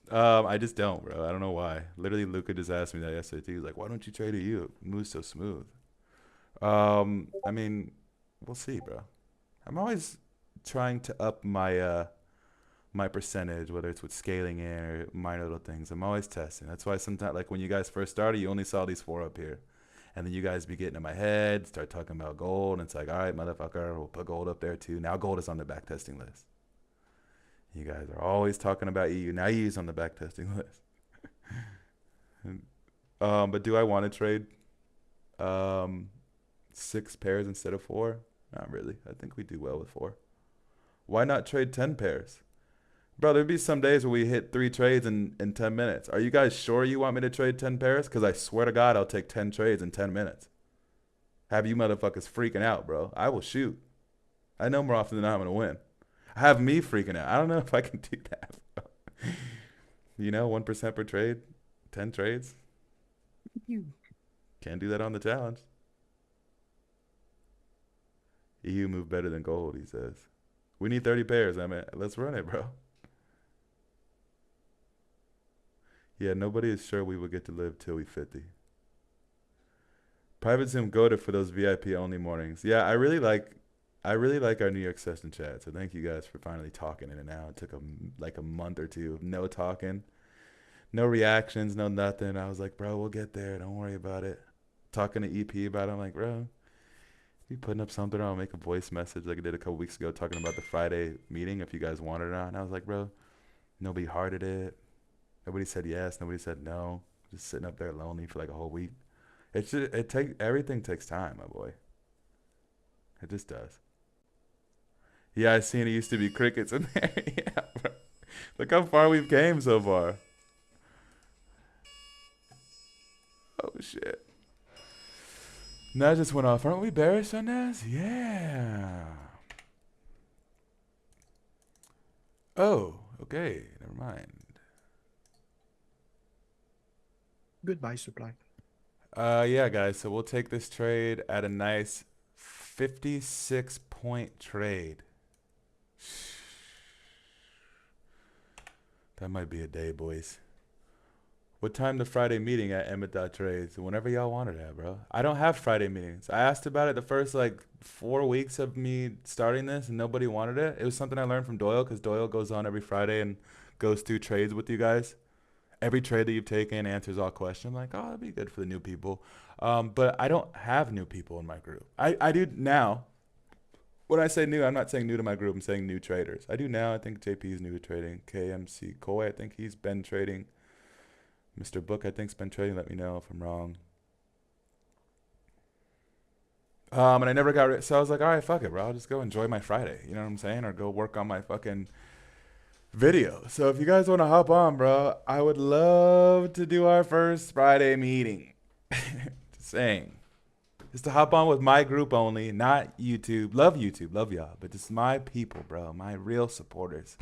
I just don't, bro. I don't know why. Literally, Luca just asked me that yesterday too. He's like, why don't you trade EU? It moves so smooth. I mean, we'll see, bro. I'm always trying to up my my percentage, whether it's with scaling in or minor little things. I'm always testing. That's why sometimes, like when you guys first started, you only saw these 4 up here. And then you guys be getting in my head, start talking about gold, and it's like, all right, motherfucker, we'll put gold up there too. Now gold is on the back testing list. You guys are always talking about EU. Now EU's on the back testing list. But do I want to trade 6 pairs instead of 4? Not really. I think we do well with 4. Why not trade 10 pairs? Bro, there'd be some days where we hit 3 trades in 10 minutes. Are you guys sure you want me to trade 10 pairs? Because I swear to God, I'll take 10 trades in 10 minutes. Have you motherfuckers freaking out, bro. I will shoot. I know more often than not I'm going to win. Have me freaking out. I don't know if I can do that, bro. You know, 1% per trade, 10 trades. You. Can't do that on the challenge. EU move better than gold, he says. We need 30 pairs. I mean, let's run it, bro. Yeah, nobody is sure we will get to live till we 50. Private Zoom goated for those VIP only mornings. Yeah, I really like our New York session chat. So thank you guys for finally talking in and out. It took a month or two of no talking, no reactions, no nothing. I was like, bro, we'll get there. Don't worry about it. Talking to EP about it. I'm like, bro, you putting up something, I'll make a voice message like I did a couple weeks ago talking about the Friday meeting if you guys wanted it on. And I was like, bro, nobody hearted it. Nobody said yes. Nobody said no. Just sitting up there lonely for like a whole week. Everything takes time, my boy. It just does. Yeah, I seen it used to be crickets in there. Yeah, bro. Look how far we've came so far. Oh shit. Nas just went off. Aren't we bearish on Nas? Yeah. Oh, okay. Never mind. Goodbye, supply. Yeah, guys. So we'll take this trade at a nice 56-point trade. That might be a day, boys. What time the Friday meeting at Emmett.trades? Whenever y'all want it at, bro. I don't have Friday meetings. I asked about it the first 4 weeks of me starting this, and nobody wanted it. It was something I learned from Doyle, because Doyle goes on every Friday and goes through trades with you guys. Every trade that you've taken answers all questions. I'm like, oh, that'd be good for the new people. But I don't have new people in my group. I do now. When I say new, I'm not saying new to my group. I'm saying new traders. I do now. I think JP is new to trading. KMC Koi, I think he's been trading. Mr. Book, I think, has been trading. Let me know if I'm wrong. And I never got so I was like, all right, fuck it, bro. I'll just go enjoy my Friday. You know what I'm saying? Or go work on my fucking video. So if you guys want to hop on, bro, I would love to do our first Friday meeting. Just saying. Just to hop on with my group only, not YouTube. Love YouTube, love y'all. But just my people, bro. My real supporters.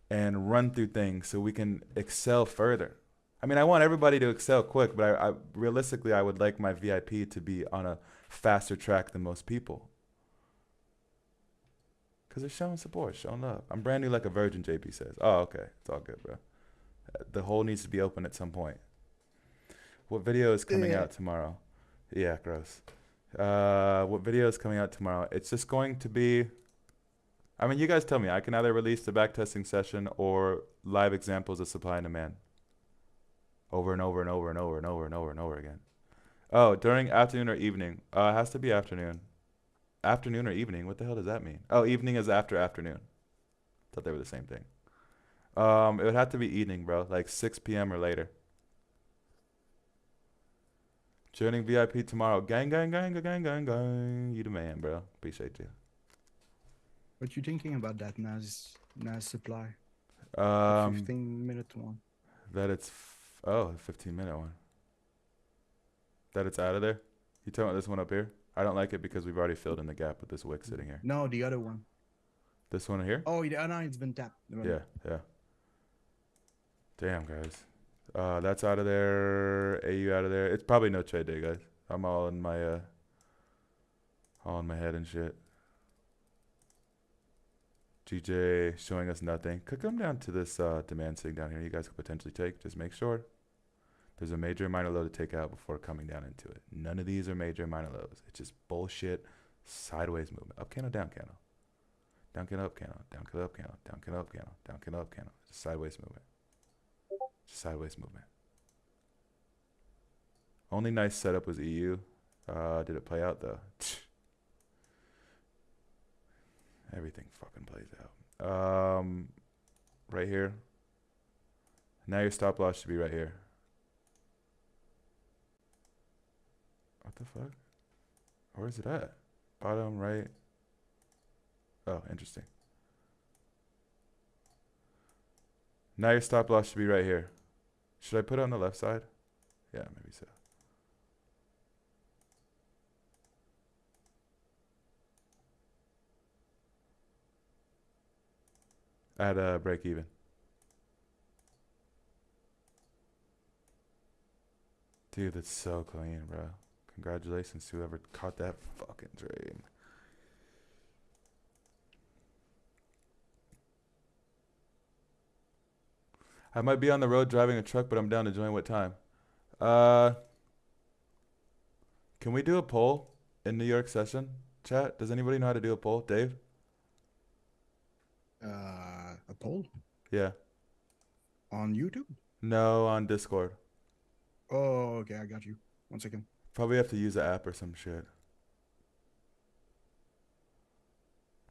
And run through things so we can excel further. I mean, I want everybody to excel quick, but I realistically, I would like my VIP to be on a faster track than most people. Because they're showing support, showing love. I'm brand new like a virgin, JP says. Oh, okay. It's all good, bro. The hole needs to be open at some point. What video is coming out tomorrow? Yeah, gross. What video is coming out tomorrow? It's just going to be... I mean, you guys tell me. I can either release the backtesting session or live examples of supply and demand. Over and over and over and over and over and over and over again. Oh, during afternoon or evening. It has to be afternoon. Afternoon or evening? What the hell does that mean? Oh, evening is after afternoon. Thought they were the same thing. It would have to be evening, bro. Like 6 p.m. or later. Joining VIP tomorrow. Gang, gang, gang, gang, gang, gang. You the man, bro. Appreciate you. What you thinking about that Nas supply? The 15-minute one. That it's... Oh, the 15-minute one. That it's out of there? You talking about this one up here? I don't like it because we've already filled in the gap with this wick sitting here. No, the other one. This one here? Oh, no, it's been tapped. Yeah, yeah. Damn, guys. That's out of there. AU out of there. It's probably no trade day, guys. I'm all in my head and shit. GJ showing us nothing. Could come down to this demand sig down here. You guys could potentially take. Just make sure there's a major and minor low to take out before coming down into it. None of these are major and minor lows. It's just bullshit sideways movement. Up candle, down candle. Down candle, up candle. Down candle, up candle. Down candle, up candle. Down candle, up candle. Just sideways movement. Just sideways movement. Only nice setup was EU. Did it play out though? Everything fucking plays out. Right here. Now your stop loss should be right here. What the fuck? Where is it at? Bottom right. Oh, interesting. Now your stop loss should be right here. Should I put it on the left side? Yeah, maybe so. at break even. Dude, that's so clean, bro. Congratulations to whoever caught that fucking trade. I might be on the road driving a truck, but I'm down to join. What time? Can we do a poll in New York session? Chat, does anybody know how to do a poll? Dave? A poll Yeah. on YouTube? No, on Discord. Oh, okay, I got you. 1 second. Probably have to use the app or some shit.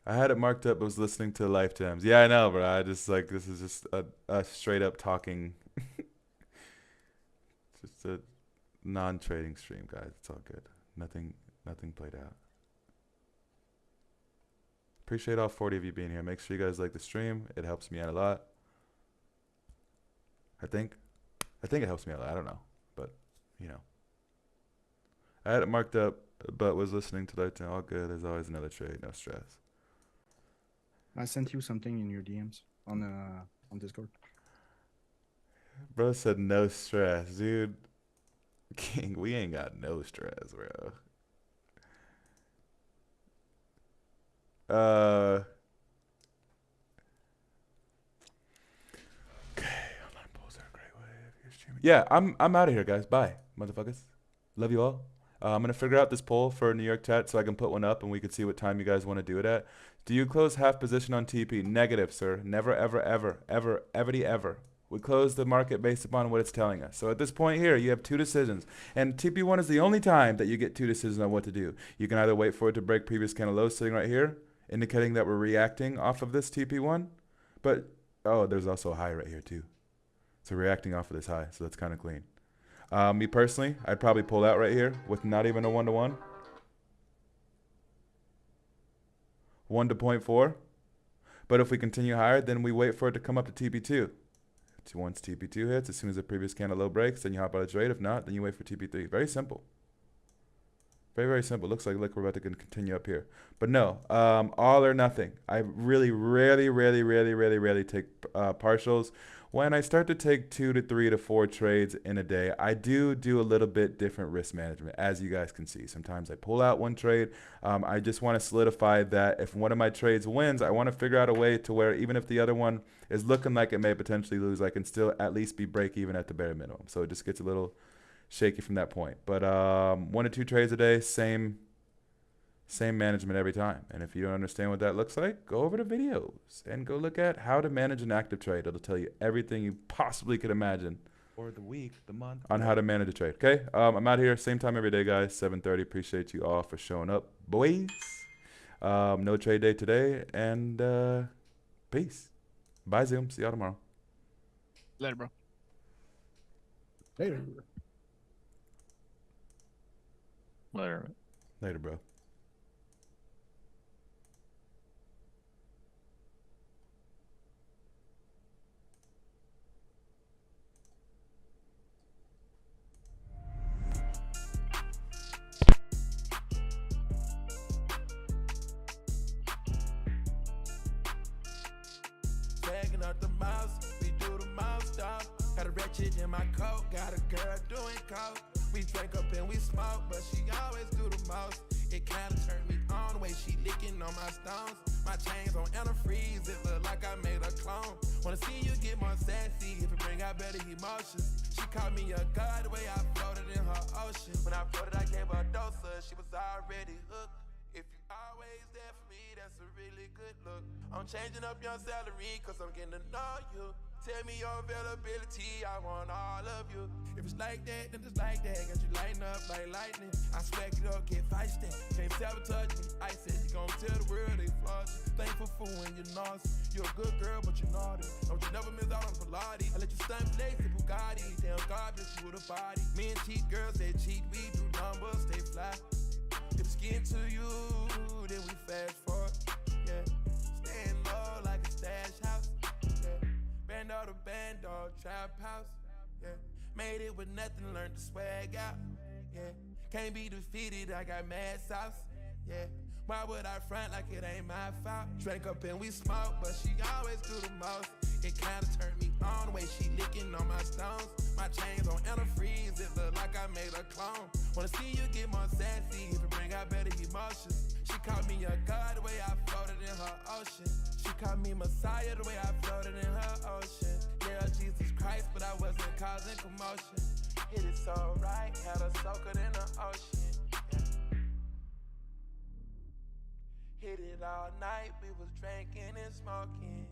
I had it marked up, but was listening to Lifetimes. Yeah, I know, bro. I just like, this is just a straight up talking. Just a non-trading stream, guys. It's all good. Nothing played out. Appreciate all 40 of you being here. Make sure you guys like the stream. It helps me out a lot. I think it helps me out a lot. I don't know, but you know. I had it marked up, but was listening to Lifetime. All good. There's always another trade. No stress. I sent you something in your DMs on Discord. Bro said no stress, dude. King, we ain't got no stress, bro. Okay, online polls are a great way if you're streaming. Yeah, I'm out of here, guys. Bye, motherfuckers. Love you all. I'm gonna figure out this poll for New York chat so I can put one up and we can see what time you guys want to do it at. Do you close half position on TP? Negative, sir. Never, ever, ever, ever, ever. We close the market based upon what it's telling us. So at this point here, you have two decisions. And TP1 is the only time that you get two decisions on what to do. You can either wait for it to break previous candle lows sitting right here, indicating that we're reacting off of this TP1. But, oh, there's also a high right here too. So reacting off of this high, so that's kind of clean. Me personally, I'd probably pull out right here with not even a 1-to-1. 1 to 0.4. But if we continue higher, then we wait for it to come up to TP2. Once TP2 hits, as soon as the previous candle low breaks, then you hop out of trade. If not, then you wait for TP3. Very simple. Very, very simple. Looks like we're about to continue up here. But no, all or nothing. I really rarely take partials. When I start to take 2 to 3 to 4 trades in a day, I do a little bit different risk management, as you guys can see. Sometimes I pull out one trade. I just want to solidify that if one of my trades wins, I want to figure out a way to where even if the other one is looking like it may potentially lose, I can still at least be break even at the bare minimum. So it just gets a little shaky from that point. But 1 to 2 trades a day, same management every time. And if you don't understand what that looks like, go over to videos and go look at how to manage an active trade. It'll tell you everything you possibly could imagine or the week, the month, on how to manage a trade. Okay, I'm out here same time every day, guys. 7:30. Appreciate you all for showing up, boys. No trade day today, and peace. Bye, Zoom. See y'all tomorrow. Later, bro. Later. Later, bro. Bagging up the mouse, we do the mouse stop. Got a wretched in my coat, got a girl doing coke. We drink up and we smoke, but she always do the most. It kinda turned me on the way she licking on my stones. My chains on antifreeze, it look like I made a clone. Wanna see you get more sassy if it bring out better emotions. She called me a god the way I floated in her ocean. When I floated, I gave her a dose of, she was already hooked. If you always there for me, that's a really good look. I'm changing up your salary, cause I'm getting to know you. Tell me your availability, I want all of you. If it's like that, then it's like that. Got you lighting up like lightning. I smack it up, get feisty. Can't sabotage me, I said you gon' tell the world they flaws. Thankful for when you're naughty. You're a good girl, but you're naughty. Don't you never miss out on Pilates. I let you stunt flex the Bugatti. Damn God bless you with a body. Men cheat, girls they cheat. We do numbers, they fly. If it's getting to you, then we fast forward. Yeah, staying low like a stash house. Yeah, band dog, trap house. Yeah, made it with nothing, learned to swag out. Yeah, can't be defeated, I got mad sauce. Yeah, Why would I front like it ain't my fault? Drink up and we smoke, but she always do the most. It kinda turned me on the way she licking on my stones. My chains on antifreeze, it look like I made a clone. Wanna see you get more sassy, to bring out better emotions. She called me a god the way I floated in her ocean. She called me Messiah the way I floated in her ocean. Yeah, Jesus Christ, but I wasn't causing commotion. Hit it so right, had her soaking in the ocean. Yeah. Hit it all night, we was drinking and smoking.